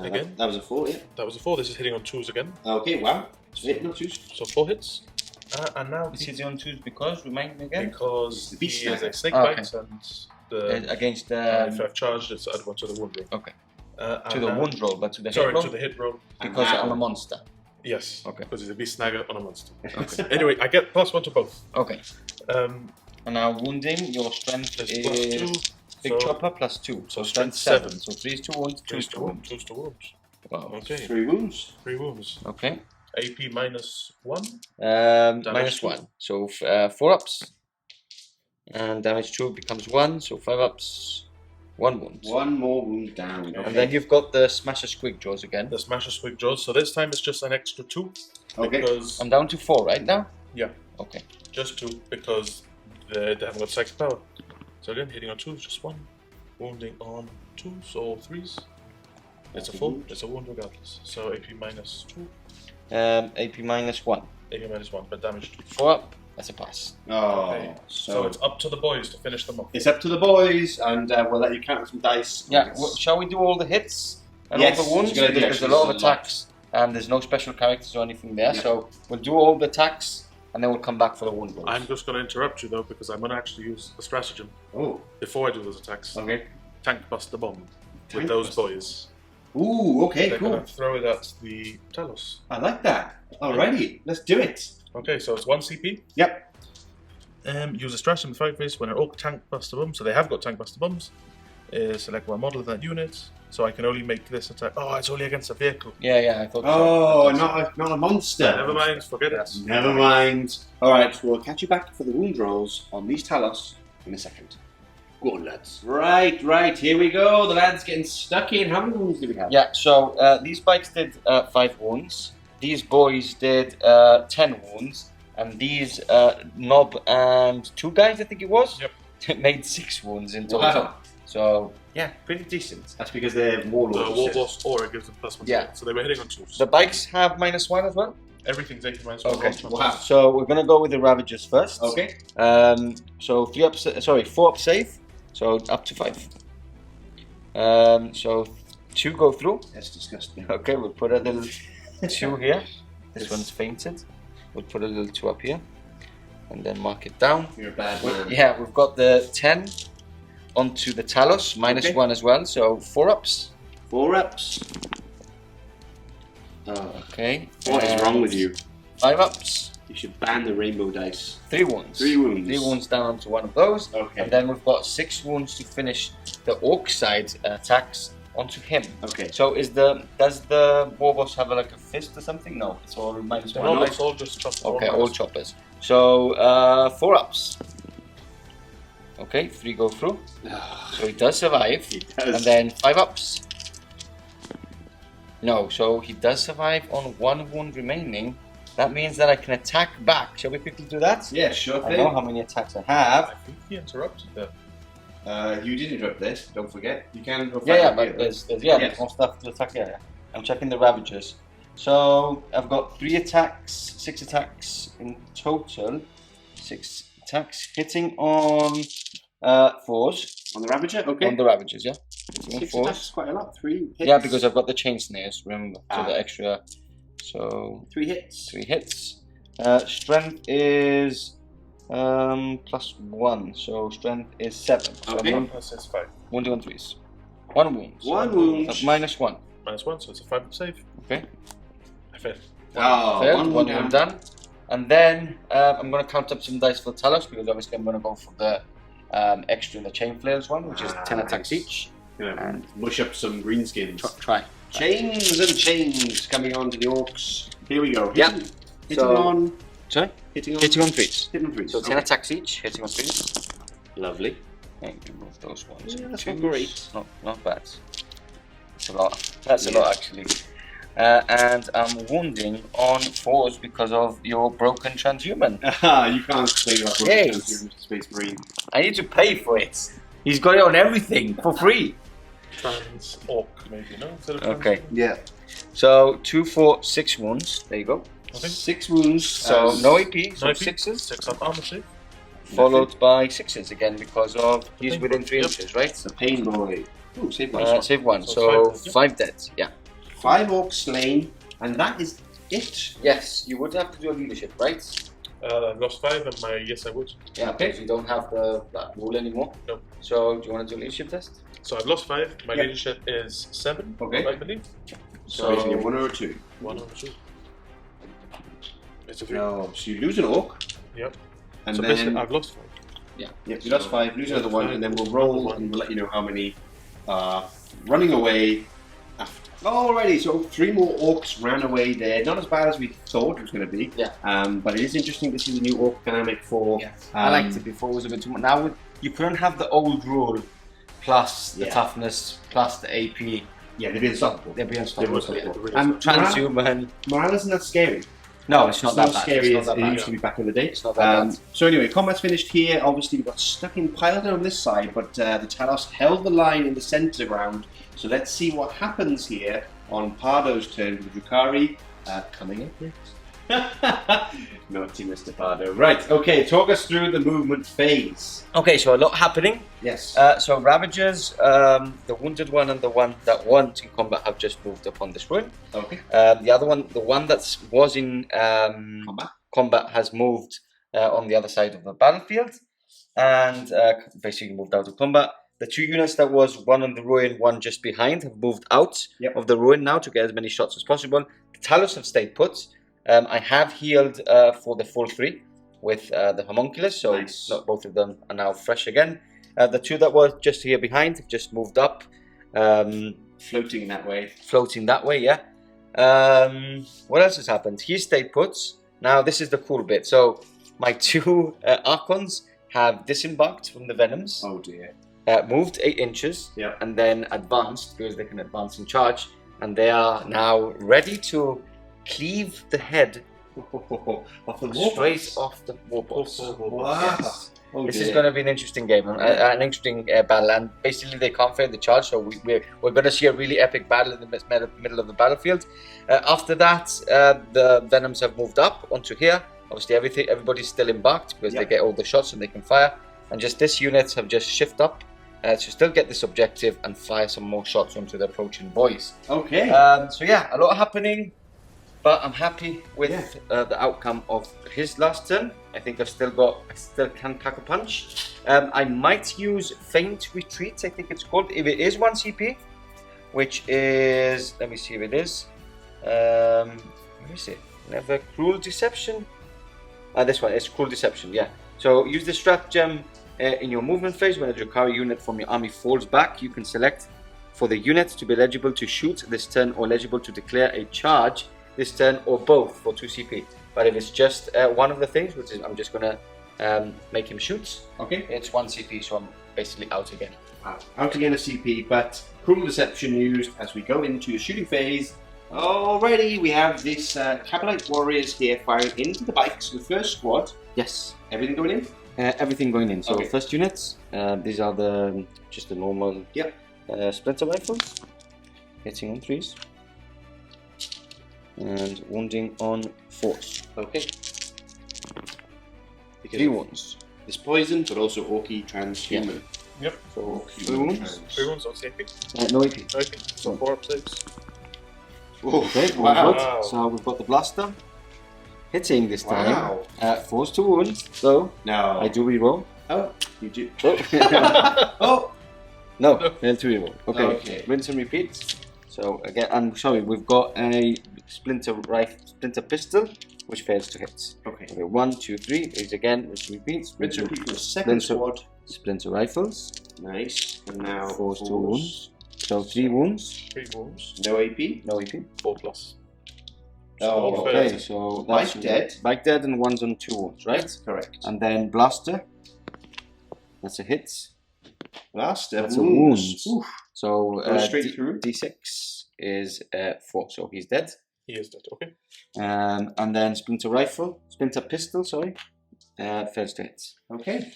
[SPEAKER 2] Again?
[SPEAKER 4] That was a 4, yeah.
[SPEAKER 2] That was a 4. This is hitting on 2s again.
[SPEAKER 4] Okay, wow. So hit, not 2s.
[SPEAKER 2] So 4 hits. And now
[SPEAKER 1] Is he on 2s because, remind me again?
[SPEAKER 2] because
[SPEAKER 4] the
[SPEAKER 2] he
[SPEAKER 4] beast
[SPEAKER 2] is a
[SPEAKER 4] snagger.
[SPEAKER 2] Snakebites and the
[SPEAKER 1] Against
[SPEAKER 2] if I've charged, it's add 1 to the wound roll.
[SPEAKER 1] Okay.
[SPEAKER 2] And
[SPEAKER 1] To the
[SPEAKER 2] now-
[SPEAKER 1] wound roll, but to the hit
[SPEAKER 2] Sorry,
[SPEAKER 1] roll?
[SPEAKER 2] to the hit roll.
[SPEAKER 1] Because
[SPEAKER 4] And
[SPEAKER 1] I'm
[SPEAKER 4] now-
[SPEAKER 1] a monster.
[SPEAKER 2] Yes.
[SPEAKER 1] Okay.
[SPEAKER 2] Because he's a beast snagger on a monster. Okay. Anyway, I get +1 to both.
[SPEAKER 1] Okay.
[SPEAKER 2] Um,
[SPEAKER 1] And now wounding, your strength
[SPEAKER 2] there's
[SPEAKER 1] is
[SPEAKER 2] +2.
[SPEAKER 1] big
[SPEAKER 2] so
[SPEAKER 1] chopper +2. So
[SPEAKER 2] strength
[SPEAKER 1] strength 7.
[SPEAKER 2] 7.
[SPEAKER 1] So 3 to wounds, 2 to wounds.
[SPEAKER 2] 2 to wounds.
[SPEAKER 1] Wow.
[SPEAKER 2] Okay.
[SPEAKER 4] 3 wounds.
[SPEAKER 2] 3 wounds.
[SPEAKER 1] Okay.
[SPEAKER 2] AP -1.
[SPEAKER 1] Minus
[SPEAKER 2] two.
[SPEAKER 1] 1. So 4 ups. And damage 2 becomes 1. So 5 ups, 1 wound.
[SPEAKER 4] 1 more wound down. Okay.
[SPEAKER 1] And then you've got the Smasha Squig jaws again.
[SPEAKER 2] The Smasha Squig jaws. So this time it's just an extra 2.
[SPEAKER 4] Okay.
[SPEAKER 2] Because
[SPEAKER 1] I'm down to 4 right now?
[SPEAKER 2] Yeah.
[SPEAKER 1] Okay.
[SPEAKER 2] just 2 because they haven't got psychic power. So again, hitting on 2s, just 1. Wounding on 2s or 3s. It's a full. It's a wound regardless. So AP -2.
[SPEAKER 1] AP -1.
[SPEAKER 2] AP -1, but damage 2.
[SPEAKER 1] 4 up. That's a pass.
[SPEAKER 4] Oh,
[SPEAKER 2] Okay.
[SPEAKER 4] so
[SPEAKER 2] So it's up to the boys to finish them off.
[SPEAKER 4] it's up to the boys, and we'll let you count some dice.
[SPEAKER 1] Yeah. Shall we do all the hits and
[SPEAKER 4] Yes,
[SPEAKER 1] all the wounds?
[SPEAKER 4] it's a good idea,
[SPEAKER 1] Because there's a
[SPEAKER 4] actually.
[SPEAKER 1] lot of attacks and there's no special characters or anything there.
[SPEAKER 4] Yeah.
[SPEAKER 1] So we'll do all the attacks and then we'll come back for the wound rolls.
[SPEAKER 2] I'm just going to interrupt you though because I'm going to actually use a stratagem
[SPEAKER 4] Oh,
[SPEAKER 2] before I do those attacks.
[SPEAKER 4] okay.
[SPEAKER 2] Tank bust the bomb
[SPEAKER 4] Tank
[SPEAKER 2] with those
[SPEAKER 4] bust.
[SPEAKER 2] boys.
[SPEAKER 4] Ooh, okay,
[SPEAKER 2] They're
[SPEAKER 4] cool.
[SPEAKER 2] going to throw it at the Talos.
[SPEAKER 4] I like that. Alrighty, let's do it.
[SPEAKER 2] Okay, so it's 1 CP.
[SPEAKER 4] Yep.
[SPEAKER 2] Use a stratagem with 5 phase when an Ork tank buster bomb. So they have got tank buster bombs. Select one model of that unit. So I can only make this attack. Oh, it's only against a vehicle.
[SPEAKER 1] Yeah, I thought
[SPEAKER 4] Oh,
[SPEAKER 1] so.
[SPEAKER 4] not a monster.
[SPEAKER 2] Never mind, forget it.
[SPEAKER 4] Never mind. Alright, we'll catch you back for the wound rolls on these Talos in a second. Go on, lads. Right, here we go. The lad's getting stuck in. How many wounds do we have?
[SPEAKER 1] Yeah, so these bikes did 5 wounds. These boys did 10 wounds. And these Knob and 2 guys, I think it was, made 6 wounds in total.
[SPEAKER 4] Wow.
[SPEAKER 1] So, yeah, pretty decent.
[SPEAKER 4] That's because they're Warlords.
[SPEAKER 2] The Warboss aura gives them +1.
[SPEAKER 1] Yeah.
[SPEAKER 2] So they were hitting on 2s.
[SPEAKER 1] The bikes have -1 as well?
[SPEAKER 2] Everything's AP -1.
[SPEAKER 1] Okay.
[SPEAKER 4] Wow.
[SPEAKER 1] So we're going to go with the Ravagers first.
[SPEAKER 4] Okay.
[SPEAKER 1] So 4 up save, so up to 5. So 2 go through.
[SPEAKER 4] That's disgusting.
[SPEAKER 1] Okay, we'll put a little 2 here. This one's fainted. We'll put a little 2 up here. And then mark it down.
[SPEAKER 4] You're a bad man.
[SPEAKER 1] Yeah, we've got the 10 onto the Talos, -1 as well, so 4 ups.
[SPEAKER 4] 4 ups.
[SPEAKER 1] Okay.
[SPEAKER 4] What is wrong with you?
[SPEAKER 1] 5 ups.
[SPEAKER 4] You should ban the rainbow dice.
[SPEAKER 1] 3 wounds.
[SPEAKER 4] 3 wounds.
[SPEAKER 1] 3 wounds down onto one of those.
[SPEAKER 4] Okay.
[SPEAKER 1] And then we've got 6 wounds to finish the Ork side attacks onto him.
[SPEAKER 4] Okay.
[SPEAKER 1] So does the Warboss have like a fist or something? No, it's all -1.
[SPEAKER 2] No, it's all just choppers.
[SPEAKER 1] Okay, all choppers. So 4 ups. Okay, 3 go through. So he does survive.
[SPEAKER 4] He does.
[SPEAKER 1] And then 5 ups. No, so he does survive on 1 wound remaining. That means that I can attack back. Shall we quickly do that?
[SPEAKER 4] Yeah, sure
[SPEAKER 1] I
[SPEAKER 4] thing.
[SPEAKER 1] know how many attacks I have.
[SPEAKER 2] I think he interrupted there.
[SPEAKER 4] You did interrupt this, don't forget. You can go
[SPEAKER 1] Yeah,
[SPEAKER 4] back
[SPEAKER 1] but
[SPEAKER 4] here.
[SPEAKER 1] there's more stuff to attack. Yeah. I'm checking the Ravagers. So I've got 3 attacks, 6 attacks in total. 6 attacks hitting on 4s.
[SPEAKER 4] On the Ravager? Okay.
[SPEAKER 1] On the Ravagers, yeah. Hitting on
[SPEAKER 4] 6
[SPEAKER 1] 4s.
[SPEAKER 4] attacks, quite a lot. 3 hits.
[SPEAKER 1] Yeah, because I've got the chain snares, remember. So
[SPEAKER 4] Ah.
[SPEAKER 1] the extra. So
[SPEAKER 4] 3 hits.
[SPEAKER 1] 3 hits. Strength is +1, so strength is 7. So
[SPEAKER 4] Okay.
[SPEAKER 1] I'm
[SPEAKER 2] 1 + 5.
[SPEAKER 1] wounding on 3s. 1 wound.
[SPEAKER 4] One wound.
[SPEAKER 1] -1.
[SPEAKER 2] -1, so it's a 5 save.
[SPEAKER 1] Okay.
[SPEAKER 2] I failed.
[SPEAKER 4] Oh,
[SPEAKER 1] Failed,
[SPEAKER 4] 1
[SPEAKER 1] one
[SPEAKER 4] wound
[SPEAKER 1] wound
[SPEAKER 4] down.
[SPEAKER 1] done. And then I'm going to count up some dice for Talos because obviously I'm going to go for the extra in the chain flails one, which is 10 attacks
[SPEAKER 4] nice.
[SPEAKER 1] each.
[SPEAKER 4] Gonna mush up some greenskins.
[SPEAKER 1] Try.
[SPEAKER 4] Chains and chains coming on to the Orks. Here we go.
[SPEAKER 1] Yeah.
[SPEAKER 4] Hitting
[SPEAKER 1] So-
[SPEAKER 4] on.
[SPEAKER 1] Sorry?
[SPEAKER 4] Hitting on.
[SPEAKER 1] Hitting on 3s.
[SPEAKER 4] Hitting on 3s.
[SPEAKER 1] So 10 attacks each, hitting on 3s.
[SPEAKER 4] Lovely.
[SPEAKER 1] Okay, remove those ones.
[SPEAKER 4] Yeah, that's
[SPEAKER 1] Twos.
[SPEAKER 4] not great.
[SPEAKER 1] Not bad. That's a lot. That's a lot actually. and I'm wounding on 4s because of your broken transhuman.
[SPEAKER 4] You can't say that.
[SPEAKER 1] Yes.
[SPEAKER 4] Space Marine.
[SPEAKER 1] I need to pay for it. He's got it on everything for free.
[SPEAKER 2] Trans Ork, maybe, no? Instead of
[SPEAKER 1] Okay.
[SPEAKER 2] trans?
[SPEAKER 4] Yeah.
[SPEAKER 1] So 2, 4, 6 wounds. There you go.
[SPEAKER 2] Okay.
[SPEAKER 4] 6 wounds.
[SPEAKER 1] So no AP, so
[SPEAKER 2] No AP.
[SPEAKER 1] 6s.
[SPEAKER 2] 6 up armor save.
[SPEAKER 1] Followed by 6s again because of he's within 3 inches, right?
[SPEAKER 4] The Pain Boy. Ooh, save 1.
[SPEAKER 1] Save 1.
[SPEAKER 2] So
[SPEAKER 1] So
[SPEAKER 2] five,
[SPEAKER 1] 5 dead. Yeah.
[SPEAKER 4] 5 orcs slain, and that is it.
[SPEAKER 1] Yes, you would have to do a leadership, right?
[SPEAKER 2] I've lost 5 and my yes I would.
[SPEAKER 1] Yeah, because you don't have that rule anymore.
[SPEAKER 2] No.
[SPEAKER 1] So do you want to do a leadership test?
[SPEAKER 2] So I've lost 5. My
[SPEAKER 4] Yep.
[SPEAKER 2] leadership is 7,
[SPEAKER 4] Okay.
[SPEAKER 2] I believe.
[SPEAKER 4] So you can get 1 or 2.
[SPEAKER 2] 1 or 2. It's a 3.
[SPEAKER 4] No, so you lose an orc.
[SPEAKER 2] Yep.
[SPEAKER 4] And
[SPEAKER 2] So
[SPEAKER 4] then
[SPEAKER 2] basically I've lost 5.
[SPEAKER 4] you lost 5, lose another 1, and then we'll roll and we'll let you know how many are running away after. Alrighty, so 3 more orcs ran away there. Not as bad as we thought it was going to be.
[SPEAKER 1] Yeah.
[SPEAKER 4] But it is interesting to see the new orc dynamic for.
[SPEAKER 1] I liked it before. It was a bit too much. Now you couldn't have the old rule plus the toughness plus the AP.
[SPEAKER 4] Yeah, they'd be unstoppable.
[SPEAKER 1] They'd be unstoppable.
[SPEAKER 2] Really
[SPEAKER 4] And
[SPEAKER 1] Transhuman.
[SPEAKER 4] morale isn't that scary.
[SPEAKER 1] No, it's not
[SPEAKER 4] It's
[SPEAKER 1] that
[SPEAKER 4] not
[SPEAKER 1] bad.
[SPEAKER 4] scary
[SPEAKER 1] It's
[SPEAKER 4] as
[SPEAKER 1] not
[SPEAKER 4] it
[SPEAKER 1] that
[SPEAKER 4] used
[SPEAKER 1] bad.
[SPEAKER 4] to be back in the day.
[SPEAKER 1] It's not that bad.
[SPEAKER 4] So anyway, combat's finished here. Obviously, we got stuck in piled on this side, but the Talos held the line in the centre ground. So let's see what happens here on Pardo's turn with Drukhari coming in next. Naughty Mr. Pardo. Right, okay, talk us through the movement phase.
[SPEAKER 1] Okay, so a lot happening.
[SPEAKER 4] Yes.
[SPEAKER 1] So Ravagers, the wounded one and the one that weren't in combat have just moved up on this ruin.
[SPEAKER 4] Okay.
[SPEAKER 1] The other one, the one that was in
[SPEAKER 4] Combat.
[SPEAKER 1] has moved on the other side of the battlefield and basically moved out of combat. The 2 units that was one on the ruin, one just behind, have moved out of the ruin now to get as many shots as possible. The Talos have stayed put. I have healed for the full 3 with the Homunculus, so not both of them are now fresh again. The 2 that were just here behind have just moved up.
[SPEAKER 4] Floating that way.
[SPEAKER 1] Floating that way, yeah. What else has happened? He stayed put. Now this is the cool bit. So my 2 Archons have disembarked from the Venoms.
[SPEAKER 4] Oh dear.
[SPEAKER 1] Moved 8 inches and then advanced because they can advance and charge, and they are now ready to cleave the head straight off the Warboss.
[SPEAKER 4] Wow.
[SPEAKER 1] Yes.
[SPEAKER 4] Oh,
[SPEAKER 1] This
[SPEAKER 4] dear.
[SPEAKER 1] is going to be an interesting game, an interesting battle, and basically they can't fail the charge, so we're going to see a really epic battle in the middle of the battlefield. After that, the Venoms have moved up onto here. Obviously, everybody's still embarked because they get all the shots and they can fire, and just this units have just shifted up to still get this objective and fire some more shots onto the approaching Boyz.
[SPEAKER 4] Okay.
[SPEAKER 1] So yeah, a lot happening, but I'm happy with the outcome of his last turn. I think I still can pack a punch. I might use Feint Retreat, I think it's called, if it is 1 CP, which is, let me see if it is, where is it? Never Cruel Deception? This one, it's Cruel Deception, yeah. So use the stratagem in your movement phase. When a Drukhari unit from your army falls back, you can select for the unit to be eligible to shoot this turn or eligible to declare a charge this turn, or both for 2 CP. But if it's just one of the things, which is I'm just gonna make him shoot, it's 1 CP, so I'm basically out again.
[SPEAKER 4] Out again a CP, but Cruel Deception used as we go into the shooting phase. Already we have this Cabalite Warriors here firing into the bikes, the first squad.
[SPEAKER 1] Yes.
[SPEAKER 4] Everything going in?
[SPEAKER 1] Everything going in. So first units, these are just the normal Splinter Rifles, hitting on 3s. And wounding on 4s.
[SPEAKER 4] Okay.
[SPEAKER 1] 3 wounds.
[SPEAKER 4] It's poison, but also Orky transhuman.
[SPEAKER 2] Yep.
[SPEAKER 1] So 3 wounds.
[SPEAKER 2] 3 wounds on CP.
[SPEAKER 1] No AP.
[SPEAKER 2] No AP. So 4 up 6.
[SPEAKER 1] Okay,
[SPEAKER 2] Wow.
[SPEAKER 1] So we've got the blaster hitting this time.
[SPEAKER 4] Wow.
[SPEAKER 1] Force to wound. So
[SPEAKER 4] No.
[SPEAKER 1] I do reroll.
[SPEAKER 4] Oh, you do.
[SPEAKER 1] Oh. No, fail to reroll.
[SPEAKER 4] Okay.
[SPEAKER 1] Rinse and repeat. So again, I'm sorry, we've got a splinter pistol, which fails to hit.
[SPEAKER 4] Okay.
[SPEAKER 1] 1, 2, 3. Is again. Rinse and repeat.
[SPEAKER 4] Rinse and repeat for the second squad.
[SPEAKER 1] Splinter Rifles.
[SPEAKER 4] Nice. And now
[SPEAKER 1] Force to wounds. So 3 wounds.
[SPEAKER 2] 3 wounds.
[SPEAKER 4] No AP.
[SPEAKER 1] No AP.
[SPEAKER 2] 4 plus.
[SPEAKER 4] Oh,
[SPEAKER 1] Okay, so that's
[SPEAKER 4] Bike dead.
[SPEAKER 1] Bike dead and one's on 2 wounds, right?
[SPEAKER 4] Correct.
[SPEAKER 1] And then blaster. That's a hit.
[SPEAKER 4] Blaster.
[SPEAKER 1] That's a wound.
[SPEAKER 4] Oof.
[SPEAKER 1] So
[SPEAKER 4] Go straight through.
[SPEAKER 1] D6. is 4, so he's dead.
[SPEAKER 2] He is dead, okay.
[SPEAKER 1] And then Splinter Pistol, sorry, fails to hit. Okay.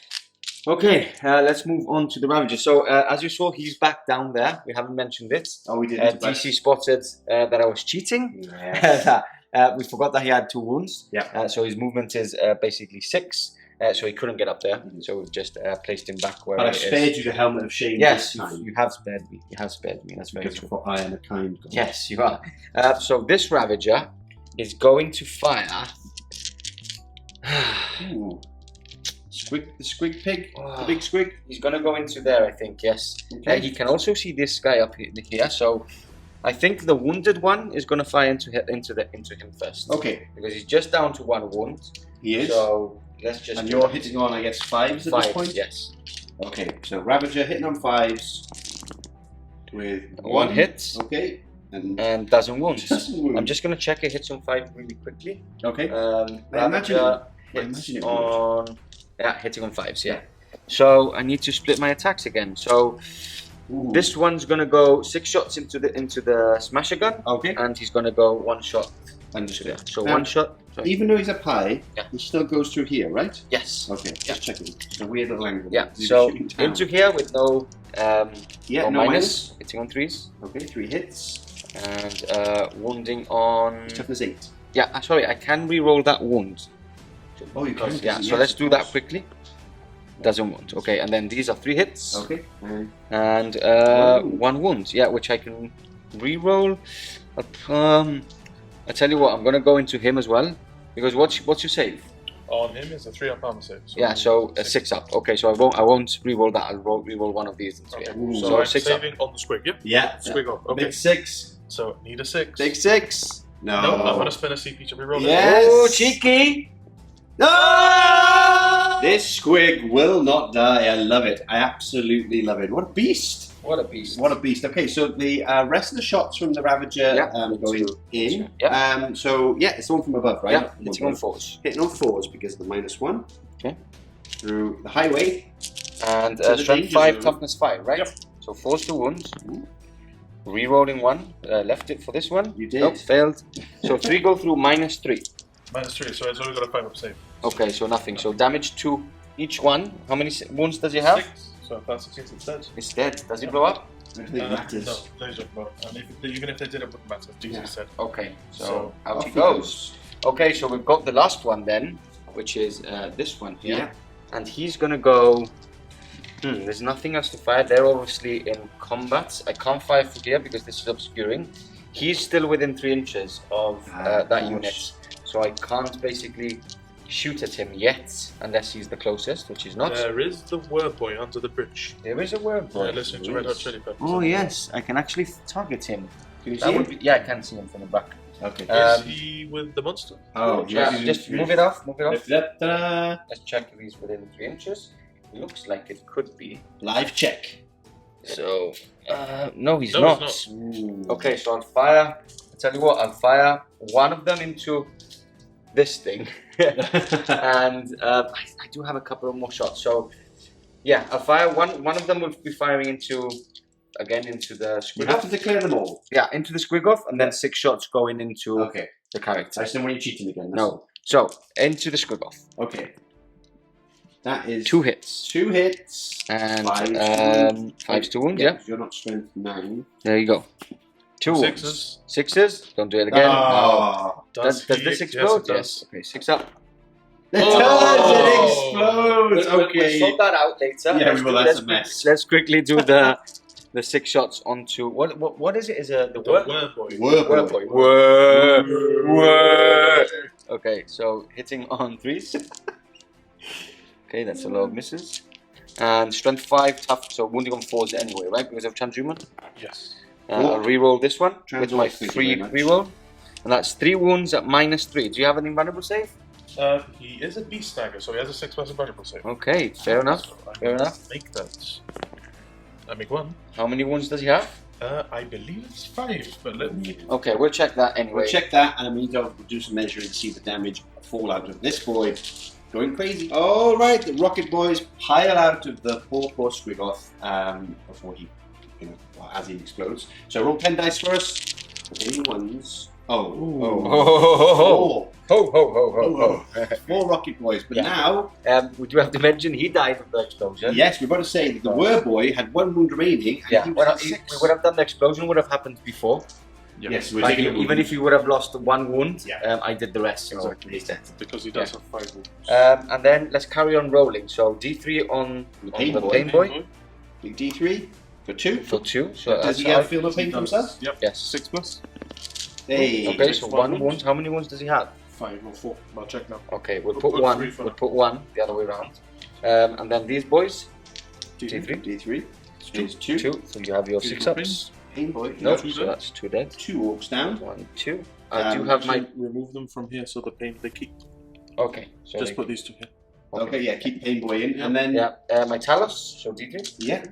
[SPEAKER 1] Okay, let's move on to the Ravager. So, as you saw, he's back down there. We haven't mentioned it.
[SPEAKER 4] Oh, we did.
[SPEAKER 1] DC spotted that I was cheating.
[SPEAKER 4] Yes.
[SPEAKER 1] We forgot that he had 2 wounds.
[SPEAKER 4] Yeah.
[SPEAKER 1] So his movement is basically 6. So he couldn't get up there. So we've just placed him back where
[SPEAKER 4] But
[SPEAKER 1] he
[SPEAKER 4] I
[SPEAKER 1] is.
[SPEAKER 4] spared you the Helmet of Shame.
[SPEAKER 1] Yes,
[SPEAKER 4] this time.
[SPEAKER 1] you have spared me. You have spared me. That's very
[SPEAKER 4] Because
[SPEAKER 1] true.
[SPEAKER 4] I am a kind God.
[SPEAKER 1] Yes, you are. So this Ravager is going to fire.
[SPEAKER 4] Ooh. The squig pig?
[SPEAKER 1] Oh.
[SPEAKER 4] The big squig?
[SPEAKER 1] He's going to go into there, I think, yes.
[SPEAKER 4] Okay.
[SPEAKER 1] He can also see this guy up here, so I think the wounded one is going to fire into him first.
[SPEAKER 4] Okay.
[SPEAKER 1] Because he's just down to 1 wound.
[SPEAKER 4] He is.
[SPEAKER 1] So let's just.
[SPEAKER 4] And you're hitting on, I guess, 5s at
[SPEAKER 1] 5,
[SPEAKER 4] this point?
[SPEAKER 1] yes.
[SPEAKER 4] Okay, so Ravager hitting on 5s with
[SPEAKER 1] 1 hit.
[SPEAKER 4] Okay.
[SPEAKER 1] And doesn't wound.
[SPEAKER 4] Doesn't wound.
[SPEAKER 1] I'm just going to check it hits on 5 really quickly.
[SPEAKER 4] Okay.
[SPEAKER 1] I imagine
[SPEAKER 4] it would.
[SPEAKER 1] on. Yeah, hitting on 5s, yeah. So I need to split my attacks again. So this one's gonna go 6 shots into the smasher gun.
[SPEAKER 4] Okay.
[SPEAKER 1] And he's gonna go 1 shot into there. So
[SPEAKER 4] now,
[SPEAKER 1] 1 shot. Sorry.
[SPEAKER 4] Even though he's up high,
[SPEAKER 1] Yeah.
[SPEAKER 4] he still goes through here, right?
[SPEAKER 1] Yes.
[SPEAKER 4] Okay, just checking. It's a weird little angle.
[SPEAKER 1] Yeah.
[SPEAKER 4] He's
[SPEAKER 1] So
[SPEAKER 4] shooting down.
[SPEAKER 1] into here with no
[SPEAKER 4] no
[SPEAKER 1] minus. Hitting on 3s.
[SPEAKER 4] Okay, 3 hits.
[SPEAKER 1] And wounding on.
[SPEAKER 4] Toughness 8.
[SPEAKER 1] Yeah. Sorry, I can re-roll that wound.
[SPEAKER 4] Oh, you can.
[SPEAKER 1] Yeah.
[SPEAKER 4] Yes,
[SPEAKER 1] So let's
[SPEAKER 4] of
[SPEAKER 1] do that
[SPEAKER 4] course.
[SPEAKER 1] quickly. Doesn't wound. Okay, and then these are 3 hits.
[SPEAKER 4] Okay.
[SPEAKER 1] And 1 wound. Yeah, which I can re-roll. I tell you what, I'm gonna go into him as well because what's your save?
[SPEAKER 2] On him is a 3-up armor save. So
[SPEAKER 1] Yeah, so 6 up. Okay, so I won't re-roll that. I'll re-roll one of these.
[SPEAKER 2] Okay.
[SPEAKER 1] Yeah.
[SPEAKER 2] So I'm
[SPEAKER 1] 6 up.
[SPEAKER 2] saving on the squig, yeah?
[SPEAKER 4] Yeah.
[SPEAKER 2] Squig off. Okay.
[SPEAKER 4] Big 6.
[SPEAKER 2] So need a 6.
[SPEAKER 4] Big 6. No.
[SPEAKER 2] No, I'm gonna spend a CP to reroll
[SPEAKER 4] Yes.
[SPEAKER 1] Oh, cheeky!
[SPEAKER 4] No! This squig will not die. I love it. I absolutely love it. What a beast!
[SPEAKER 1] What a beast!
[SPEAKER 4] What a beast. Okay, so the rest of the shots from the Ravager going in.
[SPEAKER 1] Yeah.
[SPEAKER 4] So yeah, it's the one from above, right?
[SPEAKER 1] Yeah, hitting on 4s.
[SPEAKER 4] Hitting on 4s because of the -1.
[SPEAKER 1] Okay.
[SPEAKER 4] Through the highway.
[SPEAKER 1] And
[SPEAKER 4] To the
[SPEAKER 1] strength
[SPEAKER 4] danger
[SPEAKER 1] 5,
[SPEAKER 4] zone.
[SPEAKER 1] toughness 5, right?
[SPEAKER 2] Yep.
[SPEAKER 1] So 4's to wounds. Re-rolling 1. Left it for this one.
[SPEAKER 4] You did.
[SPEAKER 1] Nope, failed. So 3 go through -3.
[SPEAKER 2] -3, so it's only got a 5-up save.
[SPEAKER 1] Okay, so nothing. So damage to each one. How many wounds does he have?
[SPEAKER 2] 6. So if that's 6, it's dead.
[SPEAKER 1] He's dead. Does he blow up?
[SPEAKER 4] I don't think it matters.
[SPEAKER 2] No, laser blow. And even if they did, it wouldn't matter. Jesus said.
[SPEAKER 1] Okay, so
[SPEAKER 2] So,
[SPEAKER 1] out
[SPEAKER 4] off
[SPEAKER 1] he
[SPEAKER 4] he
[SPEAKER 1] goes. Okay, so we've got the last one then, which is this one here.
[SPEAKER 4] Yeah.
[SPEAKER 1] And he's gonna go. There's nothing else to fire. They're obviously in combat. I can't fire from here because this is obscuring. He's still within 3 inches of that unit, so I can't basically shoot at him yet unless he's the closest, which is not.
[SPEAKER 2] There is the Wurrboy under the bridge.
[SPEAKER 1] There is a Wurrboy.
[SPEAKER 2] Listen to Red Hot Chili Peppers.
[SPEAKER 1] Oh yes, I can actually target him.
[SPEAKER 4] Can you
[SPEAKER 1] That
[SPEAKER 4] see
[SPEAKER 1] would
[SPEAKER 4] him?
[SPEAKER 1] be, yeah, I can see him from the back.
[SPEAKER 4] Okay.
[SPEAKER 2] Is he with the monster?
[SPEAKER 4] Oh,
[SPEAKER 1] Yeah, just move it off. Move it off.
[SPEAKER 4] Da-da-da.
[SPEAKER 1] Let's check if he's within 3 inches. Looks like it could be.
[SPEAKER 4] Live check.
[SPEAKER 1] So, no, he's
[SPEAKER 2] No,
[SPEAKER 1] not.
[SPEAKER 2] he's
[SPEAKER 4] Ooh.
[SPEAKER 1] Okay, so I'll fire. I tell you what, I'll fire one of them into this thing, and I do have a couple of more shots. So, yeah, I'll fire one. One of them will be firing into the
[SPEAKER 4] You
[SPEAKER 1] squig
[SPEAKER 4] have
[SPEAKER 1] off.
[SPEAKER 4] to declare them all.
[SPEAKER 1] Yeah, into the squig off, and then 6 shots going into
[SPEAKER 4] Okay.
[SPEAKER 1] the character.
[SPEAKER 4] I just don't want you cheating again. that's
[SPEAKER 1] No, so into the squig off.
[SPEAKER 4] all. Okay. That is
[SPEAKER 1] 2 hits
[SPEAKER 4] 2 hits.
[SPEAKER 1] and
[SPEAKER 4] 5
[SPEAKER 1] 5s to wound. Yeah,
[SPEAKER 4] You're not strength 9.
[SPEAKER 1] there you go. 2 wounds.
[SPEAKER 2] 6s.
[SPEAKER 1] 6s. Don't do it again. No.
[SPEAKER 4] Oh.
[SPEAKER 1] Does
[SPEAKER 2] he-
[SPEAKER 1] this
[SPEAKER 2] yes, it
[SPEAKER 1] explode?
[SPEAKER 2] does.
[SPEAKER 1] Yes. Okay, 6 up.
[SPEAKER 4] It
[SPEAKER 2] Oh.
[SPEAKER 4] does! It explodes!
[SPEAKER 1] We'll
[SPEAKER 4] Okay.
[SPEAKER 1] sort that out later.
[SPEAKER 4] Yeah, we will, that's a
[SPEAKER 1] let's,
[SPEAKER 4] mess.
[SPEAKER 1] let's quickly do the 6 shots onto what is it? Is the
[SPEAKER 2] The
[SPEAKER 1] Wurrboy?
[SPEAKER 2] Wurrboy.
[SPEAKER 1] Wurrboy. Okay, so hitting on 3s. Okay, that's a lot of misses. And strength 5, tough, so wounding on 4s anyway, right? Because of Transhuman.
[SPEAKER 2] Yes.
[SPEAKER 1] I'll re-roll this one with my
[SPEAKER 4] Thank you
[SPEAKER 1] 3
[SPEAKER 4] very much.
[SPEAKER 1] re-roll. And that's 3 wounds at -3. Do you have an invulnerable save?
[SPEAKER 2] He is a beast snagger, so he has a 6+ invulnerable save.
[SPEAKER 1] Okay, fair enough.
[SPEAKER 2] So I
[SPEAKER 1] Fair
[SPEAKER 2] will
[SPEAKER 1] enough.
[SPEAKER 2] Make that. I make 1.
[SPEAKER 1] How many wounds does he have?
[SPEAKER 2] I believe it's 5, but let me.
[SPEAKER 1] Okay, we'll check that anyway.
[SPEAKER 4] We'll check that and we need to do some measuring to see the damage fall out of this boy. Going crazy. Alright, the Rocket Boys pile out of the poor Squigoth before he as he explodes. So roll 10 dice for us. Any ones? Oh. Four rocket boys. But now...
[SPEAKER 1] we do have to mention he died from the explosion.
[SPEAKER 4] Yes, we've got to say that the Wurrboy had 1 wound remaining. And he was
[SPEAKER 1] we would have done the explosion would have happened before.
[SPEAKER 2] Yep.
[SPEAKER 4] Yes,
[SPEAKER 1] even if he would have lost 1 wound, I did the rest.
[SPEAKER 2] Exactly.
[SPEAKER 1] He's dead.
[SPEAKER 2] Because he does have 5 wounds.
[SPEAKER 1] And then let's carry on rolling. So D3 on the pain boy.
[SPEAKER 4] Big D3 for 2.
[SPEAKER 1] For 2. So
[SPEAKER 4] does he have feel no pain for himself?
[SPEAKER 2] Yep.
[SPEAKER 1] Yes.
[SPEAKER 2] 6+.
[SPEAKER 1] Hey. Okay, so 1 wound. How many wounds does he have?
[SPEAKER 2] 5 or 4. I'll check now.
[SPEAKER 1] Okay, we'll put 1. We'll put 1 the other way around. And then these boys. D3.
[SPEAKER 4] D3.
[SPEAKER 1] Is 2. So you have your 6-ups.
[SPEAKER 4] Pain boy.
[SPEAKER 1] No, so that's 2 dead.
[SPEAKER 4] 2 orcs down.
[SPEAKER 1] 1, 2. I do have my...
[SPEAKER 2] Remove them from here so the pain they keep.
[SPEAKER 1] Okay. So
[SPEAKER 2] just put these 2 here.
[SPEAKER 4] Okay, yeah, keep pain boy in. And then...
[SPEAKER 1] my Talos, so D3.
[SPEAKER 4] Yeah.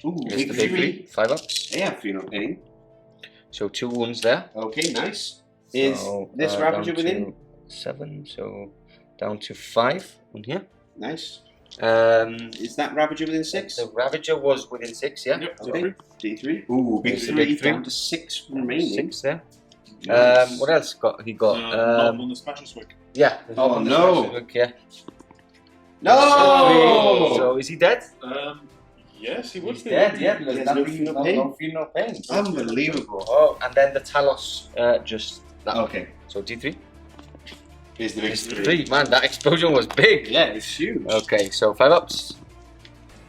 [SPEAKER 4] Ooh,
[SPEAKER 1] big 3. 5-ups.
[SPEAKER 4] Yeah, feel no pain.
[SPEAKER 1] So 2 wounds there.
[SPEAKER 4] Okay, nice. Is this Ravager within?
[SPEAKER 1] 7, so down to 5 on here.
[SPEAKER 4] Nice. Is that Ravager within 6?
[SPEAKER 1] The Ravager was within 6, yeah.
[SPEAKER 2] Yep,
[SPEAKER 4] okay. D3. Ooh, big 3 down to 6 remaining.
[SPEAKER 1] 6 there.
[SPEAKER 4] Nice.
[SPEAKER 1] What else he got?
[SPEAKER 2] On the Smasha Squig.
[SPEAKER 1] Yeah.
[SPEAKER 4] Oh no!
[SPEAKER 1] Yeah.
[SPEAKER 4] No!
[SPEAKER 1] So is he dead?
[SPEAKER 2] Yes, he would be.
[SPEAKER 1] Dead, yeah, because
[SPEAKER 4] no feel
[SPEAKER 1] no pain.
[SPEAKER 4] Unbelievable.
[SPEAKER 1] Oh, and then the Talos just that.
[SPEAKER 4] Okay.
[SPEAKER 1] So D3
[SPEAKER 4] is the big
[SPEAKER 1] 3. Man, that explosion was big.
[SPEAKER 4] Yeah, it's huge.
[SPEAKER 1] Okay, so 5-ups.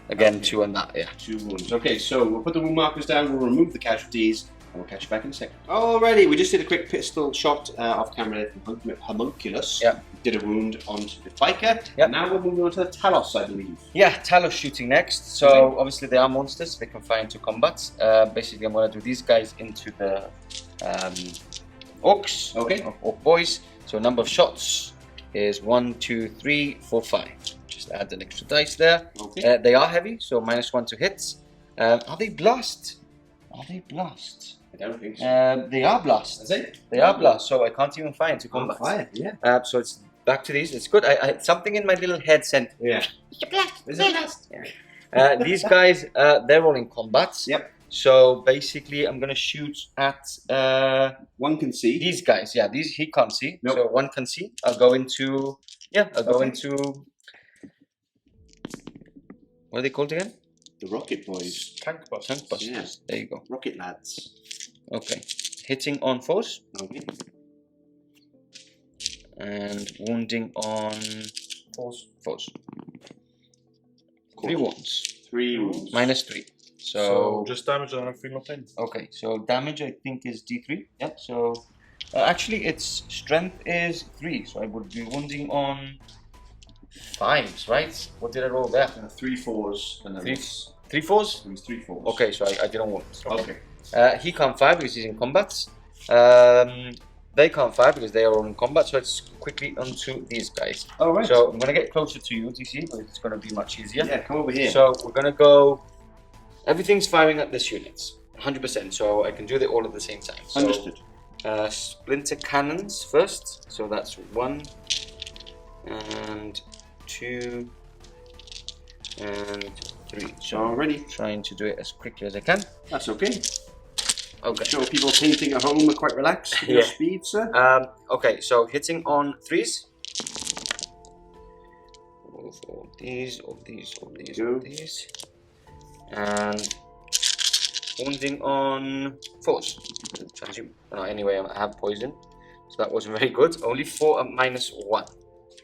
[SPEAKER 1] Again, 2 on that, yeah.
[SPEAKER 4] 2 wounds. Okay, so we'll put the wound markers down, we'll remove the casualties, and we'll catch you back in a second. Alrighty, we just did a quick pistol shot off camera from Homunculus.
[SPEAKER 1] Yeah.
[SPEAKER 4] Did a wound onto the Piker.
[SPEAKER 1] Yeah.
[SPEAKER 4] Now we're moving on to the Talos, I believe.
[SPEAKER 1] Yeah, Talos shooting next. So obviously they are monsters, they can fly into combat. Basically I'm going to do these guys into the Orks, Ork boys. So number of shots is 1, 2, 3, 4, 5. Just add an extra dice there.
[SPEAKER 4] Okay.
[SPEAKER 1] They are heavy, so -1 to hits. Are they blast? I
[SPEAKER 4] don't think so.
[SPEAKER 1] They are blast.
[SPEAKER 4] That's it?
[SPEAKER 1] They are blast, so I can't even fire into combat.
[SPEAKER 4] Fire, yeah.
[SPEAKER 1] So it's back to these. It's good. I something in my little head sent.
[SPEAKER 4] Yeah.
[SPEAKER 1] It's a blast. Yeah. These guys, they're all in combat.
[SPEAKER 4] Yep.
[SPEAKER 1] So basically, I'm gonna shoot at
[SPEAKER 4] one can see
[SPEAKER 1] these guys. Yeah, these he can't see.
[SPEAKER 4] Nope.
[SPEAKER 1] So one can see. I'll go into go into what are they called again?
[SPEAKER 4] The Rocket Boys.
[SPEAKER 2] Tank busters.
[SPEAKER 1] Tank busters.
[SPEAKER 4] Yeah.
[SPEAKER 1] There you go.
[SPEAKER 4] Rocket lads.
[SPEAKER 1] Okay. Hitting on foes.
[SPEAKER 4] Okay.
[SPEAKER 1] And wounding on foes. 3 wounds.
[SPEAKER 4] 3 wounds.
[SPEAKER 1] -3. So
[SPEAKER 2] just damage and I feel no pain.
[SPEAKER 1] Okay, so damage I think is D3. Yeah. So actually, its strength is 3. So I would be wounding on 5s, right? What did I roll there?
[SPEAKER 4] 3 4s and then
[SPEAKER 1] 3 4s.
[SPEAKER 4] It was 3 4s.
[SPEAKER 1] Okay, so I didn't wound.
[SPEAKER 4] Okay.
[SPEAKER 1] He can't fire because he's in combat. They can't fire because they are all in combat. So it's quickly onto these guys.
[SPEAKER 4] All right.
[SPEAKER 1] So I'm gonna get closer to you, DC, because it's gonna be much easier.
[SPEAKER 4] Yeah, come over here.
[SPEAKER 1] So we're gonna go. Everything's firing at this unit, 100%. So I can do it all at the same time. So,
[SPEAKER 4] understood.
[SPEAKER 1] Splinter cannons first. So that's 1 and 2 and 3. So
[SPEAKER 4] already
[SPEAKER 1] trying to do it as quickly as I can.
[SPEAKER 4] That's okay.
[SPEAKER 1] Okay.
[SPEAKER 4] I'm sure people painting at home are quite relaxed with your speed, sir.
[SPEAKER 1] Okay, so hitting on 3s. Of these. And wounding on 4s. Anyway, I have poison, so that wasn't very good. Only 4 and -1.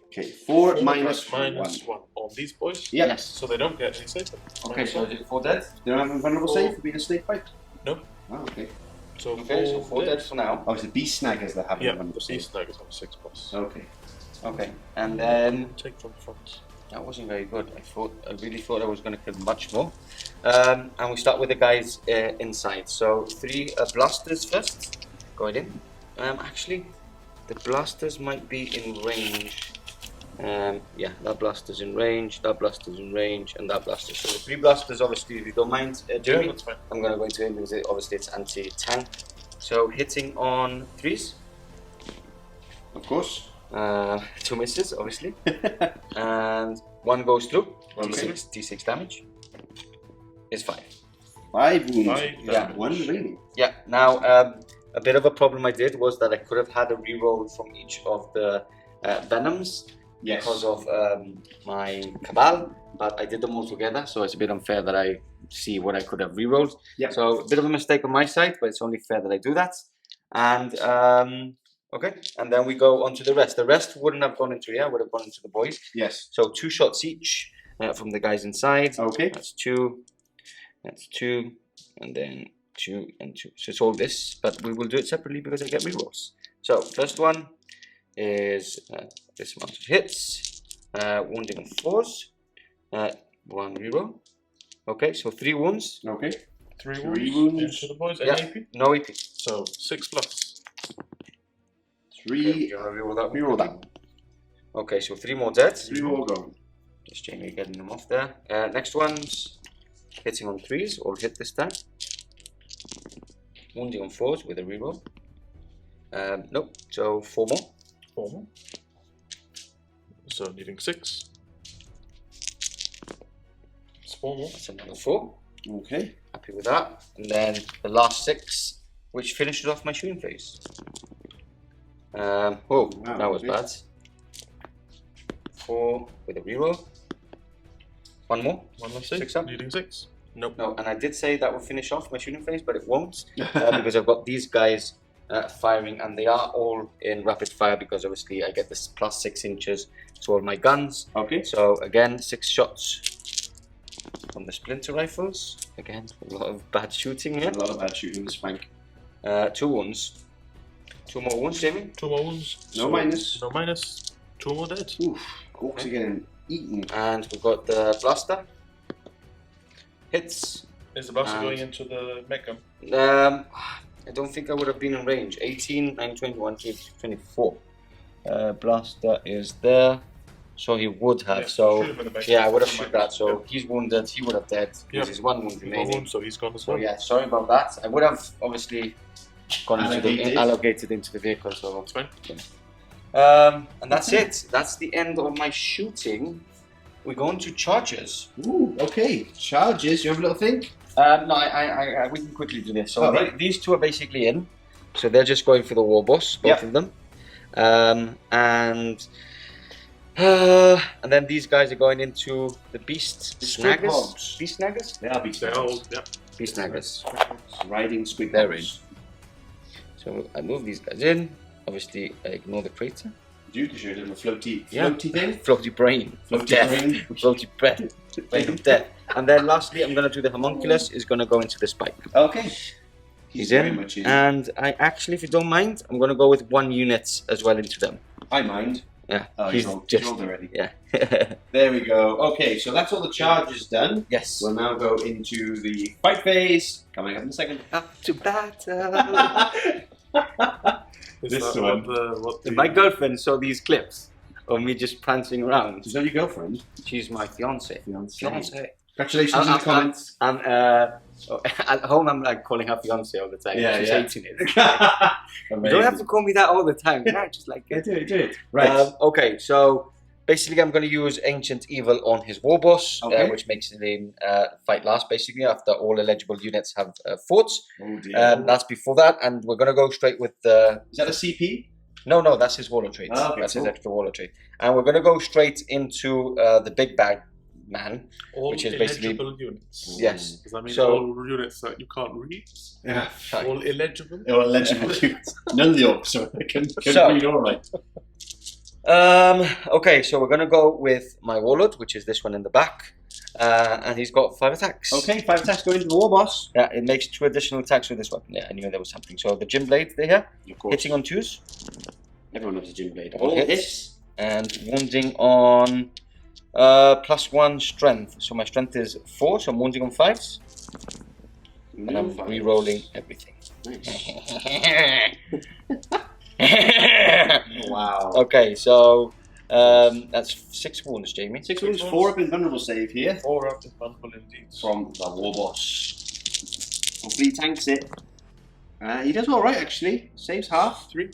[SPEAKER 4] Okay, 4
[SPEAKER 2] minus
[SPEAKER 4] -1
[SPEAKER 2] on these boys.
[SPEAKER 4] Yep.
[SPEAKER 1] Yes.
[SPEAKER 2] So they don't get any safer.
[SPEAKER 1] Okay, so is it 4 dead?
[SPEAKER 4] They don't have a vulnerable save for being a snakebite?
[SPEAKER 2] No.
[SPEAKER 4] Oh, okay.
[SPEAKER 2] So
[SPEAKER 1] so 4 dead for now.
[SPEAKER 4] Oh, it's the beast snaggers that have a
[SPEAKER 2] the
[SPEAKER 4] vulnerable save.
[SPEAKER 2] beast snaggers have a 6+.
[SPEAKER 4] Okay.
[SPEAKER 1] Okay, and then
[SPEAKER 2] Take from the front.
[SPEAKER 1] that wasn't very good. I really thought I was going to kill much more. And we start with the guys inside. So 3 blasters first, going in. Actually, the blasters might be in range. Yeah, that blaster's in range, that blaster's in range, and that blaster. So the 3 blasters, obviously, if you don't mind, Jeremy,
[SPEAKER 2] that's fine.
[SPEAKER 1] I'm going to go into him because obviously it's anti-tank. So hitting on 3s.
[SPEAKER 4] Of course.
[SPEAKER 1] 2 misses, obviously. And 1 goes through. D6 damage is 5.
[SPEAKER 4] 5 wounds.
[SPEAKER 2] 5,
[SPEAKER 1] yeah.
[SPEAKER 4] 1 remaining.
[SPEAKER 1] Yeah. Now, a bit of a problem I did was that I could have had a reroll from each of the venoms because of my Cabal, but I did them all together, so it's a bit unfair that I see what I could have rerolled.
[SPEAKER 4] Yeah.
[SPEAKER 1] So a bit of a mistake on my side, but it's only fair that I do that. And okay, and then we go on to the rest. The rest wouldn't have gone into here; would have gone into the boys.
[SPEAKER 4] Yes.
[SPEAKER 1] So 2 shots each from the guys inside.
[SPEAKER 4] Okay.
[SPEAKER 1] That's 2. That's 2, and then 2 and 2. So it's all this, but we will do it separately because I get rerolls. So first one is this amount of hits, wounding on 4s, 1 reroll. Okay, so 3 wounds.
[SPEAKER 4] Okay.
[SPEAKER 2] 3
[SPEAKER 4] wounds
[SPEAKER 2] into the boys.
[SPEAKER 1] Yeah.
[SPEAKER 2] AP?
[SPEAKER 1] No AP.
[SPEAKER 2] So 6 plus.
[SPEAKER 4] 3.
[SPEAKER 1] Reroll that.
[SPEAKER 4] Reroll that.
[SPEAKER 1] Okay, so 3 more dead.
[SPEAKER 4] 3 more going.
[SPEAKER 1] Just Jamie getting them off there. Next one's hitting on 3s, all hit this time. Wounding on 4s with a reroll. Nope, so 4 more.
[SPEAKER 2] 4 more. So needing 6. It's 4 more.
[SPEAKER 1] That's another 4.
[SPEAKER 4] Okay.
[SPEAKER 1] Happy with that. And then the last 6, which finishes off my shooting phase. Oh,
[SPEAKER 4] wow,
[SPEAKER 1] that was bad. 4 with a reroll. 1 more.
[SPEAKER 2] 1 less
[SPEAKER 1] 6 up.
[SPEAKER 2] Needing 6. Nope.
[SPEAKER 1] No, and I did say that would finish off my shooting phase, but it won't because I've got these guys firing, and they are all in rapid fire because obviously I get this plus 6 inches to all my guns.
[SPEAKER 4] Okay.
[SPEAKER 1] So again, 6 shots from the Splinter Rifles. Again, a lot of bad shooting here.
[SPEAKER 4] A lot of bad shooting this flank.
[SPEAKER 1] 2 wounds. 2 more wounds, Jamie.
[SPEAKER 2] 2 more wounds.
[SPEAKER 4] No minus.
[SPEAKER 2] No minus. 2 more dead.
[SPEAKER 4] Oof. Orks are getting eaten.
[SPEAKER 1] And we've got the Blaster. Hits.
[SPEAKER 2] Is the blaster going into the mech gun?
[SPEAKER 1] I don't think I would have been in range. 18, 9, 21, 24. Blaster is there. So he would have. Yeah, I would have shot that. So he's wounded. He would have dead. Because he's 1 wound remaining.
[SPEAKER 2] So he's gone as
[SPEAKER 1] So
[SPEAKER 2] well.
[SPEAKER 1] yeah, sorry about that. I would have obviously gone allocated into the vehicle. So
[SPEAKER 2] That's fine.
[SPEAKER 1] and that's it. That's the end of my shooting. We go on to charges.
[SPEAKER 4] Ooh, okay. Charges. You have a little think?
[SPEAKER 1] No, we can quickly do this. So these 2 are basically in. So they're just going for the Warboss, both of them. And then these guys are going into the Beast Snaggers. Beast Snaggers?
[SPEAKER 4] They are Beast Snaggers.
[SPEAKER 2] Yeah.
[SPEAKER 1] Beast Snaggers.
[SPEAKER 4] Riding Squig.
[SPEAKER 1] They're in. So I move these guys in. Obviously, I ignore the crater.
[SPEAKER 4] Do because you're a little floaty thing?
[SPEAKER 1] Floaty brain.
[SPEAKER 4] Floaty brain.
[SPEAKER 1] Floaty brain of death. And then lastly, I'm going to do the Homunculus. Is going to go into the Spike.
[SPEAKER 4] Okay.
[SPEAKER 1] He's
[SPEAKER 4] very
[SPEAKER 1] in.
[SPEAKER 4] much in.
[SPEAKER 1] And I actually, if you don't mind, I'm going to go with 1 unit as well into them.
[SPEAKER 4] I mind.
[SPEAKER 1] Yeah.
[SPEAKER 4] Oh,
[SPEAKER 1] he's
[SPEAKER 4] just rolled already.
[SPEAKER 1] Yeah.
[SPEAKER 4] There we go. Okay, so that's all the charges done.
[SPEAKER 1] Yes.
[SPEAKER 4] We'll now go into the fight phase. Coming up in a second.
[SPEAKER 1] Up to battle.
[SPEAKER 4] This one.
[SPEAKER 1] My girlfriend saw these clips of me just prancing around.
[SPEAKER 4] Is that your girlfriend?
[SPEAKER 1] She's my fiance.
[SPEAKER 4] Congratulations in the comments.
[SPEAKER 1] And at home, I'm like calling her fiance all the time.
[SPEAKER 4] Yeah,
[SPEAKER 1] she's
[SPEAKER 4] yeah.
[SPEAKER 1] hating it. You don't have to call me that all the time. Yeah, just like
[SPEAKER 4] do it. Right.
[SPEAKER 1] Okay, so basically, I'm going to use Ancient Evil on his Warboss, which makes him fight last, basically, after all eligible units have fought.
[SPEAKER 4] Oh dear.
[SPEAKER 1] That's before that, and we're going to go straight with the...
[SPEAKER 4] Is that a CP?
[SPEAKER 1] No, that's his Warlord trait.
[SPEAKER 4] Oh, okay,
[SPEAKER 1] that's his extra Warlord trait. And we're going to go straight into the Big Bag Man, which is basically...
[SPEAKER 2] units.
[SPEAKER 1] Yes.
[SPEAKER 2] Does that mean
[SPEAKER 1] So-
[SPEAKER 2] all units that you can't read?
[SPEAKER 4] Yeah.
[SPEAKER 2] All illegible?
[SPEAKER 4] Or illegible units. None of the orcs, so they can read all right.
[SPEAKER 1] Okay, so we're going to go with my Warlord, which is this one in the back. And he's got 5 attacks.
[SPEAKER 4] Okay, 5 attacks going to the Warboss.
[SPEAKER 1] Yeah, it makes 2 additional attacks with this weapon. Yeah, I knew there was something. So the Gym Blade there,
[SPEAKER 4] Of course.
[SPEAKER 1] hitting on 2s.
[SPEAKER 4] Everyone loves a Gym Blade.
[SPEAKER 1] All
[SPEAKER 4] All
[SPEAKER 1] hits.
[SPEAKER 4] hits.
[SPEAKER 1] And wounding on +1 strength. So my strength is 4, so I'm wounding on 5s. And I'm re-rolling everything.
[SPEAKER 4] Nice. Wow.
[SPEAKER 1] Okay, so that's 6 wounds, Jamie.
[SPEAKER 4] 6 wounds, 4 up in vulnerable save here.
[SPEAKER 2] 4 up is vulnerable indeed.
[SPEAKER 4] From the Warboss. Hopefully he tanks it. He does alright actually. Saves half.
[SPEAKER 2] 3.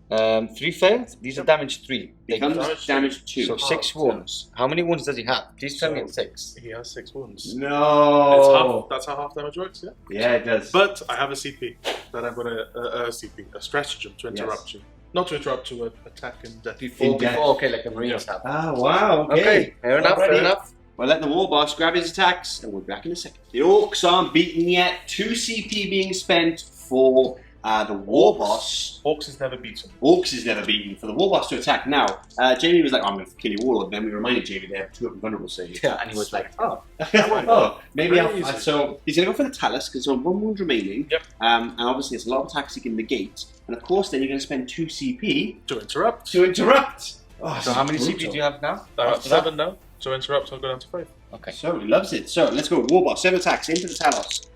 [SPEAKER 1] 3 failed. These are damage 3.
[SPEAKER 4] Becomes damage 2.
[SPEAKER 1] So 6 wounds. How many wounds does he have? Please tell me it's 6.
[SPEAKER 2] He has 6 wounds.
[SPEAKER 4] No.
[SPEAKER 2] That's how half damage works, yeah?
[SPEAKER 4] Yeah, it does.
[SPEAKER 2] But I have a CP that I'm going to, a stratagem to interrupt you. Not to interrupt, to attack in death.
[SPEAKER 1] Before, okay, like the Marines have.
[SPEAKER 4] Ah, wow,
[SPEAKER 1] Okay, fair enough.
[SPEAKER 4] We'll let the Warboss grab his attacks, and we'll be back in a second. The Orks aren't beaten yet. 2 CP being spent for the Warboss.
[SPEAKER 2] Orks is never beaten.
[SPEAKER 4] Orks is never beaten. For the Warboss to attack now, Jamie was like, I'm going to kill your Warlord. And then we reminded Jamie they have 2 up and vulnerable saves.
[SPEAKER 1] Yeah, and he was like, oh.
[SPEAKER 4] Maybe so he's going to go for the Talus because there's 1 wound remaining.
[SPEAKER 2] Yep.
[SPEAKER 4] And obviously it's a lot of attacks he can negate. And of course then you're going to spend 2 CP
[SPEAKER 2] to interrupt.
[SPEAKER 4] Oh,
[SPEAKER 1] so how many CP do you have now?
[SPEAKER 2] I have 7 now. To interrupt, I'll go down to 5.
[SPEAKER 1] Okay.
[SPEAKER 4] So he loves it. So let's go. Warboss, 7 attacks into the Talos.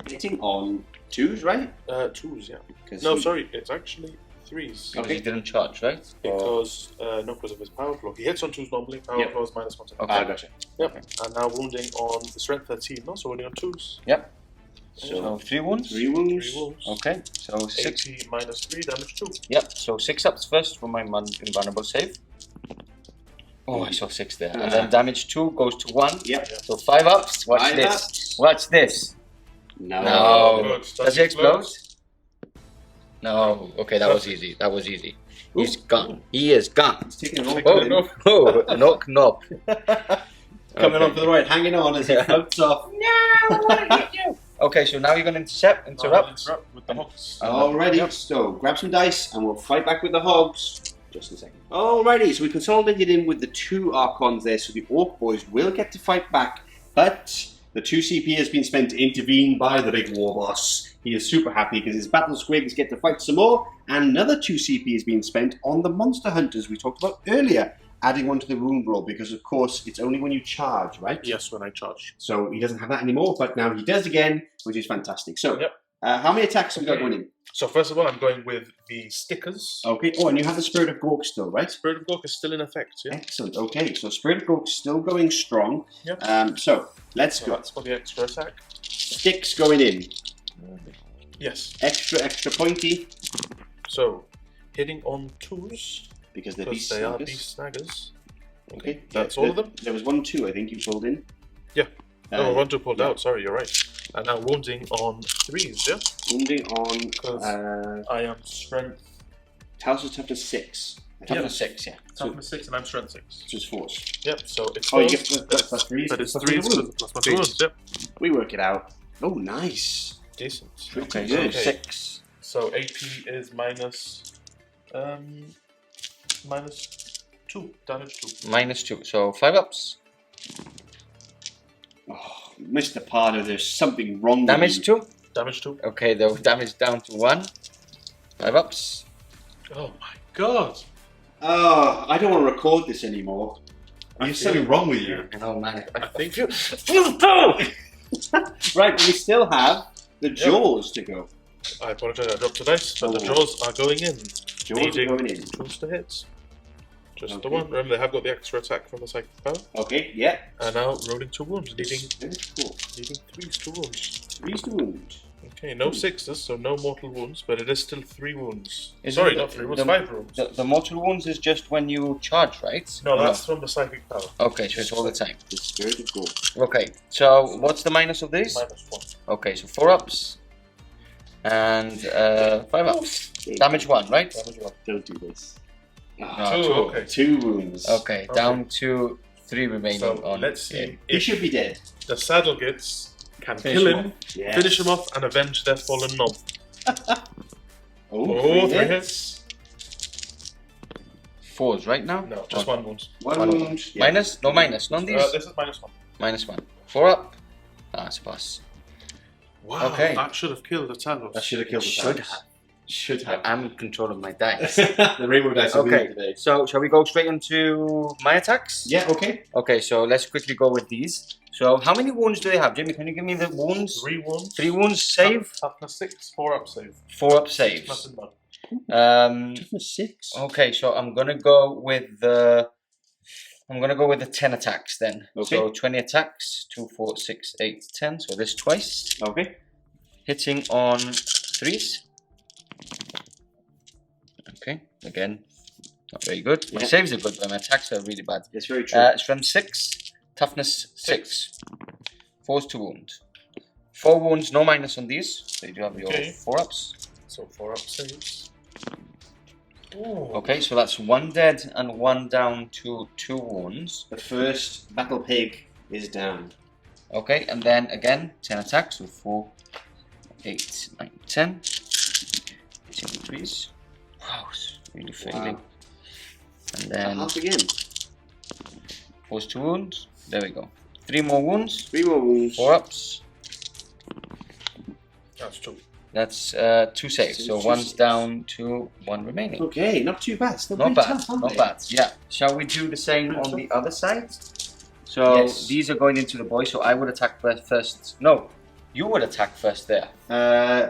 [SPEAKER 4] Hitting on 2s, right?
[SPEAKER 2] 2s, yeah. No, sorry, it's actually 3s.
[SPEAKER 1] Because he didn't charge, right?
[SPEAKER 2] Because because of his power flow. He hits on 2s normally. Power flow is -1.
[SPEAKER 1] Okay.
[SPEAKER 4] Ah, gotcha.
[SPEAKER 2] Yep.
[SPEAKER 1] Okay.
[SPEAKER 2] And now wounding on the strength 13, also wounding on 2s.
[SPEAKER 1] Yep.
[SPEAKER 4] So
[SPEAKER 1] 3 wounds.
[SPEAKER 4] 3 wounds.
[SPEAKER 2] 3 wounds.
[SPEAKER 1] Okay. So 6.
[SPEAKER 2] 80 minus 3, damage 2.
[SPEAKER 1] Yep. So 6 ups first for my invulnerable save. Oh, I saw 6 there. And then damage 2 goes to 1.
[SPEAKER 4] Yep.
[SPEAKER 1] So 5 ups. Watch
[SPEAKER 4] 5
[SPEAKER 1] this.
[SPEAKER 4] ups.
[SPEAKER 1] Watch this.
[SPEAKER 4] No.
[SPEAKER 1] No. Does he explode? No. Okay, that was easy. That was easy. He's gone. He is gone.
[SPEAKER 4] He's taking an
[SPEAKER 1] Oh, knock knob.
[SPEAKER 4] Coming on for the right, hanging on as he floats off.
[SPEAKER 1] No, I want to hit you. Okay, so now you're going to interrupt.
[SPEAKER 2] Interrupt with the hogs.
[SPEAKER 4] Alrighty, so grab some dice and we'll fight back with the hogs. Just a second. Alrighty, so we consolidated in with the 2 Archons there, so the Ork boys will get to fight back, but the 2 CP has been spent to intervene by the big Warboss. He is super happy because his battle squigs get to fight some more, and another 2 CP has been spent on the monster hunters we talked about earlier, adding 1 to the wound roll, because of course it's only when you charge, right?
[SPEAKER 2] Yes, when I charge.
[SPEAKER 4] So he doesn't have that anymore, but now he does again, which is fantastic. So, how many attacks have we got going in?
[SPEAKER 2] So first of all, I'm going with the stickers.
[SPEAKER 4] Okay. Oh, and you have the Spirit of Gork still, right?
[SPEAKER 2] Spirit of Gork is still in effect, yeah?
[SPEAKER 4] Excellent. Okay, so Spirit of Gork's still going strong.
[SPEAKER 2] Yep.
[SPEAKER 4] So, let's go.
[SPEAKER 2] That's for the extra attack.
[SPEAKER 4] Sticks going in.
[SPEAKER 2] Yes.
[SPEAKER 4] Extra pointy.
[SPEAKER 2] So, hitting on 2s.
[SPEAKER 4] Because they're
[SPEAKER 2] beast
[SPEAKER 4] snaggers.
[SPEAKER 2] Are beast snaggers.
[SPEAKER 4] Okay.
[SPEAKER 2] That's all of them?
[SPEAKER 4] There was 1, 2, I think you pulled in.
[SPEAKER 2] Yeah. 1, 2 pulled out, sorry, you're right. And now wounding on 3s, yeah?
[SPEAKER 4] Wounding on...
[SPEAKER 2] Because I am strength...
[SPEAKER 4] Talos toughness 6.
[SPEAKER 1] Toughness 6, yeah.
[SPEAKER 2] Toughness 6 and I'm strength 6.
[SPEAKER 4] Which is force.
[SPEAKER 2] Yep, so it's...
[SPEAKER 4] Oh, you get plus 3.
[SPEAKER 2] But it's 3 plus 1 wounds, yep.
[SPEAKER 4] We work it out. Oh, nice.
[SPEAKER 2] Decent.
[SPEAKER 1] Okay,
[SPEAKER 4] good.
[SPEAKER 1] 6.
[SPEAKER 2] So AP is minus 2, damage 2.
[SPEAKER 1] Minus 2, so 5 ups.
[SPEAKER 4] Oh, Mr. Pardo, there's something wrong
[SPEAKER 1] Damage
[SPEAKER 4] with you.
[SPEAKER 1] 2.
[SPEAKER 2] Damage 2.
[SPEAKER 1] Okay, the damage down to 1. 5 ups.
[SPEAKER 2] Oh my god.
[SPEAKER 4] Oh, I don't want to record this anymore. There's something wrong with you.
[SPEAKER 1] Oh man,
[SPEAKER 2] I think...
[SPEAKER 4] Right, but we still have the jaws to go.
[SPEAKER 2] I apologize, I dropped the dice, but the jaws are going in.
[SPEAKER 4] Jaws are going in.
[SPEAKER 2] 2s to hit. Just
[SPEAKER 4] Okay.
[SPEAKER 2] the 1. Remember, they have got the extra attack from the psychic power.
[SPEAKER 4] Okay, yeah.
[SPEAKER 2] And now rolling 2 wounds, needing
[SPEAKER 4] Very cool.
[SPEAKER 2] 3s to wounds.
[SPEAKER 4] 3's to wound.
[SPEAKER 2] Okay, no 6s, so no mortal wounds, but it is still 3 wounds.
[SPEAKER 1] Is
[SPEAKER 2] Sorry,
[SPEAKER 1] it
[SPEAKER 2] not 3 wounds, 5 wounds.
[SPEAKER 1] The mortal wounds is just when you charge, right?
[SPEAKER 2] No, that's from the psychic power.
[SPEAKER 1] Okay, so it's all the time.
[SPEAKER 4] The Spirit of Gork.
[SPEAKER 1] Okay, so what's the minus of this?
[SPEAKER 2] -1.
[SPEAKER 1] Okay, so 4 ups. And 5 ups. Damage 1, right?
[SPEAKER 2] Damage 1.
[SPEAKER 4] Don't do this.
[SPEAKER 1] No,
[SPEAKER 2] 2, okay.
[SPEAKER 4] 2 wounds.
[SPEAKER 1] Okay, down to 3 remaining
[SPEAKER 2] So
[SPEAKER 1] on.
[SPEAKER 2] let's see
[SPEAKER 4] He
[SPEAKER 2] if
[SPEAKER 4] should be dead.
[SPEAKER 2] the saddle gets can
[SPEAKER 1] Finish
[SPEAKER 2] kill
[SPEAKER 1] him
[SPEAKER 2] him,
[SPEAKER 4] Yes.
[SPEAKER 2] finish him off, and avenge their fallen knob.
[SPEAKER 4] Oh,
[SPEAKER 2] 3 hits.
[SPEAKER 1] 4s right now?
[SPEAKER 2] No, just 1 wound.
[SPEAKER 4] One wound. Yeah.
[SPEAKER 1] Minus? No minus, none of these?
[SPEAKER 2] This is -1.
[SPEAKER 1] Minus 1. 4 up. Ah, it's a pass.
[SPEAKER 2] Wow,
[SPEAKER 1] Okay.
[SPEAKER 2] that should have killed the Talos.
[SPEAKER 4] I should have killed the
[SPEAKER 1] Should
[SPEAKER 4] Talos.
[SPEAKER 1] have.
[SPEAKER 4] Should have.
[SPEAKER 1] I'm in control of my dice.
[SPEAKER 4] The rainbow dice are
[SPEAKER 1] Okay,
[SPEAKER 4] winning today.
[SPEAKER 1] so shall we go straight into my attacks?
[SPEAKER 4] Yeah, okay.
[SPEAKER 1] Okay, so let's quickly go with these. So how many wounds do they have? Jimmy, can you give me the wounds?
[SPEAKER 2] 3 wounds.
[SPEAKER 1] 3 wounds save,
[SPEAKER 2] Toughness 6, 4 up save.
[SPEAKER 1] 4 up saves.
[SPEAKER 2] Nothing bad.
[SPEAKER 4] Toughness 6.
[SPEAKER 1] Okay, so I'm gonna go with the 10 attacks then.
[SPEAKER 4] Okay.
[SPEAKER 1] So 20 attacks, 2, 4, 6, 8, 10. So this twice.
[SPEAKER 4] Okay.
[SPEAKER 1] Hitting on 3s. Okay, again, not very good. My saves are good, but my attacks are really bad.
[SPEAKER 4] That's very true.
[SPEAKER 1] Strength 6, toughness 6. Force 2 wounds. 4 wounds, no minus on these. So you do have your 4-ups.
[SPEAKER 2] So 4-up saves.
[SPEAKER 1] Okay, so that's 1 dead and 1 down to 2 wounds.
[SPEAKER 4] The first battle pig is down.
[SPEAKER 1] Okay, and then again, 10 attacks, so 4, 8, 9, 10. 10 increase. Wow, it's really failing. And then
[SPEAKER 4] half again.
[SPEAKER 1] Force 2 wounds. There we go. 3 more wounds.
[SPEAKER 4] 3 more wounds.
[SPEAKER 1] 4-ups.
[SPEAKER 2] That's 2.
[SPEAKER 1] That's 2 saves. So 1's down to 1 remaining.
[SPEAKER 4] Okay, not too bad. Still
[SPEAKER 1] Not
[SPEAKER 4] pretty
[SPEAKER 1] bad.
[SPEAKER 4] tough, aren't
[SPEAKER 1] Not
[SPEAKER 4] they?
[SPEAKER 1] bad. Yeah. Shall we do the same on the other side? So these are going into the boy. So I would attack first. No, you would attack first there.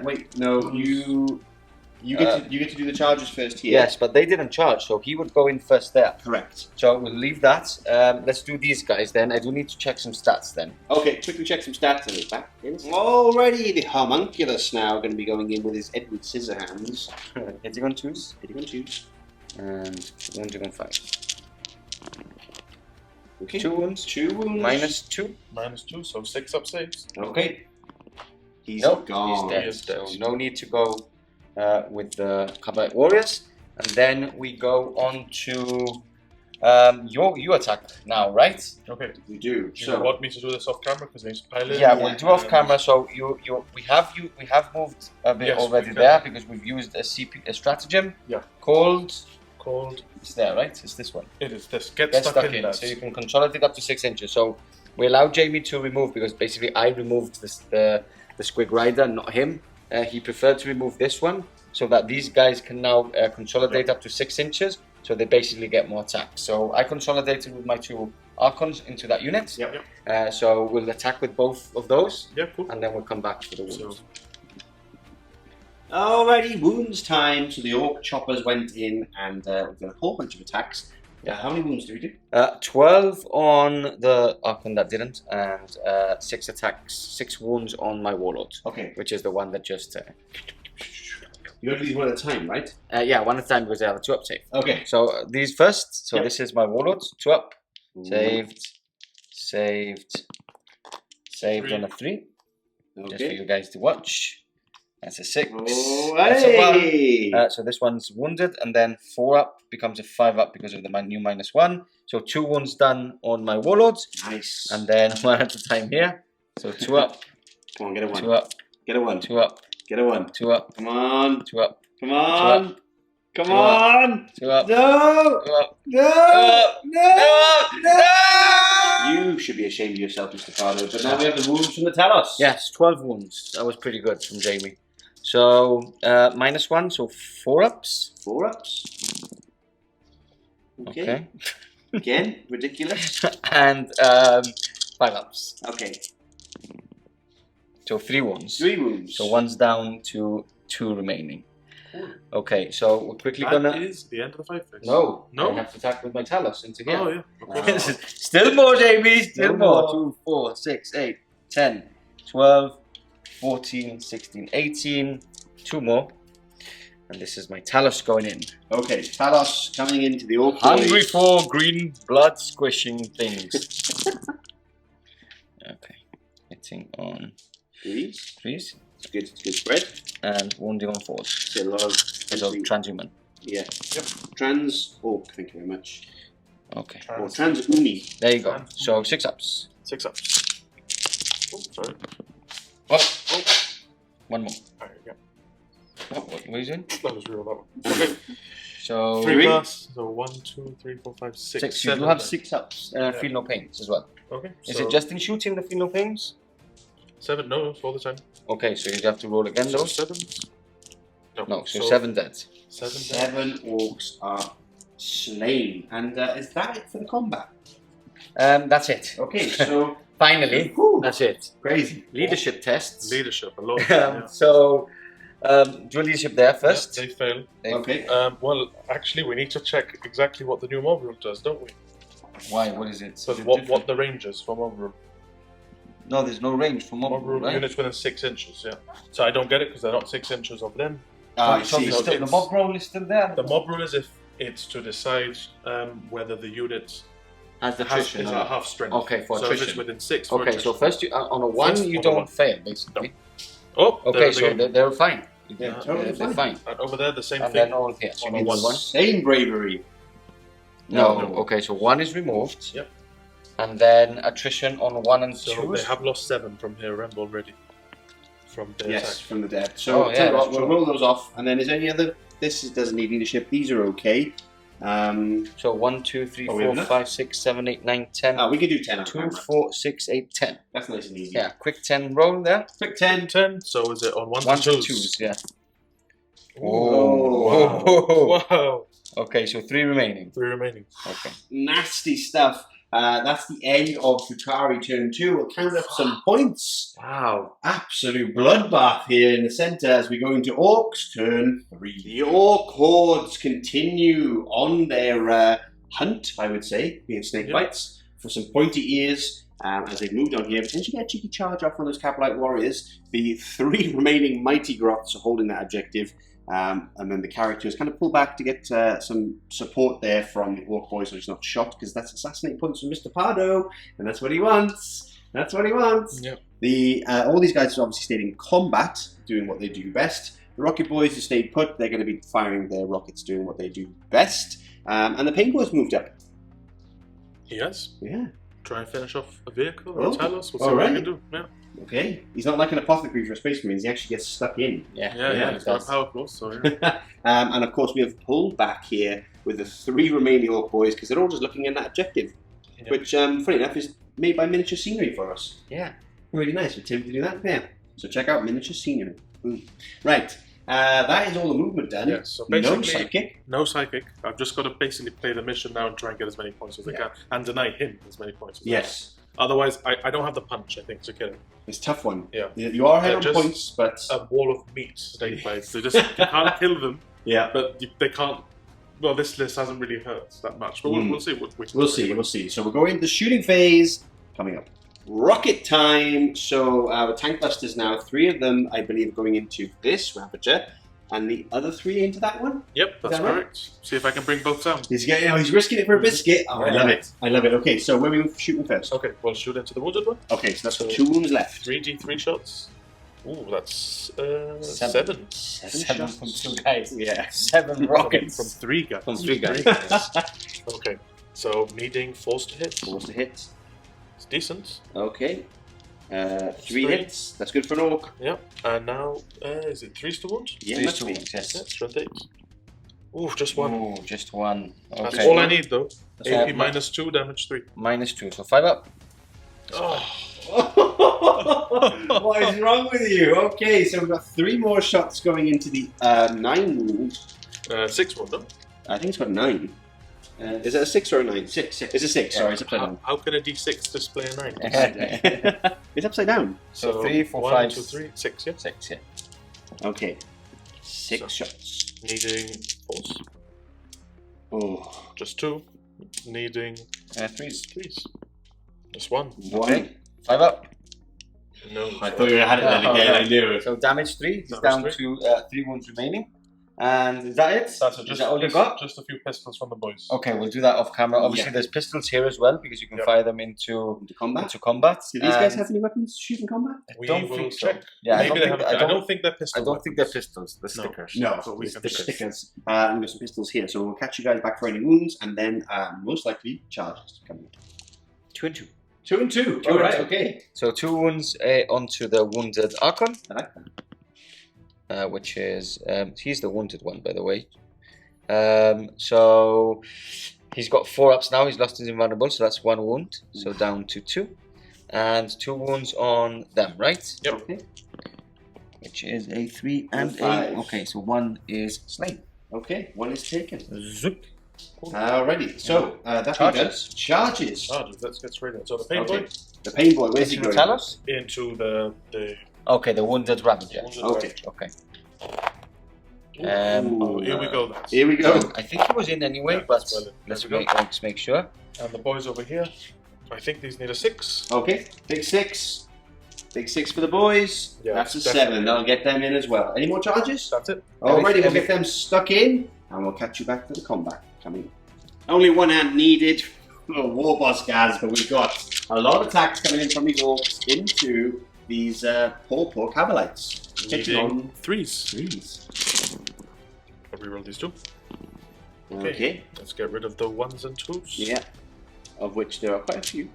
[SPEAKER 4] Wait, no, you get to do the charges first here.
[SPEAKER 1] Yes, but they didn't charge, so he would go in first there.
[SPEAKER 4] Correct.
[SPEAKER 1] So we'll leave that. Let's do these guys then. I do need to check some stats then.
[SPEAKER 4] Okay, quickly check some stats and we're back. Alrighty, the homunculus now going to be going in with his Edward Scissorhands.
[SPEAKER 1] Hitting on 2s.
[SPEAKER 4] Hitting on 2s.
[SPEAKER 1] And wounding on 5.
[SPEAKER 4] Okay.
[SPEAKER 1] 2 wounds.
[SPEAKER 4] 2 wounds.
[SPEAKER 1] Minus 2.
[SPEAKER 2] Minus 2, so 6-up saves.
[SPEAKER 4] Okay. He's
[SPEAKER 1] Nope,
[SPEAKER 4] gone.
[SPEAKER 1] he's dead.
[SPEAKER 2] He is
[SPEAKER 1] So
[SPEAKER 2] dead.
[SPEAKER 1] no need to go with the Combat Warriors. And then we go on to you attack now, right?
[SPEAKER 2] Okay.
[SPEAKER 4] You do.
[SPEAKER 2] Do you want me to do this off camera because he's pilot?
[SPEAKER 1] Yeah, we'll do off camera. So we have moved a bit
[SPEAKER 2] Yes,
[SPEAKER 1] already
[SPEAKER 2] we
[SPEAKER 1] there
[SPEAKER 2] can.
[SPEAKER 1] because we've used a stratagem.
[SPEAKER 2] Yeah.
[SPEAKER 1] Called.
[SPEAKER 2] It's
[SPEAKER 1] there, right? It's this one.
[SPEAKER 2] It is this. Get
[SPEAKER 1] Get
[SPEAKER 2] stuck in, lads.
[SPEAKER 1] So you can consolidate up to 6 inches. So we allowed Jamie to remove because basically I removed the Squig Rider, not him. He preferred to remove this one so that these guys can now consolidate up to 6 inches. So they basically get more attacks. So I consolidated with my 2 Archons into that unit.
[SPEAKER 2] Yep.
[SPEAKER 1] So we'll attack with both of those.
[SPEAKER 2] Yeah, cool.
[SPEAKER 1] And then we'll come back to the wounds.
[SPEAKER 2] So,
[SPEAKER 4] Alrighty, wounds time. So the Ork choppers went in and we've done a whole bunch of attacks. How many wounds did we do?
[SPEAKER 1] 12 on the Archon that didn't, and 6 attacks, 6 wounds on my Warlord.
[SPEAKER 4] Okay.
[SPEAKER 1] Which is the one that just...
[SPEAKER 4] You gotta do these one at a time, right?
[SPEAKER 1] yeah, one at a time because they have a 2-up save.
[SPEAKER 4] Okay.
[SPEAKER 1] So these first. So
[SPEAKER 4] Yep.
[SPEAKER 1] this is my Warlord, 2-up. Saved on a 3.
[SPEAKER 4] Okay.
[SPEAKER 1] Just for you guys to watch. That's a 6.
[SPEAKER 4] Oh,
[SPEAKER 1] That's a 1.
[SPEAKER 4] hey!
[SPEAKER 1] So this one's wounded, and then 4-up becomes a 5-up because of the new -1. So 2 wounds done on my Warlords.
[SPEAKER 4] Nice.
[SPEAKER 1] And then 1 at a time here. So 2-up.
[SPEAKER 4] Come on, get a 1.
[SPEAKER 1] 2-up.
[SPEAKER 4] Get a 1.
[SPEAKER 1] 2-up.
[SPEAKER 4] Get a 1.
[SPEAKER 1] 2-up.
[SPEAKER 4] Come on.
[SPEAKER 1] 2-up.
[SPEAKER 4] Come on. Come
[SPEAKER 1] 2-up.
[SPEAKER 4] on.
[SPEAKER 1] 2-up.
[SPEAKER 4] No.
[SPEAKER 1] 2-up.
[SPEAKER 4] No. No.
[SPEAKER 1] No.
[SPEAKER 4] You should be ashamed of yourself, Mr. Pardo. But now we have the wounds from the Talos.
[SPEAKER 1] Yes, 12 wounds. That was pretty good from Jamie. So -1, so 4-ups.
[SPEAKER 4] 4-ups. Okay. Again, ridiculous.
[SPEAKER 1] And 5-ups.
[SPEAKER 4] Okay.
[SPEAKER 1] So 3 wounds.
[SPEAKER 4] 3 wounds.
[SPEAKER 1] So 1's down to 2 remaining. Okay, so we're quickly gonna...
[SPEAKER 2] That is the end of the fight phase.
[SPEAKER 1] No,
[SPEAKER 2] No?
[SPEAKER 1] I have to attack with my Talos into here.
[SPEAKER 2] Oh, yeah. Of course.
[SPEAKER 1] Still more, Jamie. Still
[SPEAKER 4] No
[SPEAKER 1] more.
[SPEAKER 4] more.
[SPEAKER 1] 2, 4, 6, 8, 10, 12, 14, 16, 18. 2 more. And this is my Talos going in.
[SPEAKER 4] Okay, Talos coming into the Ork
[SPEAKER 1] Hungry
[SPEAKER 4] Boys.
[SPEAKER 1] for green blood squishing things. Okay. Hitting on
[SPEAKER 4] 3s.
[SPEAKER 1] 3s.
[SPEAKER 4] It's good spread.
[SPEAKER 1] And wounding on 4s.
[SPEAKER 4] See a lot of...
[SPEAKER 1] So transhuman.
[SPEAKER 4] Yeah. Yep. Trans Ork, thank you very much.
[SPEAKER 1] Okay.
[SPEAKER 4] Or Trans Uni.
[SPEAKER 1] There you go. So 6-ups.
[SPEAKER 2] 6-ups. Oh, sorry.
[SPEAKER 1] Oh. 1 more.
[SPEAKER 2] There you go.
[SPEAKER 1] What are you doing?
[SPEAKER 2] That was real, that one. Okay.
[SPEAKER 1] So
[SPEAKER 2] 3 plus. So 1, 2, 3, 4, 5, 6.
[SPEAKER 1] 6. You
[SPEAKER 2] 7
[SPEAKER 1] do have
[SPEAKER 2] then.
[SPEAKER 1] 6-ups. Feel no pains as well.
[SPEAKER 2] Okay.
[SPEAKER 1] Is
[SPEAKER 2] so
[SPEAKER 1] it just in shooting the feel no pains?
[SPEAKER 2] 7? No, it's all the time.
[SPEAKER 1] Okay, so you have to roll again those?
[SPEAKER 2] 7?
[SPEAKER 1] No, so 7 dead.
[SPEAKER 2] 7
[SPEAKER 4] 7 Orks are slain. And is that it for the combat?
[SPEAKER 1] That's it.
[SPEAKER 4] Okay, so...
[SPEAKER 1] Finally,
[SPEAKER 4] Whew.
[SPEAKER 1] that's it.
[SPEAKER 4] Crazy.
[SPEAKER 1] Leadership tests.
[SPEAKER 2] Leadership, a lot. Yeah.
[SPEAKER 1] So, do leadership there first.
[SPEAKER 2] Yeah, they fail.
[SPEAKER 4] Okay.
[SPEAKER 2] Well, actually, we need to check exactly what the new mob room does, don't we?
[SPEAKER 1] Why? What is it?
[SPEAKER 2] So
[SPEAKER 1] Is it
[SPEAKER 2] what
[SPEAKER 1] different?
[SPEAKER 2] the range is for mob room.
[SPEAKER 1] No, there's no range for
[SPEAKER 2] Mob
[SPEAKER 1] mob
[SPEAKER 2] room
[SPEAKER 1] right?
[SPEAKER 2] units within 6 inches, yeah. So I don't get it because they're not 6 inches of them.
[SPEAKER 1] The mob roll is still there.
[SPEAKER 2] The mob roll is if it's to decide whether the unit
[SPEAKER 1] has attrition.
[SPEAKER 2] Is a half strength.
[SPEAKER 1] Okay, for
[SPEAKER 2] so
[SPEAKER 1] attrition.
[SPEAKER 2] if it's within 6.
[SPEAKER 1] Okay, so first on a 1 you don't fail basically.
[SPEAKER 2] Oh,
[SPEAKER 1] okay, so they're fine.
[SPEAKER 4] Yeah, totally
[SPEAKER 1] they're fine.
[SPEAKER 2] And over there, the same
[SPEAKER 1] and
[SPEAKER 2] thing.
[SPEAKER 1] And then all here. So
[SPEAKER 2] on a 1.
[SPEAKER 4] Same bravery.
[SPEAKER 1] No. Okay, so 1 is removed.
[SPEAKER 2] Yep.
[SPEAKER 1] And then attrition on 1 and 2.
[SPEAKER 2] So they have lost 7 from here already. From their attack.
[SPEAKER 4] From the dead. So we'll roll those off. And then is there any other? This doesn't need leadership. These are okay.
[SPEAKER 1] So 1, 2, 3, 4, 5, 6, 7, 8, 9, 10.
[SPEAKER 4] We can do 10.
[SPEAKER 1] 2, 4, 6, 8, 10.
[SPEAKER 4] That's nice and easy.
[SPEAKER 1] Yeah, quick 10 roll there.
[SPEAKER 4] Quick 10.
[SPEAKER 2] 10. So is it on 1
[SPEAKER 1] and 2s? Yeah. Oh.
[SPEAKER 2] Wow.
[SPEAKER 1] Okay, so 3 remaining.
[SPEAKER 2] 3 remaining.
[SPEAKER 1] Okay.
[SPEAKER 4] Nasty stuff. That's the end of Drukhari turn 2. We'll count up some points.
[SPEAKER 1] Wow.
[SPEAKER 4] Absolute bloodbath here in the centre as we go into Orks turn 3. The Ork hordes continue on their hunt, I would say, being Snakebites, for some pointy ears. As they've moved on here, potentially get a cheeky charge off one of those Capolite warriors. The 3 remaining Mighty Groths are holding that objective. And then the characters kind of pull back to get some support there from the Ork boy so he's not shot, because that's assassinate points from Mr. Pardo, and that's what he wants. That's what he wants.
[SPEAKER 2] Yep.
[SPEAKER 4] All these guys have obviously stayed in combat, doing what they do best. The Rocket Boys who stayed put, they're going to be firing their rockets, doing what they do best. And the Pain Boys moved up.
[SPEAKER 2] Yes.
[SPEAKER 4] Yeah.
[SPEAKER 2] Try and finish off a vehicle or tell us. We'll see what we can do. Yeah.
[SPEAKER 4] Okay. He's not like an apothecary for Space Marines. He actually gets stuck in.
[SPEAKER 2] Yeah. It's not powerful. So, yeah.
[SPEAKER 4] And of course, we have pulled back here with the 3 remaining Ork boys because they're all just looking at that objective, which, funny enough, is made by miniature scenery for us.
[SPEAKER 1] Yeah.
[SPEAKER 4] Really nice for Tim to do that. Yeah. So check out miniature scenery. Boom. Right. That is all the movement done.
[SPEAKER 2] Yeah, so basically,
[SPEAKER 4] no psychic.
[SPEAKER 2] No psychic. I've just got to basically play the mission now and try and get as many points as I can, and deny him as many points as I can. Otherwise, I don't have the punch, I think, to kill him.
[SPEAKER 4] It's a tough one.
[SPEAKER 2] Yeah.
[SPEAKER 4] You are ahead on points, but...
[SPEAKER 2] a wall of meat, Snakebites. You can't kill them.
[SPEAKER 4] Yeah.
[SPEAKER 2] But they can't... Well, this list hasn't really hurt that much, but we'll see. We'll
[SPEAKER 4] see. So we're going into the shooting phase coming up. Rocket time! So our tank busters now, 3 of them, I believe, going into this Ravager, and the other 3 into that one?
[SPEAKER 2] Yep, that's correct. Right? See if I can bring both down.
[SPEAKER 4] He's risking it for a biscuit. Oh, I love it. I love it. Okay, so where are we shooting first?
[SPEAKER 2] Okay, we'll shoot into the wounded one.
[SPEAKER 4] Okay, so that's 2 wounds left.
[SPEAKER 2] 3d3 shots. Ooh, that's
[SPEAKER 1] 7.
[SPEAKER 4] 7
[SPEAKER 1] from 2 guys.
[SPEAKER 4] Yeah.
[SPEAKER 1] 7 rockets.
[SPEAKER 2] From 3 guys.
[SPEAKER 1] From 3 guys.
[SPEAKER 2] Okay, so needing force to hit.
[SPEAKER 4] Force to hit.
[SPEAKER 2] It's decent.
[SPEAKER 4] Okay. 3 hits. That's good for an Ork.
[SPEAKER 2] Yep. And now, is it 3 to wound?
[SPEAKER 4] Yeah,
[SPEAKER 1] 3
[SPEAKER 4] must
[SPEAKER 1] to
[SPEAKER 4] be.
[SPEAKER 1] wound, yes.
[SPEAKER 2] Yeah, strength 8. Ooh, just 1.
[SPEAKER 1] Ooh, just 1. Okay.
[SPEAKER 2] That's all I need, though.
[SPEAKER 1] That's
[SPEAKER 2] AP minus 2, damage 3.
[SPEAKER 1] Minus 2, so 5 up.
[SPEAKER 4] What is wrong with you? Okay, so we've got 3 more shots going into the 9 wound.
[SPEAKER 2] 6 wound, though.
[SPEAKER 4] I think it's got 9. Is it a 6 or a 9? 6. It's a 6. Sorry, it's upside down.
[SPEAKER 2] How can a d6 display a 9?
[SPEAKER 4] It's upside down.
[SPEAKER 1] So 3, 4,
[SPEAKER 2] 1,
[SPEAKER 1] 5,
[SPEAKER 2] 2, 3, 6, yeah?
[SPEAKER 1] 6, yeah.
[SPEAKER 4] Okay. 6 shots.
[SPEAKER 2] Needing force.
[SPEAKER 4] Oh.
[SPEAKER 2] Just 2. Needing
[SPEAKER 1] 3s.
[SPEAKER 2] Just 1.
[SPEAKER 4] 1.
[SPEAKER 1] Okay. 5 up.
[SPEAKER 2] No.
[SPEAKER 4] I thought you had it then again. I knew it.
[SPEAKER 1] So damage 3. He's
[SPEAKER 2] Damage
[SPEAKER 1] down to 3 wounds remaining. And is that it?
[SPEAKER 2] That's
[SPEAKER 1] is that all you got?
[SPEAKER 2] Just a few pistols from the boys.
[SPEAKER 1] Okay, we'll do that off camera. Obviously, there's pistols here as well because you can fire them into
[SPEAKER 4] combat.
[SPEAKER 1] Do
[SPEAKER 4] these guys have any weapons to shoot in combat?
[SPEAKER 2] We
[SPEAKER 1] don't
[SPEAKER 2] will
[SPEAKER 1] think
[SPEAKER 2] check.
[SPEAKER 1] So. Yeah,
[SPEAKER 2] Maybe I don't think they're pistols.
[SPEAKER 1] I don't think they're pistols. The stickers.
[SPEAKER 4] No,
[SPEAKER 2] but we
[SPEAKER 4] the
[SPEAKER 2] can
[SPEAKER 4] stickers. And there's some pistols here, so we'll catch you guys back for any wounds, and then most likely charges coming up.
[SPEAKER 1] 2 and 2.
[SPEAKER 4] 2 and 2.
[SPEAKER 1] All right.
[SPEAKER 4] Okay.
[SPEAKER 1] So 2 wounds onto the wounded Archon.
[SPEAKER 4] I like that.
[SPEAKER 1] Which is he's the wounded one, by the way. So he's got 4 ups now. He's lost his invulnerable, so that's 1 wound. So down to 2, and 2 wounds on them, right?
[SPEAKER 2] Yep.
[SPEAKER 4] Okay.
[SPEAKER 1] Which is a 3 and
[SPEAKER 4] 5.
[SPEAKER 1] a. Okay, so 1 is slain.
[SPEAKER 4] Okay, 1 is taken.
[SPEAKER 1] Zoop.
[SPEAKER 4] Alrighty. So that
[SPEAKER 1] Charges.
[SPEAKER 4] Charges.
[SPEAKER 2] Let's get straight in. So the pain boy
[SPEAKER 4] The pain boy. Where's he
[SPEAKER 1] Can you
[SPEAKER 4] going?
[SPEAKER 1] tell us?
[SPEAKER 2] into the
[SPEAKER 1] Okay, the wounded Ravager.
[SPEAKER 4] Okay.
[SPEAKER 1] Okay.
[SPEAKER 2] Here we go. Then.
[SPEAKER 4] Here we go.
[SPEAKER 1] I think he was in anyway,
[SPEAKER 2] Yeah,
[SPEAKER 1] but
[SPEAKER 2] well,
[SPEAKER 1] let's make sure.
[SPEAKER 2] And the boys over here, I think these need a 6.
[SPEAKER 4] Okay. Take 6. Big 6 for the boys.
[SPEAKER 2] Yeah,
[SPEAKER 4] that's a
[SPEAKER 2] definitely.
[SPEAKER 4] 7. That'll get them in as well. Any more charges?
[SPEAKER 2] That's it.
[SPEAKER 4] Alrighty, we'll get them stuck in, and we'll catch you back for the combat coming. Only one hand needed for Warboss guys, but we've got a lot of attacks coming in from these orcs into these poor Cabalites. Hitting on
[SPEAKER 2] 3s.
[SPEAKER 4] 3s.
[SPEAKER 2] I'll reroll these 2.
[SPEAKER 4] Okay.
[SPEAKER 2] Let's get rid of the 1s and 2s.
[SPEAKER 4] Yeah. Of which there are quite a few.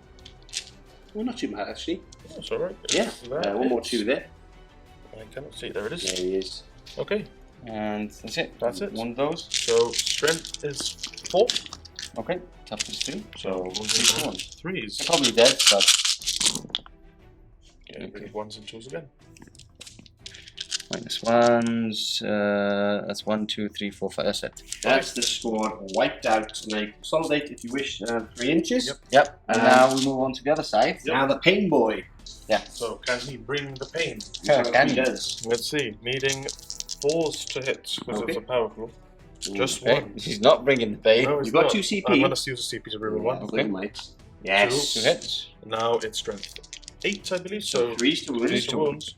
[SPEAKER 4] Well, not too bad actually.
[SPEAKER 2] That's alright.
[SPEAKER 4] Yeah. One more 2 there.
[SPEAKER 2] I cannot see. There it is.
[SPEAKER 4] There he is.
[SPEAKER 2] Okay.
[SPEAKER 1] And that's it.
[SPEAKER 2] That's it.
[SPEAKER 1] One of those.
[SPEAKER 2] So strength is 4.
[SPEAKER 1] Okay. Toughness 2.
[SPEAKER 2] So
[SPEAKER 1] we'll do 1.
[SPEAKER 2] 3s.
[SPEAKER 1] They're probably dead, but
[SPEAKER 2] Yeah,
[SPEAKER 1] Okay.
[SPEAKER 2] 1s and 2s again.
[SPEAKER 1] minus 1s. That's 1, 2, 3, 4, 5. That's it.
[SPEAKER 4] That's the squad wiped out. Now you consolidate if you wish 3 inches.
[SPEAKER 1] Yep. And now we move on to the other side.
[SPEAKER 4] Now the pain boy.
[SPEAKER 2] So can he bring the pain?
[SPEAKER 1] Can
[SPEAKER 4] he
[SPEAKER 1] he?
[SPEAKER 4] does.
[SPEAKER 2] Let's see. Needing 4s to hit because
[SPEAKER 4] Okay.
[SPEAKER 2] it's a powerful. Just
[SPEAKER 1] Okay.
[SPEAKER 2] 1.
[SPEAKER 1] He's not bringing the pain.
[SPEAKER 2] No, it's
[SPEAKER 4] You've got
[SPEAKER 2] not.
[SPEAKER 4] 2 CP.
[SPEAKER 2] I'm going to use a CP to reroll 1.
[SPEAKER 1] Okay.
[SPEAKER 4] Might. Yes.
[SPEAKER 1] 2 hits.
[SPEAKER 2] Now it's strength 8, I believe. So
[SPEAKER 4] 3 to wound.
[SPEAKER 2] 3 to wounds.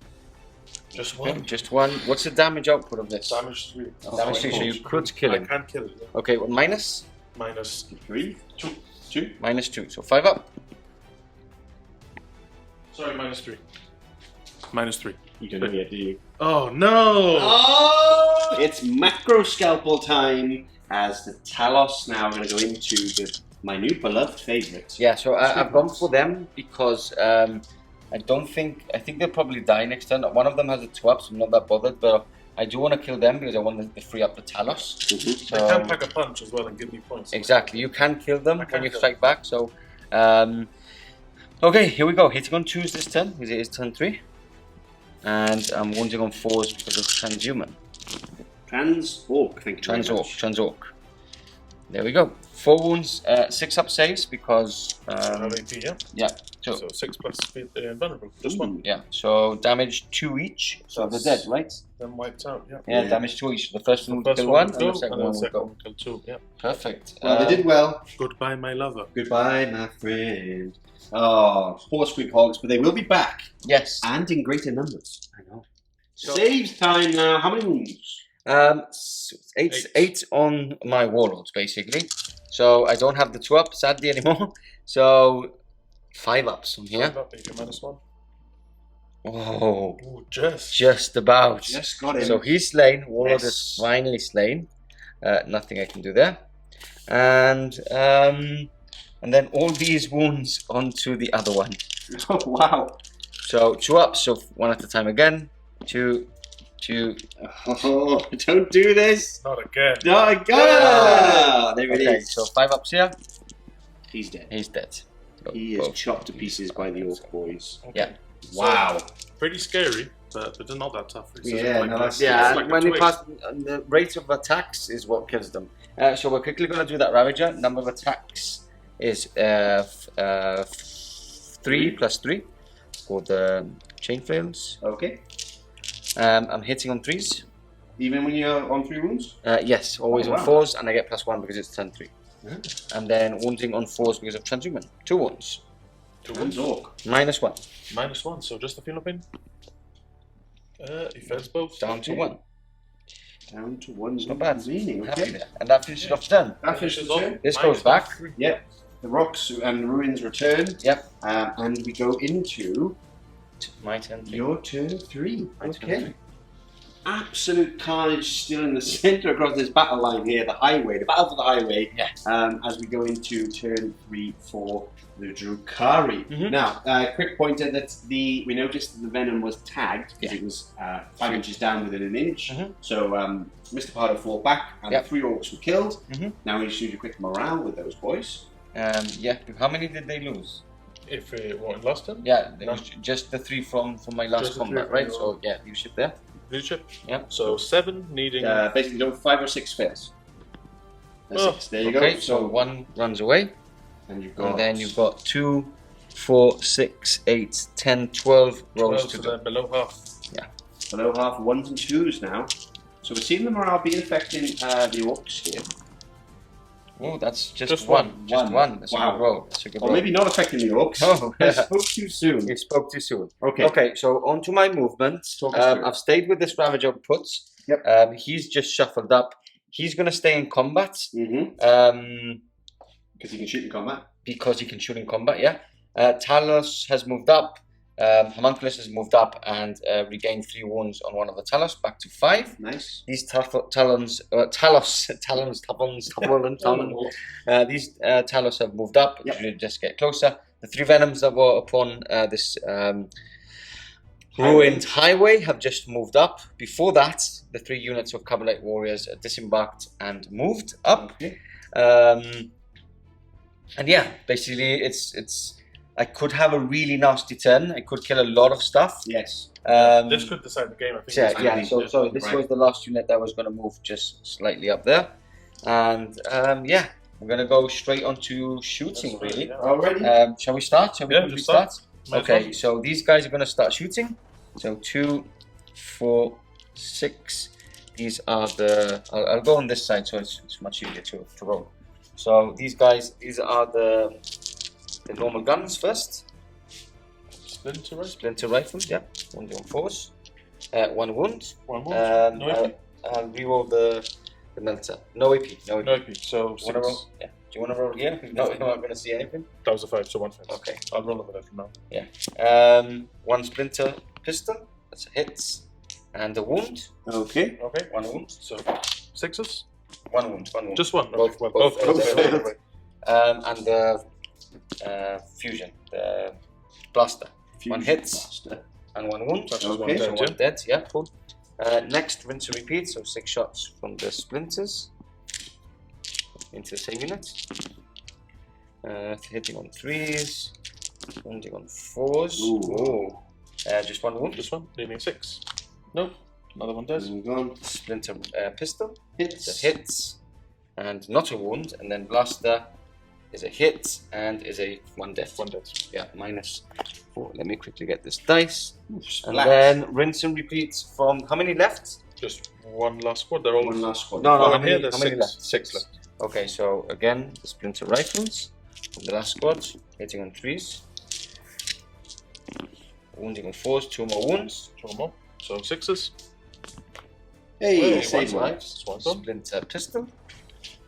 [SPEAKER 2] Just
[SPEAKER 1] Okay,
[SPEAKER 2] 1.
[SPEAKER 1] just 1. What's the damage output of this?
[SPEAKER 2] Damage 3.
[SPEAKER 1] Damage 3, so you could kill
[SPEAKER 2] I
[SPEAKER 1] him.
[SPEAKER 2] can't kill it. Yeah.
[SPEAKER 1] Okay, well, minus?
[SPEAKER 2] Minus
[SPEAKER 4] 3. 2.
[SPEAKER 1] Minus 2. So 5 up.
[SPEAKER 2] Sorry, minus 3. Minus 3.
[SPEAKER 4] You don't know yet, do you?
[SPEAKER 2] Oh no!
[SPEAKER 4] Oh! It's macro scalpel time as the Talos now going to go into my new beloved favourite.
[SPEAKER 1] Yeah, so I've gone for them because I think they'll probably die next turn. One of them has a 2 up, so I'm not that bothered, but I do want to kill them because I want to free up the Talos.
[SPEAKER 4] Mm-hmm.
[SPEAKER 2] They can pack a punch as well and give me points.
[SPEAKER 1] Exactly, you can kill them when you
[SPEAKER 2] kill
[SPEAKER 1] strike back, so... okay, here we go. Hitting on 2s this turn, because it is turn 3. And I'm wounding on 4s because of transhuman.
[SPEAKER 4] Trans-Ork, thank you very much.
[SPEAKER 1] Trans-Ork. There we go. 4 wounds, 6 up saves because...
[SPEAKER 2] AP, yeah.
[SPEAKER 1] yeah,
[SPEAKER 2] So 6 plus vulnerable. Just 1.
[SPEAKER 1] yeah, so damage 2 each, so they're dead, right?
[SPEAKER 2] Then wiped out, yeah.
[SPEAKER 1] Yeah, damage 2 each. The first one
[SPEAKER 2] The
[SPEAKER 1] will
[SPEAKER 2] first
[SPEAKER 1] kill
[SPEAKER 2] one
[SPEAKER 1] 1,
[SPEAKER 2] will
[SPEAKER 1] and the
[SPEAKER 2] go,
[SPEAKER 1] second
[SPEAKER 2] and
[SPEAKER 1] one
[SPEAKER 2] the
[SPEAKER 1] will
[SPEAKER 2] second
[SPEAKER 1] go.
[SPEAKER 2] one will kill 2, yeah.
[SPEAKER 1] Perfect.
[SPEAKER 4] Well, they did well.
[SPEAKER 2] Goodbye, my lover.
[SPEAKER 4] Goodbye, my friend. Oh, poor Squig Hogs, but they will be back.
[SPEAKER 1] Yes.
[SPEAKER 4] And in greater numbers.
[SPEAKER 1] I know.
[SPEAKER 4] Saves time now. How many wounds?
[SPEAKER 1] 8 on my Warlords, basically. So I don't have the 2 up, sadly, anymore. So 5 ups on here.
[SPEAKER 2] Minus 1.
[SPEAKER 1] Oh,
[SPEAKER 2] Ooh, just.
[SPEAKER 1] just about.
[SPEAKER 4] Just got him.
[SPEAKER 1] So he's slain. Warlord
[SPEAKER 4] Yes.
[SPEAKER 1] is finally slain. Nothing I can do there. And then all these wounds onto the other one.
[SPEAKER 4] Oh, wow.
[SPEAKER 1] So 2 ups, so 1 at a time again. 2, 2.
[SPEAKER 4] Oh, don't do this.
[SPEAKER 2] Not again.
[SPEAKER 4] No, God. There it
[SPEAKER 1] Okay,
[SPEAKER 4] is.
[SPEAKER 1] so 5 ups here.
[SPEAKER 4] He's dead.
[SPEAKER 1] He's dead.
[SPEAKER 4] He is chopped to pieces by the Ork boys.
[SPEAKER 2] Okay.
[SPEAKER 1] Yeah.
[SPEAKER 4] Wow.
[SPEAKER 2] Pretty scary, but they're not that tough. It's just
[SPEAKER 4] Yeah,
[SPEAKER 2] like
[SPEAKER 4] no, that's-
[SPEAKER 1] Yeah,
[SPEAKER 2] it's like
[SPEAKER 1] when
[SPEAKER 2] a
[SPEAKER 1] you
[SPEAKER 2] twig.
[SPEAKER 1] pass, the rate of attacks is what kills them. So we're quickly going to do that Ravager. Number of attacks is 3 plus 3 for the chain flails.
[SPEAKER 4] Okay.
[SPEAKER 1] I'm hitting on 3s.
[SPEAKER 4] Even when you're on 3 wounds?
[SPEAKER 1] Yes, always
[SPEAKER 4] Oh,
[SPEAKER 1] on
[SPEAKER 4] wow.
[SPEAKER 1] 4s, and I get +1 because it's turn 3. And then wounding on 4s because of transhuman. 2 wounds.
[SPEAKER 2] 2 wounds.
[SPEAKER 4] Ork.
[SPEAKER 1] -1.
[SPEAKER 2] Minus 1, so just the feel of pain. He fails both.
[SPEAKER 1] Down to
[SPEAKER 4] Okay.
[SPEAKER 1] 1.
[SPEAKER 4] Down to 1.
[SPEAKER 1] Not bad.
[SPEAKER 4] Meaning,
[SPEAKER 1] I'm happy
[SPEAKER 4] okay.
[SPEAKER 1] there. And that finishes off turn.
[SPEAKER 4] That finishes
[SPEAKER 2] off.
[SPEAKER 4] turn.
[SPEAKER 1] This goes back.
[SPEAKER 4] Yep. The rocks and ruins return.
[SPEAKER 1] Yep.
[SPEAKER 4] And we go into
[SPEAKER 1] My turn 3.
[SPEAKER 4] your turn 3.
[SPEAKER 1] My turn
[SPEAKER 4] Okay.
[SPEAKER 1] 3.
[SPEAKER 4] Absolute carnage still in the center across this battle line here, the highway, the battle for the highway.
[SPEAKER 1] Yes.
[SPEAKER 4] As we go into turn 3 for the Drukhari.
[SPEAKER 1] Mhm.
[SPEAKER 4] Now, quick pointer that we noticed that the venom was tagged because
[SPEAKER 1] Yeah.
[SPEAKER 4] it was 5 inches down within an inch.
[SPEAKER 1] Mhm.
[SPEAKER 4] So Mr. Pardo fought back and
[SPEAKER 1] Yep.
[SPEAKER 4] the 3 orcs were killed.
[SPEAKER 1] Mhm.
[SPEAKER 4] Now we just use a quick morale with those boys.
[SPEAKER 1] Yeah. How many did they lose?
[SPEAKER 2] If it wasn't lost him,
[SPEAKER 1] Yeah, there
[SPEAKER 2] No.
[SPEAKER 1] was just the 3 from my last
[SPEAKER 2] Just the 3
[SPEAKER 1] combat,
[SPEAKER 2] from
[SPEAKER 1] right?
[SPEAKER 2] your-
[SPEAKER 1] So yeah, leadership there.
[SPEAKER 2] leadership.
[SPEAKER 1] Yeah.
[SPEAKER 2] So 7 needing.
[SPEAKER 4] Basically, don't 5 or 6 fails. That's
[SPEAKER 2] Oh,
[SPEAKER 4] 6. There you
[SPEAKER 1] Okay,
[SPEAKER 4] go.
[SPEAKER 1] so 1 runs away,
[SPEAKER 4] and you've got
[SPEAKER 1] and then you've got 2, 4, 6, 8, 10, 12 rolls
[SPEAKER 2] 12,
[SPEAKER 1] to
[SPEAKER 2] so
[SPEAKER 1] go.
[SPEAKER 2] they're below half.
[SPEAKER 4] below half 1s and 2s now. So we're seeing the morale being affecting the orcs here.
[SPEAKER 1] Oh, that's just one. Just one. That's a good roll. That's a good roll.
[SPEAKER 4] Maybe not affecting the orcs.
[SPEAKER 1] Oh,
[SPEAKER 4] I spoke too soon.
[SPEAKER 1] You spoke too soon.
[SPEAKER 4] Okay.
[SPEAKER 1] Okay, so on to my movement. I've stayed with this Ravager put.
[SPEAKER 4] Yep.
[SPEAKER 1] He's just shuffled up. He's going to stay in combat.
[SPEAKER 4] Mm-hmm. Because he can shoot in combat.
[SPEAKER 1] Because he can shoot in combat, yeah. Talos has moved up. Homunculus has moved up and regained 3 wounds on one of the Talos, back to 5.
[SPEAKER 4] Nice.
[SPEAKER 1] These Talos have moved up. Yep. Just get closer. The 3 Venoms that were upon this ruined highway have just moved up. Before that, the 3 units of Kabbalite warriors disembarked and moved up.
[SPEAKER 4] Okay.
[SPEAKER 1] And yeah, basically it's I could have a really nasty turn. I could kill a lot of stuff.
[SPEAKER 4] Yes.
[SPEAKER 2] This could decide the game, I think.
[SPEAKER 1] Yeah. So this was the last unit that was going to move just slightly up there, and yeah, we're going to go straight onto shooting. Really.
[SPEAKER 4] Already.
[SPEAKER 1] Shall we start? Shall we
[SPEAKER 2] just start?
[SPEAKER 1] Okay. So these guys are going to start shooting. So 2, 4, 6. These are the. I'll go on this side, so it's much easier to roll. So these guys, these are the normal guns first. Splinter Rifles, yeah. 1 on force. 1 wound.
[SPEAKER 2] 1 wound. No AP.
[SPEAKER 1] I'll reroll the melter. No AP. No AP.
[SPEAKER 2] So 6.
[SPEAKER 1] Roll? Yeah. Do you want to roll again? No, I'm not going to see anything.
[SPEAKER 2] That was a 5, so 1 fails.
[SPEAKER 1] Okay.
[SPEAKER 2] I'll roll them with that now.
[SPEAKER 1] Yeah. 1 Splinter Pistol. That's a hit. And a wound.
[SPEAKER 4] Okay.
[SPEAKER 1] 1 wound.
[SPEAKER 2] So 6s?
[SPEAKER 1] 1 wound.
[SPEAKER 2] Just 1.
[SPEAKER 1] Both. And the fusion, the blaster. 1 hits and 1 wound.
[SPEAKER 4] Okay.
[SPEAKER 1] So 1 dead. Yeah, cool. Next, rinse and repeat. So 6 shots from the splinters into the same unit. Hitting on 3s, wounding on 4s.
[SPEAKER 4] Ooh.
[SPEAKER 1] Just 1 wound.
[SPEAKER 2] Just 1. Leaving 6. Nope. Another 1 does.
[SPEAKER 1] Splinter pistol. Hits. Hits and not a wound, and then blaster is a hit and is a 1 death.
[SPEAKER 2] 1 death.
[SPEAKER 1] Yeah, -4. Let me quickly get this dice. And then rinse and repeat from how many left?
[SPEAKER 2] Just 1 last squad. They're all
[SPEAKER 4] 1 last squad.
[SPEAKER 1] No,
[SPEAKER 2] how
[SPEAKER 1] how
[SPEAKER 2] many
[SPEAKER 1] many left?
[SPEAKER 2] 6 left.
[SPEAKER 1] Okay, so again, the Splinter Rifles from the last squad, hitting on 3s, wounding on 4s, 2 more wounds.
[SPEAKER 2] 2 more. So 6s.
[SPEAKER 4] Hey,
[SPEAKER 1] save
[SPEAKER 4] one.
[SPEAKER 1] lives. Splinter Pistol,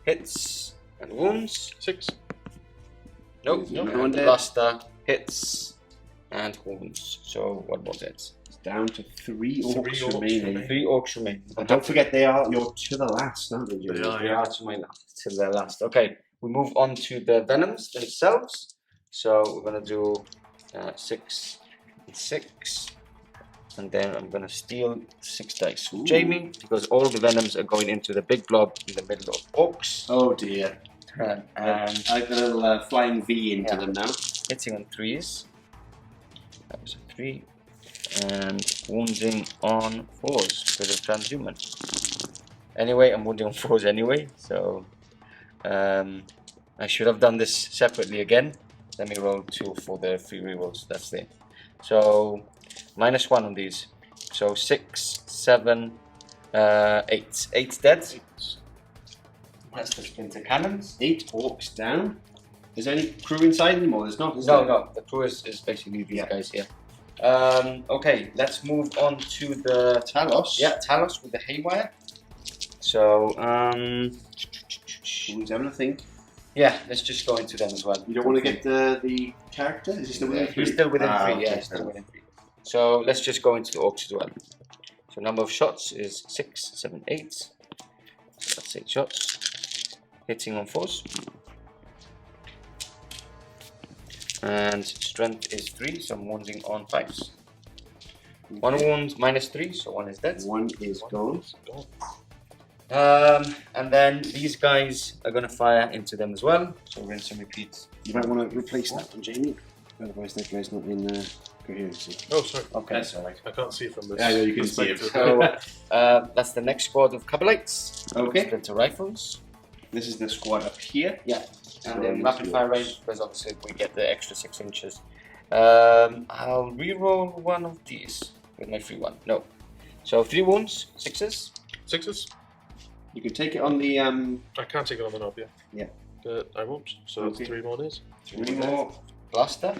[SPEAKER 1] hits and wounds.
[SPEAKER 2] 6.
[SPEAKER 1] Nope.
[SPEAKER 4] No
[SPEAKER 1] And
[SPEAKER 4] one dead.
[SPEAKER 1] blaster, hits and wounds. So what was it?
[SPEAKER 4] It's down to 3 orcs remaining.
[SPEAKER 1] 3 orcs remaining.
[SPEAKER 4] And don't forget, you're to the last, aren't they, Jimmy?
[SPEAKER 1] They are to my last, to their last. Okay, we move on to the Venoms themselves. So we're gonna do 6 and 6. And then I'm going to steal 6 dice from Jamie, because all the Venoms are going into the big blob in the middle of Orks.
[SPEAKER 4] Oh dear.
[SPEAKER 1] And
[SPEAKER 4] I've got a little flying V into them now.
[SPEAKER 1] hitting on 3s. That was a 3. And wounding on 4s because of transhuman. Anyway, I'm wounding on 4s anyway, so I should have done this separately again. Let me roll 2 for the free rerolls. That's it. So -1 on these. So 6, 7, 8. 8 dead. That's the splinter cannons.
[SPEAKER 4] 8 orcs down. Is there any crew inside anymore? There's not.
[SPEAKER 1] No. The crew is basically these guys here. Okay, let's move on to the
[SPEAKER 4] Talos.
[SPEAKER 1] Yeah, Talos with the haywire. So
[SPEAKER 4] Who's having a think?
[SPEAKER 1] yeah, let's just go into them as well.
[SPEAKER 4] You don't want to get the character? Is he still within 3?
[SPEAKER 1] He's still within 3.
[SPEAKER 4] Okay,
[SPEAKER 1] Yeah, he's still within 3. So let's just go into the orcs as well. So number of shots is 6, 7, 8. So that's 8 shots. Hitting on 4s. And strength is 3, so I'm wounding on 5s. 1 wound -3, so 1 is dead.
[SPEAKER 4] 1 is gone.
[SPEAKER 1] And then these guys are going to fire into them as well. So rinse and repeat.
[SPEAKER 4] You might want to replace that one, Jamie. Otherwise, that guy's not in coherency.
[SPEAKER 2] Oh, sorry.
[SPEAKER 1] Okay,
[SPEAKER 4] that's alright.
[SPEAKER 2] I can't see from this.
[SPEAKER 4] Yeah, no, you can see it.
[SPEAKER 1] So that's the next squad of Kabbalites.
[SPEAKER 4] Okay.
[SPEAKER 1] Splinter Rifles.
[SPEAKER 4] This is the squad up here.
[SPEAKER 1] Yeah.
[SPEAKER 4] So
[SPEAKER 1] And then rapid fire range, because obviously we get the extra 6 inches. I'll re-roll one of these with my free one. No. So 3 wounds, 6s.
[SPEAKER 2] 6s.
[SPEAKER 4] You can take it on the.
[SPEAKER 2] I can't take it on the knob, yeah.
[SPEAKER 4] Yeah.
[SPEAKER 2] But I won't. So
[SPEAKER 4] Okay.
[SPEAKER 2] 3 more days.
[SPEAKER 1] 3 more. Blaster.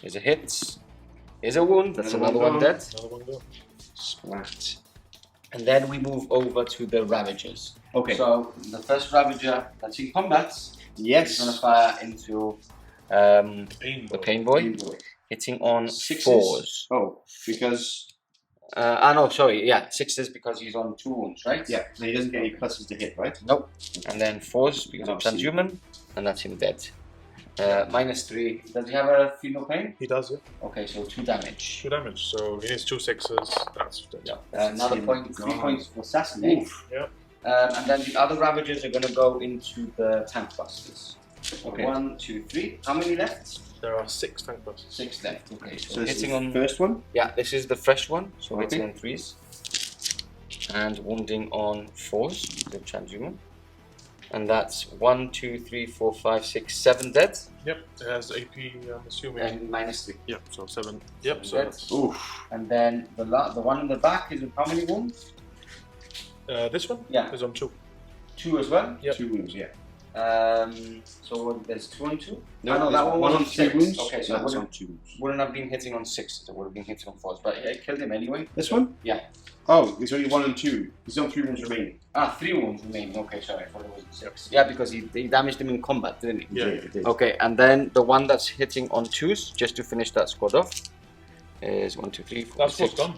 [SPEAKER 1] Is a hit. Is a wound. That's another one dead.
[SPEAKER 2] Another one go.
[SPEAKER 4] Splat.
[SPEAKER 1] And then we move over to the Ravagers.
[SPEAKER 4] Okay.
[SPEAKER 1] So the first Ravager that's in combat
[SPEAKER 4] Yes.
[SPEAKER 1] is going to fire into the Pain Boy, hitting on 4s.
[SPEAKER 4] Oh, because.
[SPEAKER 1] No, sorry, yeah, 6s because he's on 2 wounds, right?
[SPEAKER 4] Yeah, so he doesn't get any pluses to hit, right?
[SPEAKER 1] Nope. And then 4s because of
[SPEAKER 4] Obviously.
[SPEAKER 1] Transhuman, and that's him dead. -3. Does he have a feel no pain?
[SPEAKER 2] He does, yeah.
[SPEAKER 1] Okay, so 2 damage.
[SPEAKER 2] 2 damage. So he needs 2 6s. That's dead.
[SPEAKER 1] Yeah. Another point, 3 points for assassinate.
[SPEAKER 4] Oof.
[SPEAKER 2] Yeah.
[SPEAKER 1] And then the other Ravagers are going to go into the Tank Busters.
[SPEAKER 4] Okay.
[SPEAKER 1] 1, 2, 3. How many left?
[SPEAKER 2] There are 6 tank buses.
[SPEAKER 1] 6 left. Okay, so
[SPEAKER 4] So this
[SPEAKER 1] hitting
[SPEAKER 4] is
[SPEAKER 1] on.
[SPEAKER 4] the first one?
[SPEAKER 1] Yeah, this is the fresh one. So
[SPEAKER 4] Okay.
[SPEAKER 1] hitting on 3s. And wounding on 4s, the Transhuman. And that's 1, 2, 3, 4, 5, 6, 7 dead.
[SPEAKER 2] Yep, it has AP, I'm assuming.
[SPEAKER 1] And -3.
[SPEAKER 2] Yep, so 7. Yep, so
[SPEAKER 1] Dead.
[SPEAKER 2] that's.
[SPEAKER 4] Oof.
[SPEAKER 1] And then the one in the back is with how many wounds?
[SPEAKER 2] This one?
[SPEAKER 1] Yeah.
[SPEAKER 2] Is on 2.
[SPEAKER 1] 2 as well.
[SPEAKER 2] Yep.
[SPEAKER 4] 2 wounds, yeah.
[SPEAKER 1] So there's 2 on 2.
[SPEAKER 4] No,
[SPEAKER 1] that
[SPEAKER 4] there's
[SPEAKER 1] one
[SPEAKER 4] one
[SPEAKER 1] was
[SPEAKER 4] on 3
[SPEAKER 1] 6.
[SPEAKER 4] wounds.
[SPEAKER 1] Okay, so
[SPEAKER 4] that's
[SPEAKER 1] wouldn't,
[SPEAKER 4] on 2 wounds.
[SPEAKER 1] wouldn't have been hitting on 6s. It would have been hitting on 4s. But I killed him anyway.
[SPEAKER 4] This one?
[SPEAKER 1] Yeah.
[SPEAKER 4] Oh, there's only 1 and 2. There's only 3 wounds remaining.
[SPEAKER 1] 3 wounds remain. Okay, sorry, I thought it was 6. Yeah, because he damaged him in combat, didn't he?
[SPEAKER 2] Yeah.
[SPEAKER 4] It did.
[SPEAKER 1] Okay, and then the one that's hitting on 2s, just to finish that squad off, is 1, 2, 3, 4,
[SPEAKER 2] That's
[SPEAKER 1] 6.
[SPEAKER 2] what's gone.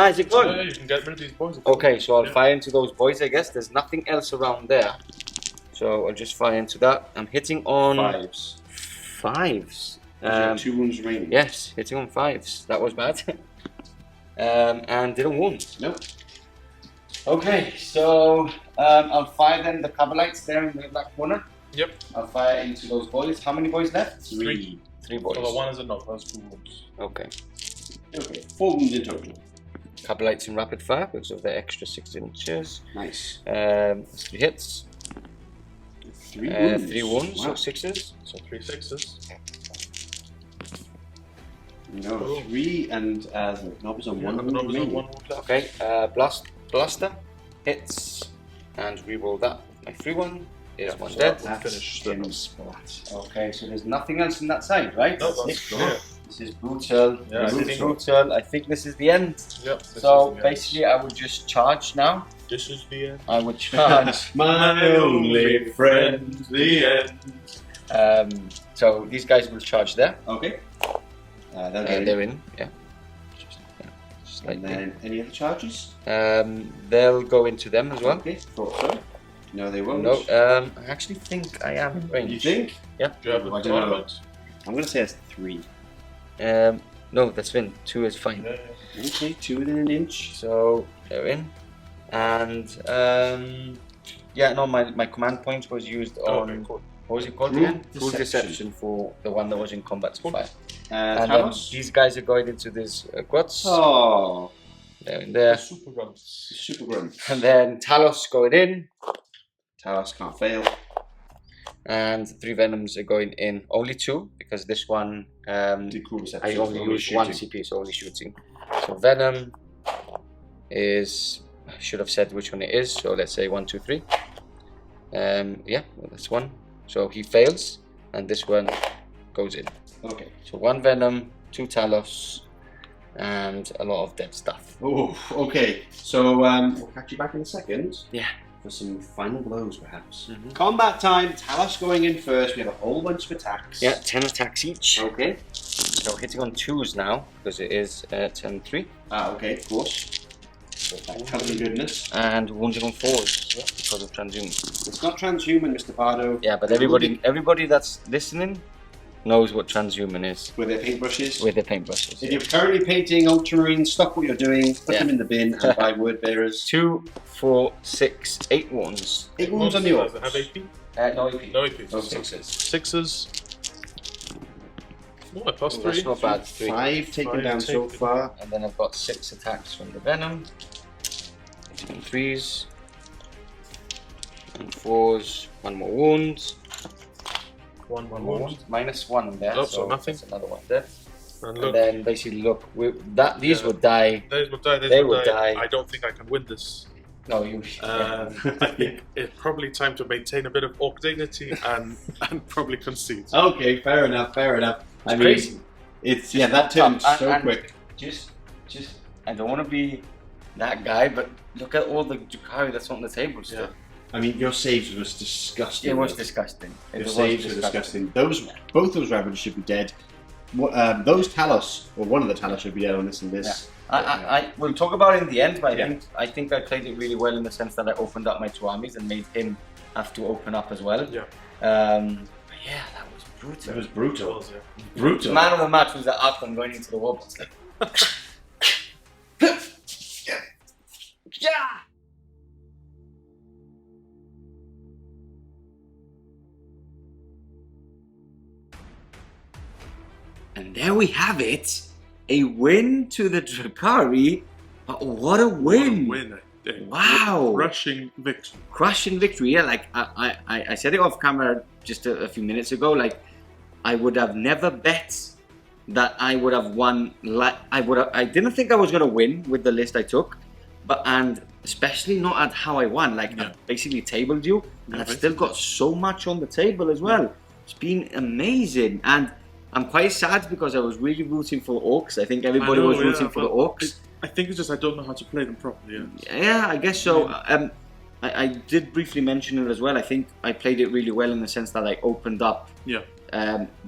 [SPEAKER 1] Is it gone?
[SPEAKER 2] Yeah, you can get rid of these boys.
[SPEAKER 1] Okay, so I'll
[SPEAKER 2] Yeah.
[SPEAKER 1] fire into those boys, I guess. There's nothing else around there. So I'll just fire into that. I'm hitting on
[SPEAKER 4] 5s.
[SPEAKER 1] 5s.
[SPEAKER 4] There's 2 wounds remaining.
[SPEAKER 1] Yes, hitting on 5s. That was bad. And didn't wound.
[SPEAKER 4] Nope.
[SPEAKER 1] Okay, so I'll fire then the Kabalites there in the black corner.
[SPEAKER 2] Yep.
[SPEAKER 1] I'll fire into those boys. How many boys left?
[SPEAKER 2] 3.
[SPEAKER 1] 3 boys.
[SPEAKER 2] So the 1 is a knob, that's 2 wounds.
[SPEAKER 1] Okay.
[SPEAKER 4] Okay, 4 wounds in total.
[SPEAKER 1] Kabalites in rapid fire because of their extra 16 inches.
[SPEAKER 4] Nice.
[SPEAKER 1] 3 hits.
[SPEAKER 4] 3 wounds.
[SPEAKER 1] 3 wounds,
[SPEAKER 4] Wow.
[SPEAKER 1] so 6s.
[SPEAKER 2] So 3 6s.
[SPEAKER 4] No,
[SPEAKER 2] Oh.
[SPEAKER 4] 3 and the knob is on 1
[SPEAKER 2] the
[SPEAKER 4] wound
[SPEAKER 2] knob is on
[SPEAKER 4] remaining.
[SPEAKER 2] 1 wound left.
[SPEAKER 1] Okay, blaster hits and reroll that. My free one is one
[SPEAKER 2] so
[SPEAKER 1] dead.
[SPEAKER 2] that will finish the
[SPEAKER 4] him
[SPEAKER 2] knob.
[SPEAKER 4] splat.
[SPEAKER 1] Okay, so there's nothing else in that side, right?
[SPEAKER 2] No,
[SPEAKER 1] That's
[SPEAKER 2] that's
[SPEAKER 1] it.
[SPEAKER 2] yeah.
[SPEAKER 1] This is brutal.
[SPEAKER 2] Yeah,
[SPEAKER 1] this
[SPEAKER 2] this
[SPEAKER 1] is
[SPEAKER 2] is
[SPEAKER 1] brutal. I think this is the end.
[SPEAKER 2] Yep. This
[SPEAKER 1] So
[SPEAKER 2] is the
[SPEAKER 1] basically, I would just charge now.
[SPEAKER 2] end. This is the end.
[SPEAKER 1] I would charge.
[SPEAKER 4] My only friend, the end.
[SPEAKER 1] So these guys will charge there.
[SPEAKER 4] Okay.
[SPEAKER 1] They're in. Yeah. Just like
[SPEAKER 4] And then any other charges?
[SPEAKER 1] they'll go into them as well.
[SPEAKER 4] Okay, thought so. No, they won't.
[SPEAKER 1] No, I actually think I am in range.
[SPEAKER 4] You think?
[SPEAKER 1] Yeah.
[SPEAKER 2] Do you have
[SPEAKER 4] I
[SPEAKER 2] a
[SPEAKER 4] don't know.
[SPEAKER 2] tournament?
[SPEAKER 4] I'm going to say it's 3.
[SPEAKER 1] No, that's fine. 2 is fine.
[SPEAKER 2] Yeah.
[SPEAKER 4] Okay, 2 within an inch.
[SPEAKER 1] So they're in, and yeah, no, my command point was used on
[SPEAKER 2] Okay, cool.
[SPEAKER 1] what was it called
[SPEAKER 4] Cruel
[SPEAKER 1] again? Cruel
[SPEAKER 4] Deception.
[SPEAKER 1] Deception for the one that was in combat to fire. And then
[SPEAKER 4] Talos?
[SPEAKER 1] these guys are going into this quads.
[SPEAKER 4] Oh,
[SPEAKER 1] They're in there,
[SPEAKER 2] Super guns.
[SPEAKER 4] super grunt.
[SPEAKER 1] and then Talos going in,
[SPEAKER 4] Talos can't fail.
[SPEAKER 1] and 3 Venoms are going in. Only 2 because this one
[SPEAKER 4] Do cool deception.
[SPEAKER 1] I only use 1 CP, so only shooting. So Venom is, I should have said which one it is, so let's say 1, 2, 3. Yeah, well, that's 1. So he fails, and this one goes in.
[SPEAKER 4] Okay.
[SPEAKER 1] So 1 Venom, 2 Talos, and a lot of dead stuff.
[SPEAKER 4] Oh, okay. So we'll catch you back in a second.
[SPEAKER 1] Yeah.
[SPEAKER 4] For some final blows, perhaps.
[SPEAKER 1] Mhm.
[SPEAKER 4] Combat time. Talos going in first. We have a whole bunch of attacks.
[SPEAKER 1] Yeah, 10 attacks each.
[SPEAKER 4] Okay.
[SPEAKER 1] So hitting on 2s now, because it is 10, 3.
[SPEAKER 4] Okay, of course. That colourly goodness.
[SPEAKER 1] And wounding on 4s, because of Transhuman.
[SPEAKER 4] It's not transhuman, Mr. Pardo.
[SPEAKER 1] Yeah, but
[SPEAKER 4] It will
[SPEAKER 1] everybody that's listening knows what Transhuman is
[SPEAKER 4] With their paintbrushes.
[SPEAKER 1] with their paintbrushes.
[SPEAKER 4] If you're currently painting ultramarine, stop what you're doing, put
[SPEAKER 1] Yeah.
[SPEAKER 4] them in the bin, and buy word bearers.
[SPEAKER 1] 2, 4, 6, 8 wounds.
[SPEAKER 4] 8 wounds on the
[SPEAKER 2] Does it
[SPEAKER 4] orcs.
[SPEAKER 2] have AP?
[SPEAKER 1] No AP.
[SPEAKER 2] No AP.
[SPEAKER 1] No
[SPEAKER 2] So
[SPEAKER 1] sixes.
[SPEAKER 2] 6s. Oh, a plus
[SPEAKER 1] Oh,
[SPEAKER 2] 3.
[SPEAKER 1] that's not bad. 3.
[SPEAKER 4] 5 taken
[SPEAKER 2] 5
[SPEAKER 4] down so
[SPEAKER 2] taken.
[SPEAKER 4] far.
[SPEAKER 1] And then I've got 6 attacks from the Venom. 3s. And 4s. 1 more wound.
[SPEAKER 2] One
[SPEAKER 1] One
[SPEAKER 2] more
[SPEAKER 1] more wound. -1 there.
[SPEAKER 2] Oh, so nothing.
[SPEAKER 1] That's another one there.
[SPEAKER 2] And
[SPEAKER 1] And
[SPEAKER 2] look,
[SPEAKER 1] then basically look, these
[SPEAKER 2] Yeah.
[SPEAKER 1] would die.
[SPEAKER 2] these would die.
[SPEAKER 1] They would die.
[SPEAKER 2] I don't think I can win this.
[SPEAKER 1] No, you.
[SPEAKER 2] I think it's probably time to maintain a bit of orc dignity and probably concede.
[SPEAKER 4] Okay, fair enough.
[SPEAKER 1] It's crazy.
[SPEAKER 4] It's that turned so quick.
[SPEAKER 1] Just, I don't want to be that guy, but look at all the Drukhari that's on the table still.
[SPEAKER 4] I mean, your saves was disgusting.
[SPEAKER 1] It was disgusting.
[SPEAKER 4] Your saves were disgusting. Both those Ravagers should be dead. Those Talos, or one of the Talos should be dead on this and this.
[SPEAKER 1] I we'll talk about it in the end, but I think I played it really well in the sense that I opened up my 2 armies and made him have to open up as well.
[SPEAKER 2] Yeah.
[SPEAKER 1] Yeah, that was brutal.
[SPEAKER 4] It was brutal.
[SPEAKER 1] Brutal. Man of the match was the Archon going into the Warboss. Yeah. And there we have it. A win to the Drukhari, but what a win!
[SPEAKER 2] What a win.
[SPEAKER 1] Wow!
[SPEAKER 2] Crushing victory.
[SPEAKER 1] Crushing victory, yeah. Like, I said it off camera just a few minutes ago, like, I would have never bet that I would have won. I didn't think I was going to win with the list I took, and especially not at how I won. Like, I basically tabled you, and I've still got so much on the table as well. It's been amazing, and I'm quite sad because I was really rooting for Orks. I think everybody was rooting for the Orks.
[SPEAKER 2] I think it's just I don't know how to play them properly.
[SPEAKER 1] Yeah, I guess so. I did briefly mention it as well. I think I played it really well in the sense that I opened up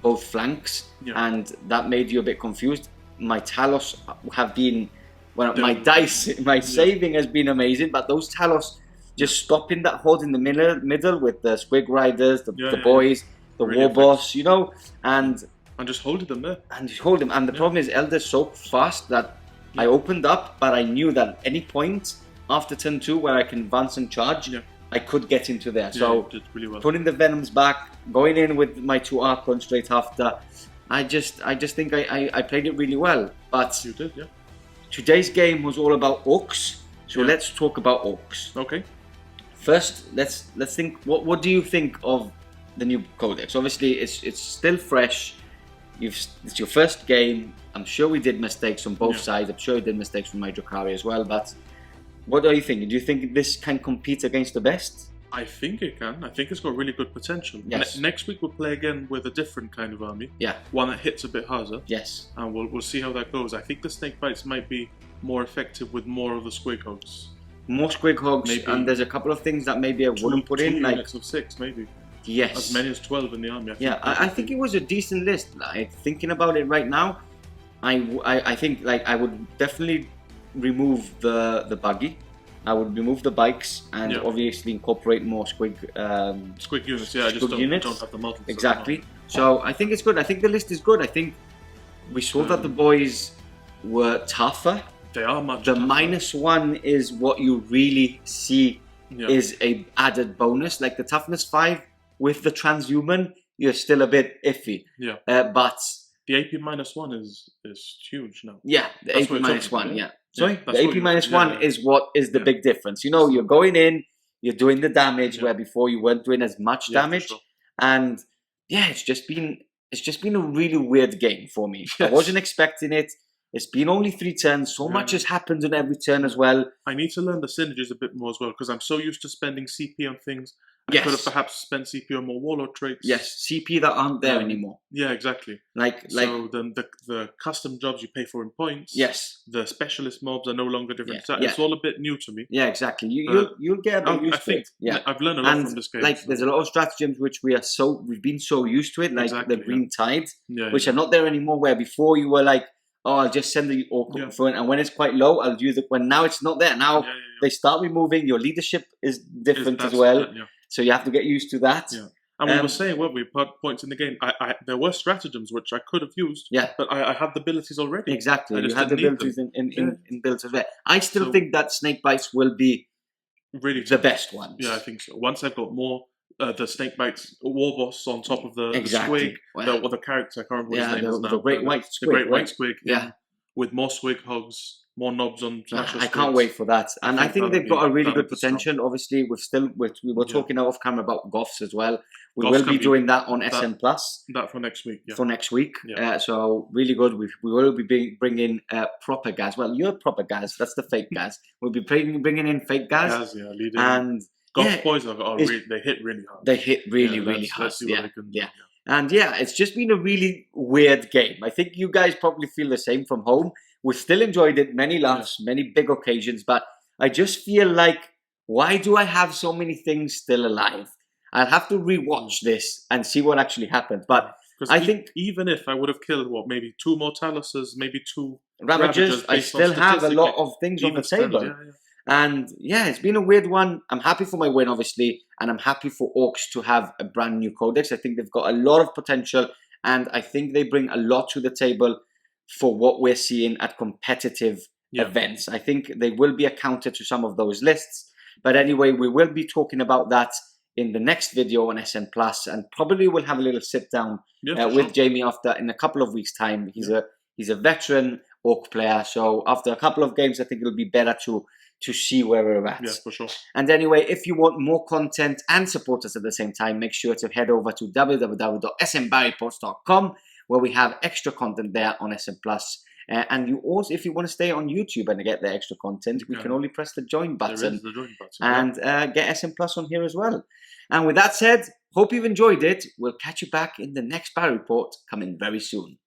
[SPEAKER 1] both flanks, and that made you a bit confused. My Talos have been, my saving has been amazing, but those Talos just stopping that horde in the middle with the Squig Riders, the Boyz, the
[SPEAKER 2] really
[SPEAKER 1] Warboss, you know, and
[SPEAKER 2] just holding them there.
[SPEAKER 1] And just hold them. And the problem is Elder's so fast that I opened up, but I knew that at any point after turn 2 where I can advance and charge, I could get into there. So
[SPEAKER 2] did really well.
[SPEAKER 1] Putting the Venoms back, going in with my 2 Archons straight after, I just think I played it really well. But
[SPEAKER 2] you did,
[SPEAKER 1] today's game was all about Orks, so let's talk about Orks.
[SPEAKER 2] Okay.
[SPEAKER 1] First, let's think. What do you think of the new Codex? Obviously, it's still fresh. It's your first game. I'm sure we did mistakes on both sides. I'm sure we did mistakes from my Drukhari as well. But what are you thinking? Do you think this can compete against the best?
[SPEAKER 2] I think it can. I think it's got really good potential.
[SPEAKER 1] Yes.
[SPEAKER 2] Next week we'll play again with a different kind of army.
[SPEAKER 1] Yeah.
[SPEAKER 2] One that hits a bit harder.
[SPEAKER 1] Yes.
[SPEAKER 2] And we'll see how that goes. I think the Snakebites might be more effective with more of the Squig Hogs.
[SPEAKER 1] More Squig Hogs, maybe. And there's a couple of things that maybe I wouldn't put in. Like
[SPEAKER 2] units of 6, maybe.
[SPEAKER 1] Yes.
[SPEAKER 2] As many as 12 in the army.
[SPEAKER 1] I think it was a decent list. Like, thinking about it right now, I think like I would definitely remove the buggy. I would remove the bikes and obviously incorporate more Squig
[SPEAKER 2] units. I just don't have the models.
[SPEAKER 1] Exactly. So I think it's good. I think the list is good. I think we saw that the Boyz were tougher.
[SPEAKER 2] They are much tougher.
[SPEAKER 1] The -1 is what you really see is a added bonus. Like the toughness 5 with the transhuman, you're still a bit iffy. But
[SPEAKER 2] the AP -1 is huge now.
[SPEAKER 1] Yeah, the AP -1. Sorry,
[SPEAKER 2] that's
[SPEAKER 1] the AP -1 is what is the big difference. You know, you're going in, you're doing the damage where before you weren't doing as much damage, and it's just been a really weird game for me. I wasn't expecting it. It's been only 3 turns. So much has happened on every turn as well.
[SPEAKER 2] I need to learn the synergies a bit more as well because I'm so used to spending CP on things. I could have perhaps spent CP on more Warlord traits.
[SPEAKER 1] Yes, CP that aren't there anymore.
[SPEAKER 2] Yeah, exactly. So then the custom jobs you pay for in points.
[SPEAKER 1] Yes.
[SPEAKER 2] The specialist mobs are no longer different. It's all a bit new to me.
[SPEAKER 1] Yeah, exactly. You'll get a bit used to it. Yeah,
[SPEAKER 2] I've learned a lot from this game.
[SPEAKER 1] Like there's a lot of stratagems which we've been so used to it, like the Green Tide, which are not there anymore. Where before you were like, oh, I'll just send the Ork up front, and when it's quite low, I'll use it. When now it's not there. Now they start removing. Your leadership is different as well. So you have to get used to that.
[SPEAKER 2] Yeah. And we were saying, we put points in the game. There were stratagems which I could have used.
[SPEAKER 1] Yeah.
[SPEAKER 2] But I had the abilities already.
[SPEAKER 1] Exactly. You had the abilities in builds as well. I still think that Snakebites will be
[SPEAKER 2] really
[SPEAKER 1] the best ones.
[SPEAKER 2] Yeah, I think so. Once I've got more the Snakebites Warboss on top of the Squig, the character, I can't remember what his name is now.
[SPEAKER 1] The Great White Squig.
[SPEAKER 2] The Great White Squig.
[SPEAKER 1] Yeah.
[SPEAKER 2] With more Squig Hogs, more knobs on Smasha
[SPEAKER 1] I can't wait for that. And I think they've got a really good potential.
[SPEAKER 2] Strong.
[SPEAKER 1] Obviously, we were talking off camera about Goths as well. We
[SPEAKER 2] Goths
[SPEAKER 1] will be doing that on SN Plus.
[SPEAKER 2] That for next week. Yeah.
[SPEAKER 1] For next week.
[SPEAKER 2] Yeah.
[SPEAKER 1] So really good. We will be bringing proper Gaz. Well, you're proper Gaz. That's the fake Gaz. We'll be bringing in fake Gaz.
[SPEAKER 2] Gaz, yeah, leading.
[SPEAKER 1] And
[SPEAKER 2] Goth boys they hit really hard.
[SPEAKER 1] They hit really hard.
[SPEAKER 2] Let's see what they can do.
[SPEAKER 1] And it's just been a really weird game. I think you guys probably feel the same from home. We still enjoyed it, many laughs, many big occasions, but I just feel like, why do I have so many things still alive? I'll have to rewatch this and see what actually happened. But I think
[SPEAKER 2] even if I would have killed maybe 2 Mortaluses, maybe 2
[SPEAKER 1] Ravagers, I still have a lot of things on the table. And it's been a weird one. I'm happy for my win, obviously, and I'm happy for Orks to have a brand new codex. I think they've got a lot of potential, and I think they bring a lot to the table for what we're seeing at competitive events. I think they will be a counter to some of those lists. But anyway, we will be talking about that in the next video on SN Plus, and probably we'll have a little sit down with Jamie after in a couple of weeks' time. He's a veteran Ork player, so after a couple of games, I think it'll be better to see where we're at.
[SPEAKER 2] Yeah, for sure.
[SPEAKER 1] And anyway, if you want more content and support us at the same time, make sure to head over to www.smbarrypods.com, where we have extra content there on SN Plus. And you also, if you want to stay on YouTube and get the extra content, we can only press the join button.
[SPEAKER 2] There is the join button.
[SPEAKER 1] And get SN Plus on here as well. And with that said, hope you've enjoyed it. We'll catch you back in the next Barry Report coming very soon.